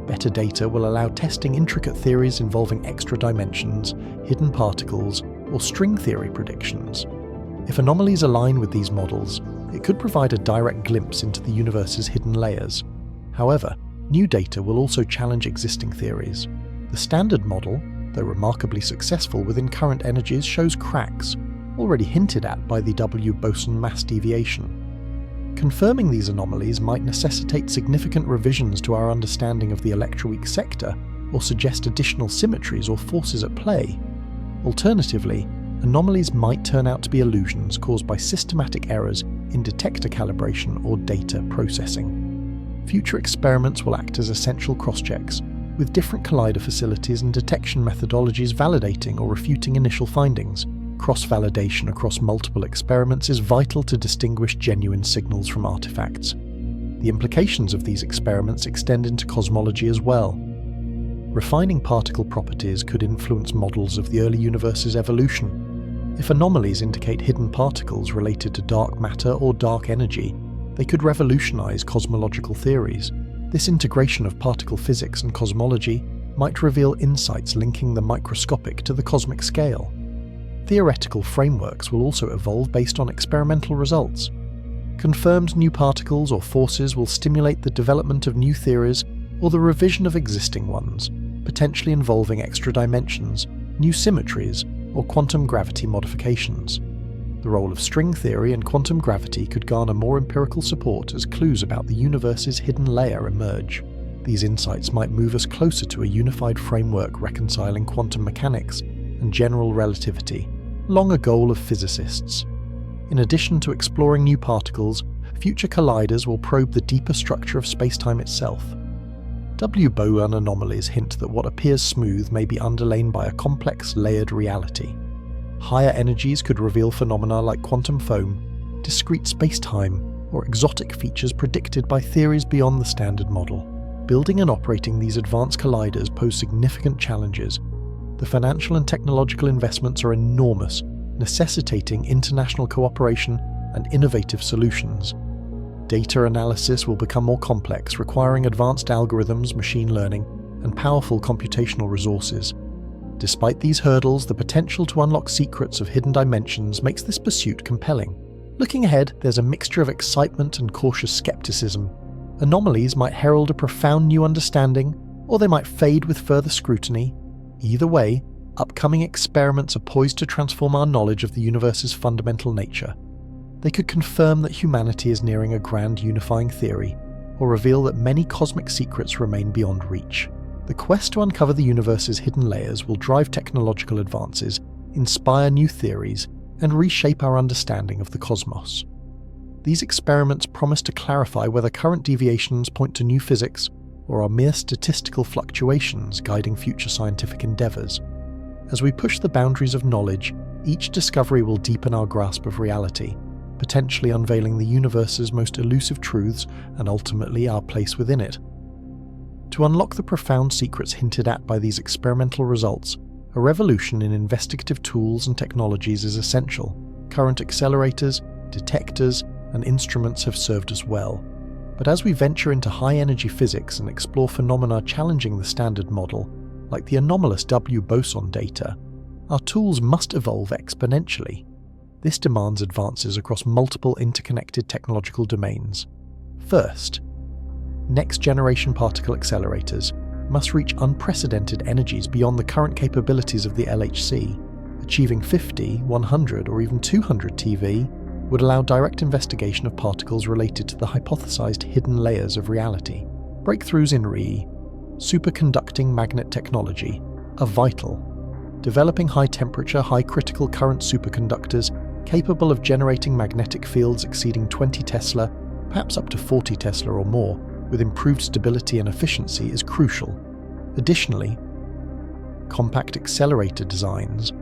Better data will allow testing intricate theories involving extra dimensions, hidden particles, or string theory predictions. If anomalies align with these models, it could provide a direct glimpse into the universe's hidden layers. However, new data will also challenge existing theories. The standard model, though remarkably successful within current energies, shows cracks, already hinted at by the W-Boson mass deviation. Confirming these anomalies might necessitate significant revisions to our understanding of the electroweak sector, or suggest additional symmetries or forces at play. Alternatively, anomalies might turn out to be illusions caused by systematic errors in detector calibration or data processing. Future experiments will act as essential cross-checks, with different collider facilities and detection methodologies validating or refuting initial findings. Cross-validation across multiple experiments is vital to distinguish genuine signals from artifacts. The implications of these experiments extend into cosmology as well. Refining particle properties could influence models of the early universe's evolution. If anomalies indicate hidden particles related to dark matter or dark energy, they could revolutionize cosmological theories. This integration of particle physics and cosmology might reveal insights linking the microscopic to the cosmic scale. Theoretical frameworks will also evolve based on experimental results. Confirmed new particles or forces will stimulate the development of new theories or the revision of existing ones, potentially involving extra dimensions, new symmetries, or quantum gravity modifications. The role of string theory and quantum gravity could garner more empirical support as clues about the universe's hidden layer emerge. These insights might move us closer to a unified framework reconciling quantum mechanics and general relativity, long a goal of physicists. In addition to exploring new particles, future colliders will probe the deeper structure of spacetime itself. W-Boson anomalies hint that what appears smooth may be underlain by a complex, layered reality. Higher energies could reveal phenomena like quantum foam, discrete spacetime, or exotic features predicted by theories beyond the standard model. Building and operating these advanced colliders pose significant challenges. The financial and technological investments are enormous, necessitating international cooperation and innovative solutions. Data analysis will become more complex, requiring advanced algorithms, machine learning, and powerful computational resources. Despite these hurdles, the potential to unlock secrets of hidden dimensions makes this pursuit compelling. Looking ahead, there's a mixture of excitement and cautious skepticism. Anomalies might herald a profound new understanding, or they might fade with further scrutiny. Either way, upcoming experiments are poised to transform our knowledge of the universe's fundamental nature. They could confirm that humanity is nearing a grand unifying theory, or reveal that many cosmic secrets remain beyond reach. The quest to uncover the universe's hidden layers will drive technological advances, inspire new theories, and reshape our understanding of the cosmos. These experiments promise to clarify whether current deviations point to new physics or are mere statistical fluctuations guiding future scientific endeavours. As we push the boundaries of knowledge, each discovery will deepen our grasp of reality, potentially unveiling the universe's most elusive truths and ultimately our place within it. To unlock the profound secrets hinted at by these experimental results, a revolution in investigative tools and technologies is essential. Current accelerators, detectors, and instruments have served us well. But as we venture into high-energy physics and explore phenomena challenging the standard model, like the anomalous W-Boson data, our tools must evolve exponentially. This demands advances across multiple interconnected technological domains. First, next-generation particle accelerators, must reach unprecedented energies beyond the current capabilities of the LHC. Achieving 50, 100, or even 200 TeV would allow direct investigation of particles related to the hypothesized hidden layers of reality. Breakthroughs in superconducting magnet technology are vital. Developing high-temperature, high-critical current superconductors capable of generating magnetic fields exceeding 20 Tesla, perhaps up to 40 Tesla or more, with improved stability and efficiency is crucial. Additionally, compact accelerator designs,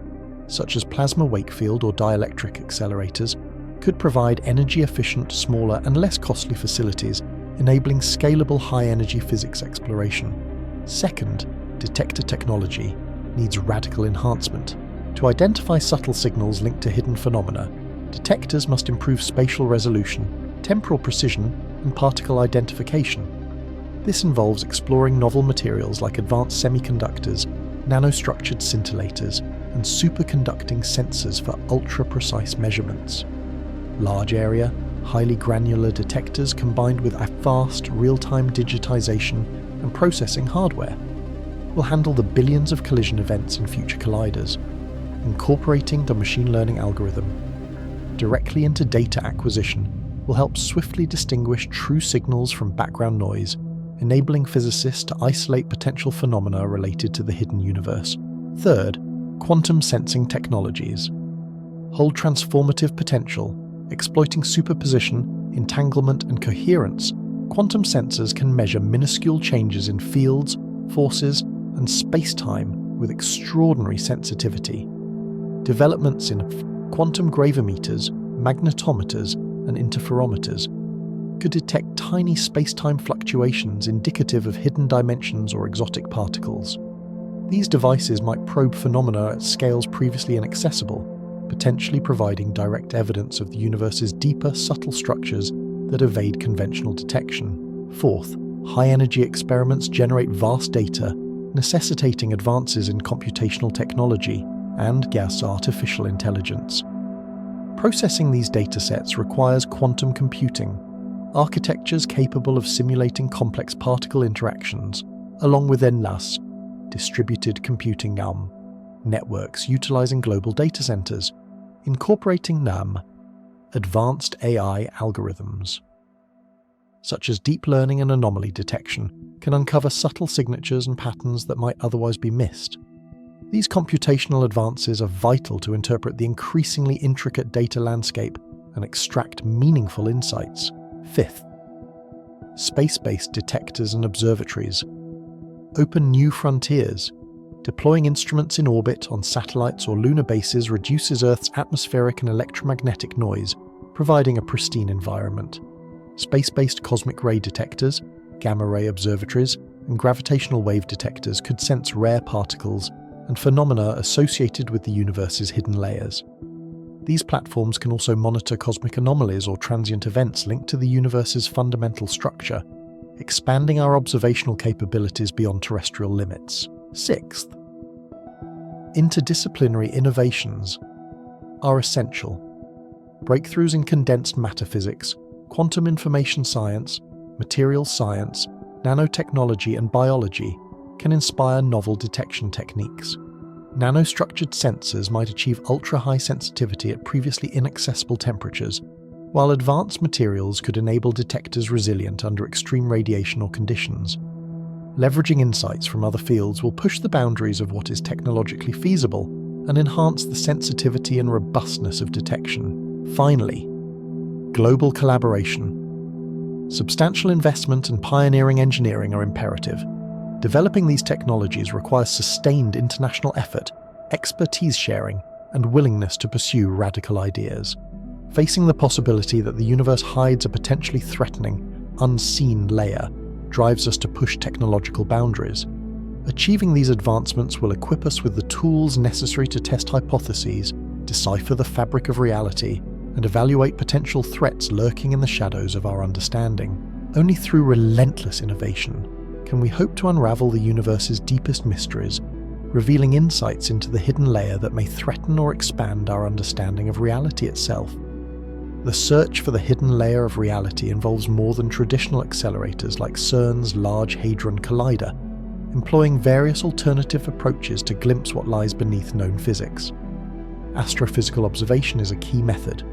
such as plasma wakefield or dielectric accelerators, could provide energy-efficient, smaller and less costly facilities, enabling scalable high-energy physics exploration. Second, detector technology needs radical enhancement. To identify subtle signals linked to hidden phenomena, detectors must improve spatial resolution, temporal precision, and particle identification. This involves exploring novel materials like advanced semiconductors, nanostructured scintillators, and superconducting sensors for ultra-precise measurements. Large-area, highly granular detectors combined with a fast, real-time digitization and processing hardware will handle the billions of collision events in future colliders, incorporating the machine learning algorithm directly into data acquisition will help swiftly distinguish true signals from background noise, enabling physicists to isolate potential phenomena related to the hidden universe. Third, quantum sensing technologies hold transformative potential. Exploiting superposition, entanglement, and coherence, quantum sensors can measure minuscule changes in fields, forces, and space-time with extraordinary sensitivity. Developments in quantum gravimeters, magnetometers, and interferometers could detect tiny space-time fluctuations indicative of hidden dimensions or exotic particles. These devices might probe phenomena at scales previously inaccessible, potentially providing direct evidence of the universe's deeper, subtle structures that evade conventional detection. Fourth, high-energy experiments generate vast data, necessitating advances in computational technology and artificial intelligence. Processing these datasets requires quantum computing, architectures capable of simulating complex particle interactions, along with distributed computing networks utilizing global data centers, incorporating advanced AI algorithms, such as deep learning and anomaly detection, can uncover subtle signatures and patterns that might otherwise be missed. These computational advances are vital to interpret the increasingly intricate data landscape and extract meaningful insights. Fifth, space-based detectors and observatories open new frontiers. Deploying instruments in orbit on satellites or lunar bases reduces Earth's atmospheric and electromagnetic noise, providing a pristine environment. Space-based cosmic ray detectors, gamma-ray observatories, and gravitational wave detectors could sense rare particles and phenomena associated with the universe's hidden layers. These platforms can also monitor cosmic anomalies or transient events linked to the universe's fundamental structure, expanding our observational capabilities beyond terrestrial limits. Sixth, interdisciplinary innovations are essential. Breakthroughs in condensed matter physics, quantum information science, materials science, nanotechnology, and biology can inspire novel detection techniques. Nanostructured sensors might achieve ultra-high sensitivity at previously inaccessible temperatures, while advanced materials could enable detectors resilient under extreme radiation or conditions. Leveraging insights from other fields will push the boundaries of what is technologically feasible and enhance the sensitivity and robustness of detection. Finally, global collaboration. Substantial investment and pioneering engineering are imperative. Developing these technologies requires sustained international effort, expertise sharing, and willingness to pursue radical ideas. Facing the possibility that the universe hides a potentially threatening, unseen layer drives us to push technological boundaries. Achieving these advancements will equip us with the tools necessary to test hypotheses, decipher the fabric of reality, and evaluate potential threats lurking in the shadows of our understanding. Only through relentless innovation can we hope to unravel the universe's deepest mysteries, revealing insights into the hidden layer that may threaten or expand our understanding of reality itself. The search for the hidden layer of reality involves more than traditional accelerators like CERN's Large Hadron Collider. employing various alternative approaches to glimpse what lies beneath known physics. Astrophysical observation is a key method.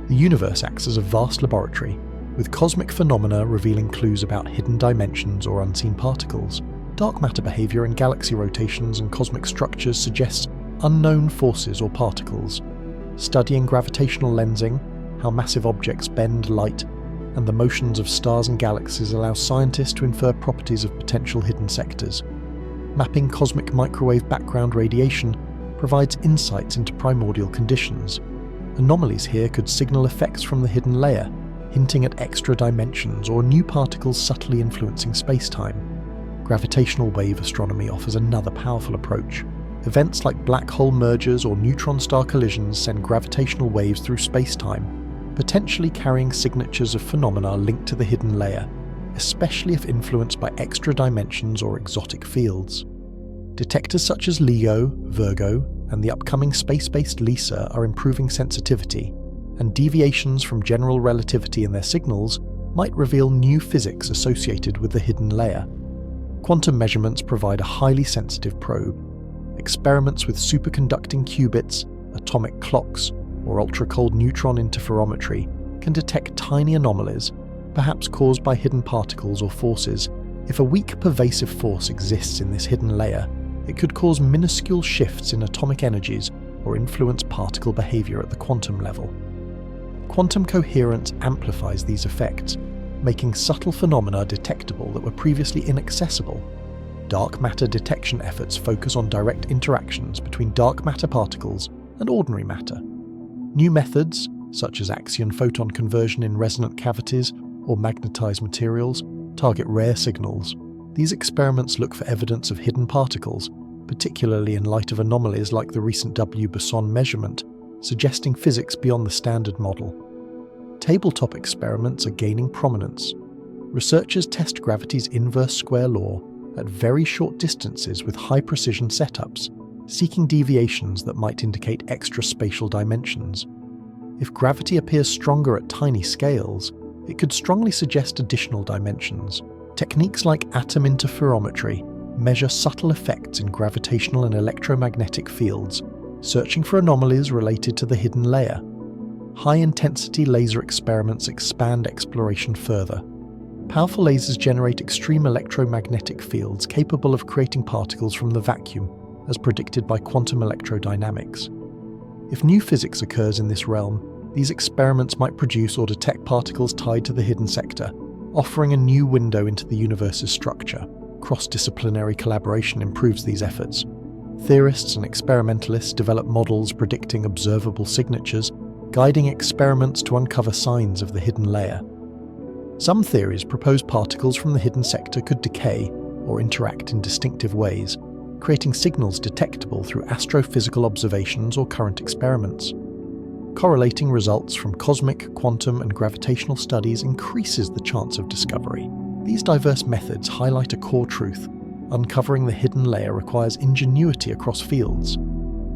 The universe acts as a vast laboratory, with cosmic phenomena revealing clues about hidden dimensions or unseen particles. Dark matter behavior in galaxy rotations and cosmic structures suggests unknown forces or particles. Studying gravitational lensing, how massive objects bend light, and the motions of stars and galaxies allows scientists to infer properties of potential hidden sectors. Mapping cosmic microwave background radiation provides insights into primordial conditions. Anomalies here could signal effects from the hidden layer, hinting at extra dimensions or new particles subtly influencing space-time. Gravitational wave astronomy offers another powerful approach. Events like black hole mergers or neutron star collisions send gravitational waves through space-time, potentially carrying signatures of phenomena linked to the hidden layer, especially if influenced by extra dimensions or exotic fields. Detectors such as LIGO, Virgo, and the upcoming space-based LISA are improving sensitivity, and deviations from general relativity in their signals might reveal new physics associated with the hidden layer. Quantum measurements provide a highly sensitive probe. Experiments with superconducting qubits, atomic clocks, or ultra-cold neutron interferometry can detect tiny anomalies, perhaps caused by hidden particles or forces. If a weak pervasive force exists in this hidden layer, it could cause minuscule shifts in atomic energies or influence particle behavior at the quantum level. Quantum coherence amplifies these effects, making subtle phenomena detectable that were previously inaccessible. Dark matter detection efforts focus on direct interactions between dark matter particles and ordinary matter. New methods, such as axion photon conversion in resonant cavities or magnetized materials, target rare signals. These experiments look for evidence of hidden particles, particularly in light of anomalies like the recent W-Boson measurement, suggesting physics beyond the standard model. Tabletop experiments are gaining prominence. Researchers test gravity's inverse square law at very short distances with high-precision setups, seeking deviations that might indicate extra spatial dimensions. If gravity appears stronger at tiny scales, it could strongly suggest additional dimensions. Techniques like atom interferometry measure subtle effects in gravitational and electromagnetic fields, searching for anomalies related to the hidden layer. High-intensity laser experiments expand exploration further. Powerful lasers generate extreme electromagnetic fields capable of creating particles from the vacuum, as predicted by quantum electrodynamics. If new physics occurs in this realm, these experiments might produce or detect particles tied to the hidden sector, offering a new window into the universe's structure. Cross-disciplinary collaboration improves these efforts. Theorists and experimentalists develop models predicting observable signatures, guiding experiments to uncover signs of the hidden layer. Some theories propose particles from the hidden sector could decay or interact in distinctive ways, creating signals detectable through astrophysical observations or current experiments. Correlating results from cosmic, quantum, and gravitational studies increases the chance of discovery. These diverse methods highlight a core truth: uncovering the hidden layer requires ingenuity across fields.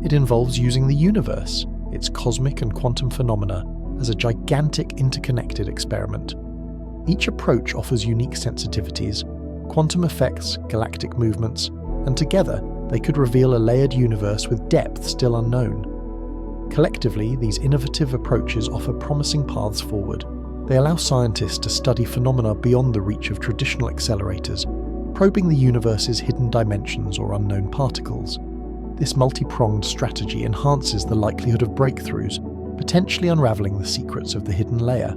It involves using the universe, its cosmic and quantum phenomena, as a gigantic interconnected experiment. Each approach offers unique sensitivities, quantum effects, galactic movements, and together they could reveal a layered universe with depth still unknown. Collectively, these innovative approaches offer promising paths forward. They allow scientists to study phenomena beyond the reach of traditional accelerators, probing the universe's hidden dimensions or unknown particles. This multi-pronged strategy enhances the likelihood of breakthroughs, potentially unraveling the secrets of the hidden layer.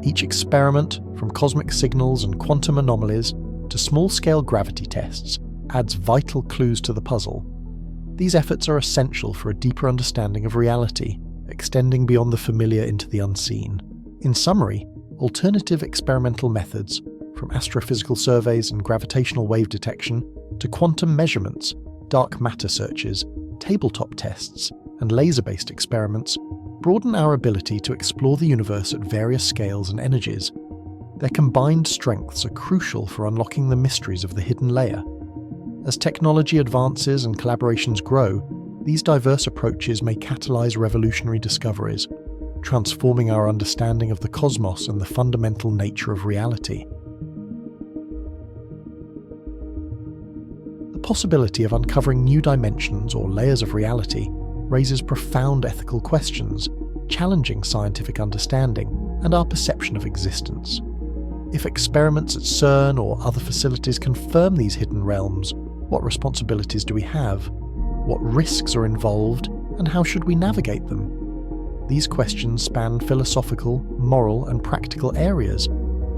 Each experiment, from cosmic signals and quantum anomalies to small-scale gravity tests, adds vital clues to the puzzle. These efforts are essential for a deeper understanding of reality, extending beyond the familiar into the unseen. In summary, alternative experimental methods, from astrophysical surveys and gravitational wave detection to quantum measurements, dark matter searches, tabletop tests, and laser-based experiments, broaden our ability to explore the universe at various scales and energies. Their combined strengths are crucial for unlocking the mysteries of the hidden layer. As technology advances and collaborations grow, these diverse approaches may catalyze revolutionary discoveries, transforming our understanding of the cosmos and the fundamental nature of reality. possibility of uncovering new dimensions or layers of reality raises profound ethical questions, challenging scientific understanding and our perception of existence. If experiments at CERN or other facilities confirm these hidden realms, what responsibilities do we have? What risks are involved, and how should we navigate them? These questions span philosophical, moral, and practical areas,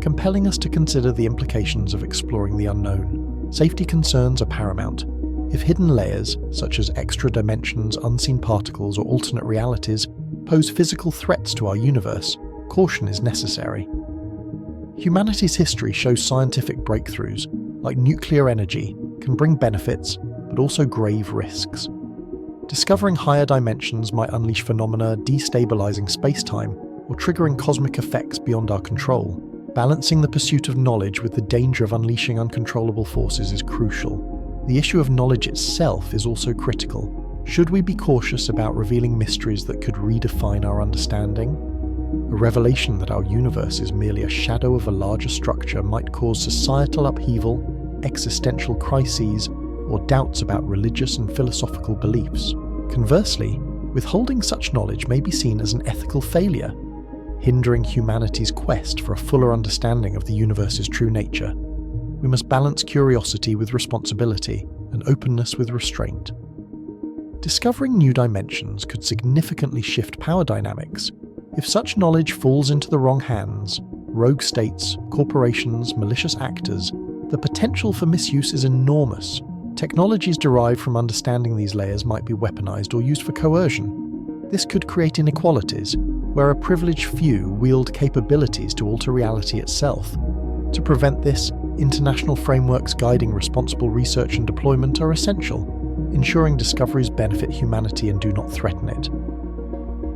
compelling us to consider the implications of exploring the unknown. Safety concerns are paramount. If hidden layers, such as extra dimensions, unseen particles, or alternate realities, pose physical threats to our universe, caution is necessary. Humanity's history shows scientific breakthroughs, like nuclear energy, can bring benefits, but also grave risks. Discovering higher dimensions might unleash phenomena destabilizing spacetime or triggering cosmic effects beyond our control. Balancing the pursuit of knowledge with the danger of unleashing uncontrollable forces is crucial. The issue of knowledge itself is also critical. Should we be cautious about revealing mysteries that could redefine our understanding? A revelation that our universe is merely a shadow of a larger structure might cause societal upheaval, existential crises, or doubts about religious and philosophical beliefs. Conversely, withholding such knowledge may be seen as an ethical failure, hindering humanity's quest for a fuller understanding of the universe's true nature. We must balance curiosity with responsibility and openness with restraint. Discovering new dimensions could significantly shift power dynamics. If such knowledge falls into the wrong hands, rogue states, corporations, malicious actors, the potential for misuse is enormous. Technologies derived from understanding these layers might be weaponized or used for coercion. This could create inequalities, where a privileged few wield capabilities to alter reality itself. To prevent this, international frameworks guiding responsible research and deployment are essential, ensuring discoveries benefit humanity and do not threaten it.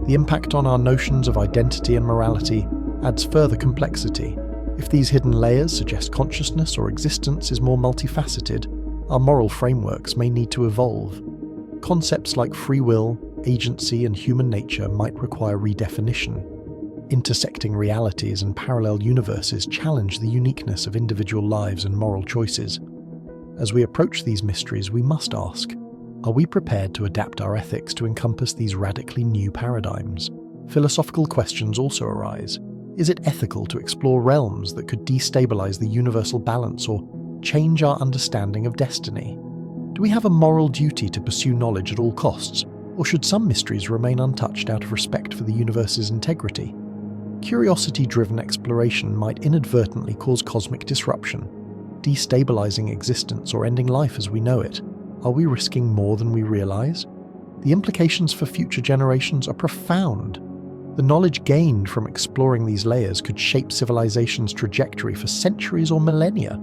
The impact on our notions of identity and morality adds further complexity. If these hidden layers suggest consciousness or existence is more multifaceted, our moral frameworks may need to evolve. Concepts like free will, agency, and human nature might require redefinition. Intersecting realities and parallel universes challenge the uniqueness of individual lives and moral choices. As we approach these mysteries, we must ask, are we prepared to adapt our ethics to encompass these radically new paradigms? Philosophical questions also arise. Is it ethical to explore realms that could destabilize the universal balance or change our understanding of destiny? Do we have a moral duty to pursue knowledge at all costs, or should some mysteries remain untouched out of respect for the universe's integrity? Curiosity-driven exploration might inadvertently cause cosmic disruption, destabilizing existence or ending life as we know it. Are we risking more than we realize? The implications for future generations are profound. The knowledge gained from exploring these layers could shape civilization's trajectory for centuries or millennia.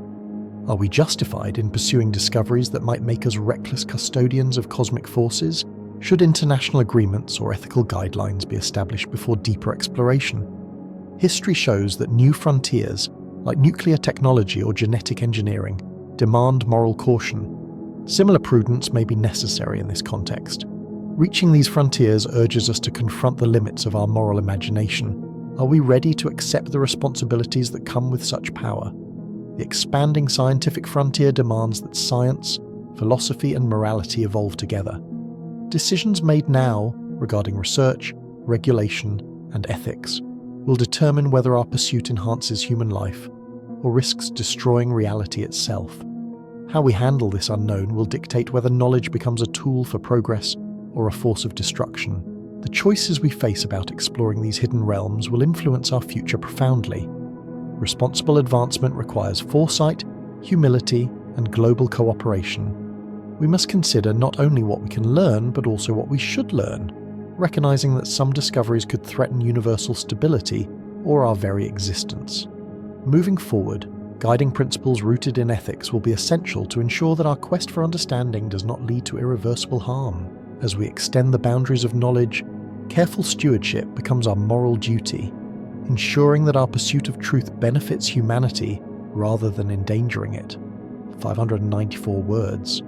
Are we justified in pursuing discoveries that might make us reckless custodians of cosmic forces? Should international agreements or ethical guidelines be established before deeper exploration? History shows that new frontiers, like nuclear technology or genetic engineering, demand moral caution. Similar prudence may be necessary in this context. Reaching these frontiers urges us to confront the limits of our moral imagination. Are we ready to accept the responsibilities that come with such power? The expanding scientific frontier demands that science, philosophy, and morality evolve together. Decisions made now regarding research, regulation, and ethics will determine whether our pursuit enhances human life or risks destroying reality itself. How we handle this unknown will dictate whether knowledge becomes a tool for progress or a force of destruction. The choices we face about exploring these hidden realms will influence our future profoundly. Responsible advancement requires foresight, humility, and global cooperation. We must consider not only what we can learn, but also what we should learn, recognizing that some discoveries could threaten universal stability or our very existence. Moving forward, guiding principles rooted in ethics will be essential to ensure that our quest for understanding does not lead to irreversible harm. As we extend the boundaries of knowledge, careful stewardship becomes our moral duty, ensuring that our pursuit of truth benefits humanity rather than endangering it. 594 words.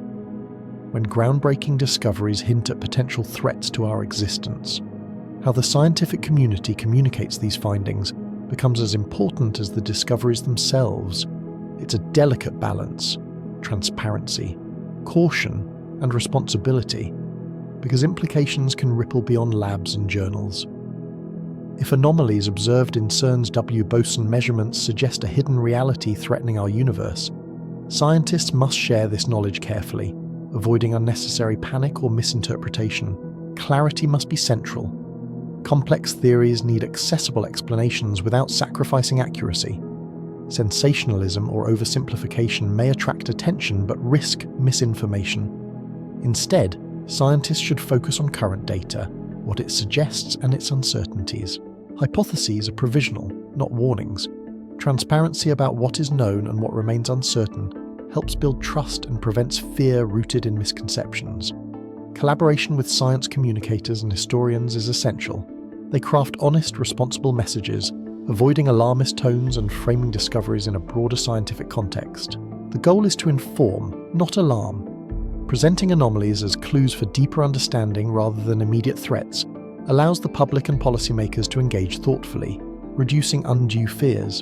When groundbreaking discoveries hint at potential threats to our existence, how the scientific community communicates these findings becomes as important as the discoveries themselves. It's a delicate balance, transparency, caution, and responsibility, because implications can ripple beyond labs and journals. If anomalies observed in CERN's W-Boson measurements suggest a hidden reality threatening our universe, scientists must share this knowledge carefully, avoiding unnecessary panic or misinterpretation. Clarity must be central. Complex theories need accessible explanations without sacrificing accuracy. Sensationalism or oversimplification may attract attention but risk misinformation. Instead, scientists should focus on current data, what it suggests and its uncertainties. Hypotheses are provisional, not warnings. Transparency about what is known and what remains uncertain helps build trust and prevents fear rooted in misconceptions. Collaboration with science communicators and historians is essential. They craft honest, responsible messages, avoiding alarmist tones and framing discoveries in a broader scientific context. The goal is to inform, not alarm. Presenting anomalies as clues for deeper understanding rather than immediate threats allows the public and policymakers to engage thoughtfully, reducing undue fears.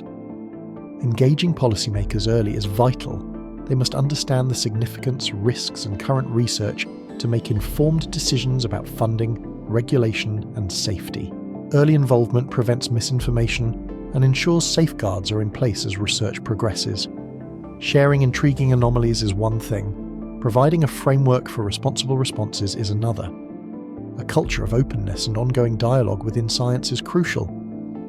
Engaging policymakers early is vital. They must understand the significance, risks, and current research to make informed decisions about funding, regulation, and safety. Early involvement prevents misinformation and ensures safeguards are in place as research progresses. Sharing intriguing anomalies is one thing. Providing a framework for responsible responses is another. A culture of openness and ongoing dialogue within science is crucial.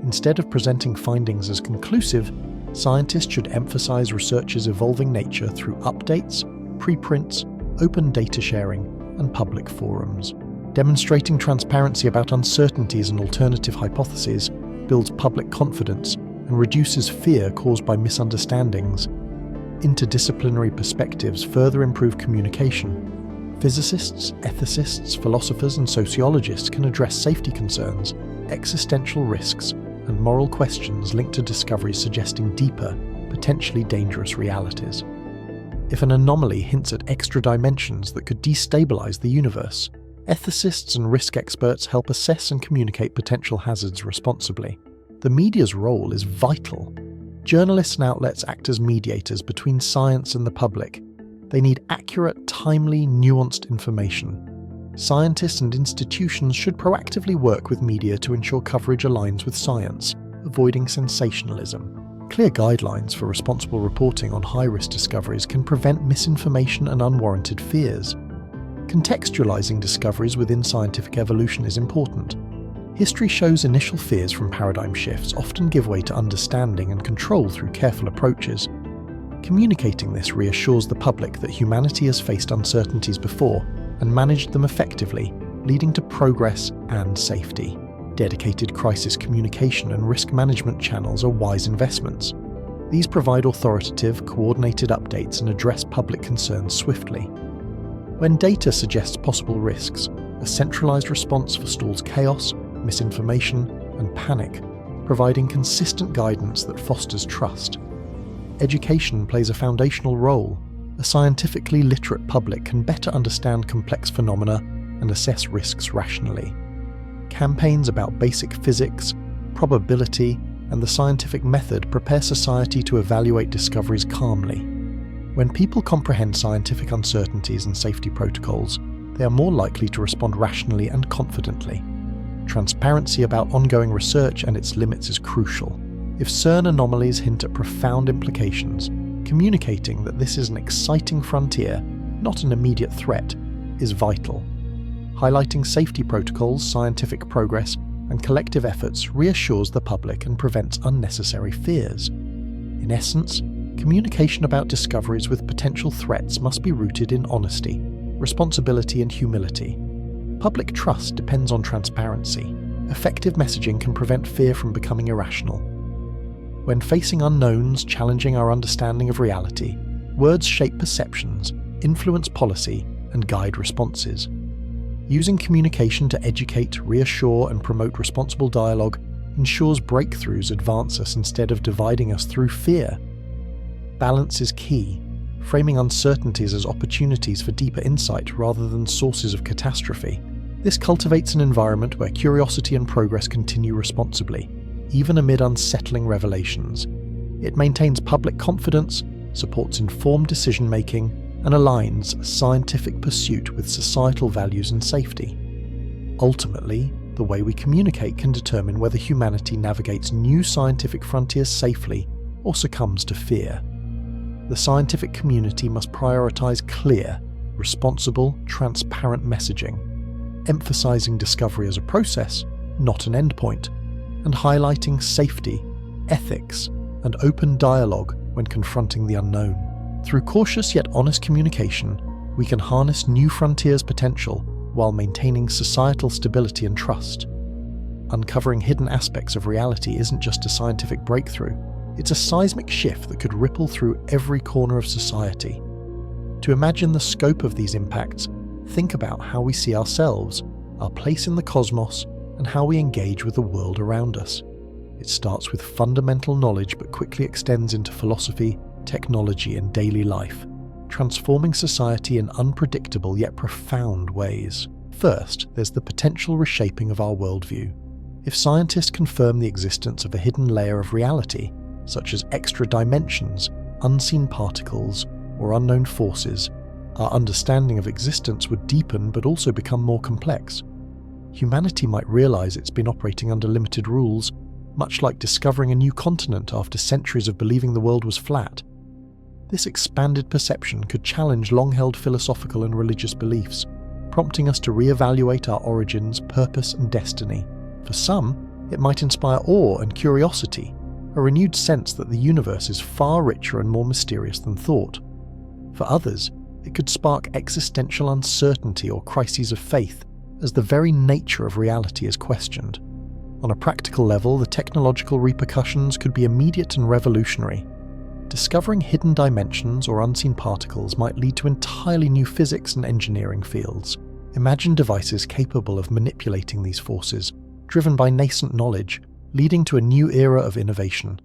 Instead of presenting findings as conclusive, scientists should emphasize research's evolving nature through updates, preprints, open data sharing, and public forums. Demonstrating transparency about uncertainties and alternative hypotheses builds public confidence and reduces fear caused by misunderstandings. Interdisciplinary perspectives further improve communication. Physicists, ethicists, philosophers, and sociologists can address safety concerns, existential risks, and moral questions linked to discoveries suggesting deeper, potentially dangerous realities. If an anomaly hints at extra dimensions that could destabilize the universe, ethicists and risk experts help assess and communicate potential hazards responsibly. The media's role is vital. Journalists and outlets act as mediators between science and the public. They need accurate, timely, nuanced information. Scientists and institutions should proactively work with media to ensure coverage aligns with science, avoiding sensationalism. Clear guidelines for responsible reporting on high-risk discoveries can prevent misinformation and unwarranted fears. Contextualizing discoveries within scientific evolution is important. History shows initial fears from paradigm shifts often give way to understanding and control through careful approaches. Communicating this reassures the public that humanity has faced uncertainties before and managed them effectively, leading to progress and safety. Dedicated crisis communication and risk management channels are wise investments. These provide authoritative, coordinated updates and address public concerns swiftly. When data suggests possible risks, a centralized response forestalls chaos, misinformation, and panic, providing consistent guidance that fosters trust. Education plays a foundational role. A scientifically literate public can better understand complex phenomena and assess risks rationally. Campaigns about basic physics, probability, and the scientific method prepare society to evaluate discoveries calmly. When people comprehend scientific uncertainties and safety protocols, they are more likely to respond rationally and confidently. Transparency about ongoing research and its limits is crucial. If CERN anomalies hint at profound implications, communicating that this is an exciting frontier, not an immediate threat, is vital. Highlighting safety protocols, scientific progress, and collective efforts reassures the public and prevents unnecessary fears. In essence, communication about discoveries with potential threats must be rooted in honesty, responsibility, and humility. Public trust depends on transparency. Effective messaging can prevent fear from becoming irrational. When facing unknowns challenging our understanding of reality, words shape perceptions, influence policy, and guide responses. Using communication to educate, reassure, and promote responsible dialogue ensures breakthroughs advance us instead of dividing us through fear. Balance is key, framing uncertainties as opportunities for deeper insight rather than sources of catastrophe. This cultivates an environment where curiosity and progress continue responsibly, even amid unsettling revelations. It maintains public confidence, supports informed decision-making, and aligns scientific pursuit with societal values and safety. Ultimately, the way we communicate can determine whether humanity navigates new scientific frontiers safely or succumbs to fear. The scientific community must prioritize clear, responsible, transparent messaging, emphasizing discovery as a process, not an endpoint, and highlighting safety, ethics, and open dialogue when confronting the unknown. Through cautious yet honest communication, we can harness new frontiers' potential while maintaining societal stability and trust. Uncovering hidden aspects of reality isn't just a scientific breakthrough, it's a seismic shift that could ripple through every corner of society. To imagine the scope of these impacts, think about how we see ourselves, our place in the cosmos, and how we engage with the world around us. It starts with fundamental knowledge but quickly extends into philosophy, technology, and daily life, transforming society in unpredictable yet profound ways. First, there's the potential reshaping of our worldview. If scientists confirm the existence of a hidden layer of reality, such as extra dimensions, unseen particles, or unknown forces, our understanding of existence would deepen but also become more complex. Humanity might realize it's been operating under limited rules, much like discovering a new continent after centuries of believing the world was flat. This expanded perception could challenge long-held philosophical and religious beliefs, prompting us to re-evaluate our origins, purpose, and destiny. For some, it might inspire awe and curiosity, a renewed sense that the universe is far richer and more mysterious than thought. For others, it could spark existential uncertainty or crises of faith, as the very nature of reality is questioned. On a practical level, the technological repercussions could be immediate and revolutionary. Discovering hidden dimensions or unseen particles might lead to entirely new physics and engineering fields. Imagine devices capable of manipulating these forces, driven by nascent knowledge, leading to a new era of innovation.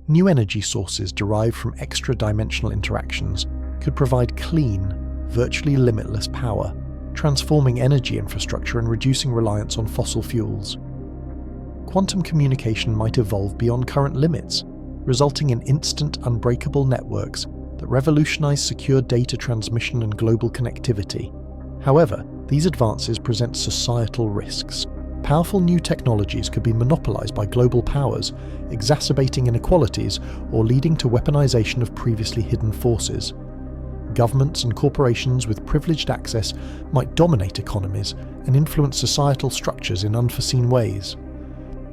New energy sources derived from extra-dimensional interactions could provide clean, virtually limitless power, transforming energy infrastructure and reducing reliance on fossil fuels. Quantum communication might evolve beyond current limits, resulting in instant, unbreakable networks that revolutionize secure data transmission and global connectivity. However, these advances present societal risks. Powerful new technologies could be monopolized by global powers, exacerbating inequalities or leading to weaponization of previously hidden forces. Governments and corporations with privileged access might dominate economies and influence societal structures in unforeseen ways.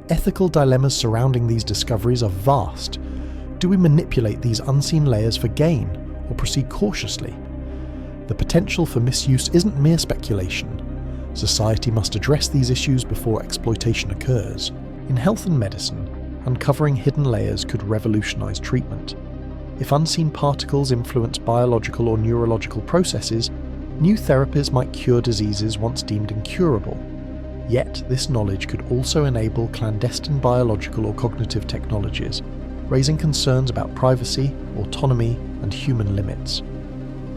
Ethical dilemmas surrounding these discoveries are vast. Do we manipulate these unseen layers for gain, or proceed cautiously? The potential for misuse isn't mere speculation. Society must address these issues before exploitation occurs. In health and medicine, uncovering hidden layers could revolutionize treatment. If unseen particles influence biological or neurological processes, new therapies might cure diseases once deemed incurable. Yet, this knowledge could also enable clandestine biological or cognitive technologies, raising concerns about privacy, autonomy, and human limits.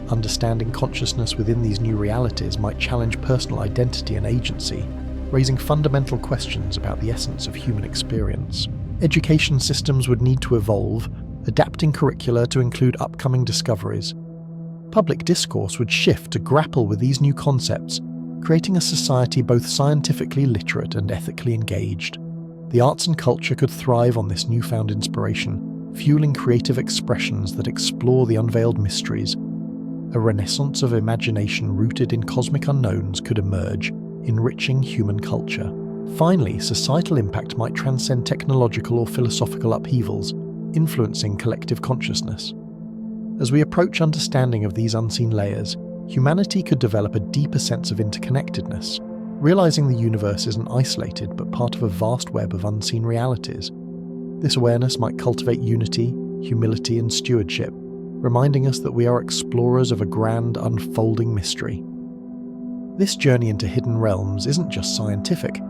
Understanding consciousness within these new realities might challenge personal identity and agency, raising fundamental questions about the essence of human experience. Education systems would need to evolve, adapting curricula to include upcoming discoveries. Public discourse would shift to grapple with these new concepts, creating a society both scientifically literate and ethically engaged. The arts and culture could thrive on this newfound inspiration, fueling creative expressions that explore the unveiled mysteries. A renaissance of imagination rooted in cosmic unknowns could emerge, enriching human culture. Finally, societal impact might transcend technological or philosophical upheavals, influencing collective consciousness. As we approach understanding of these unseen layers, humanity could develop a deeper sense of interconnectedness, realizing the universe isn't isolated but part of a vast web of unseen realities. This awareness might cultivate unity, humility, and stewardship, reminding us that we are explorers of a grand, unfolding mystery. This journey into hidden realms isn't just scientific,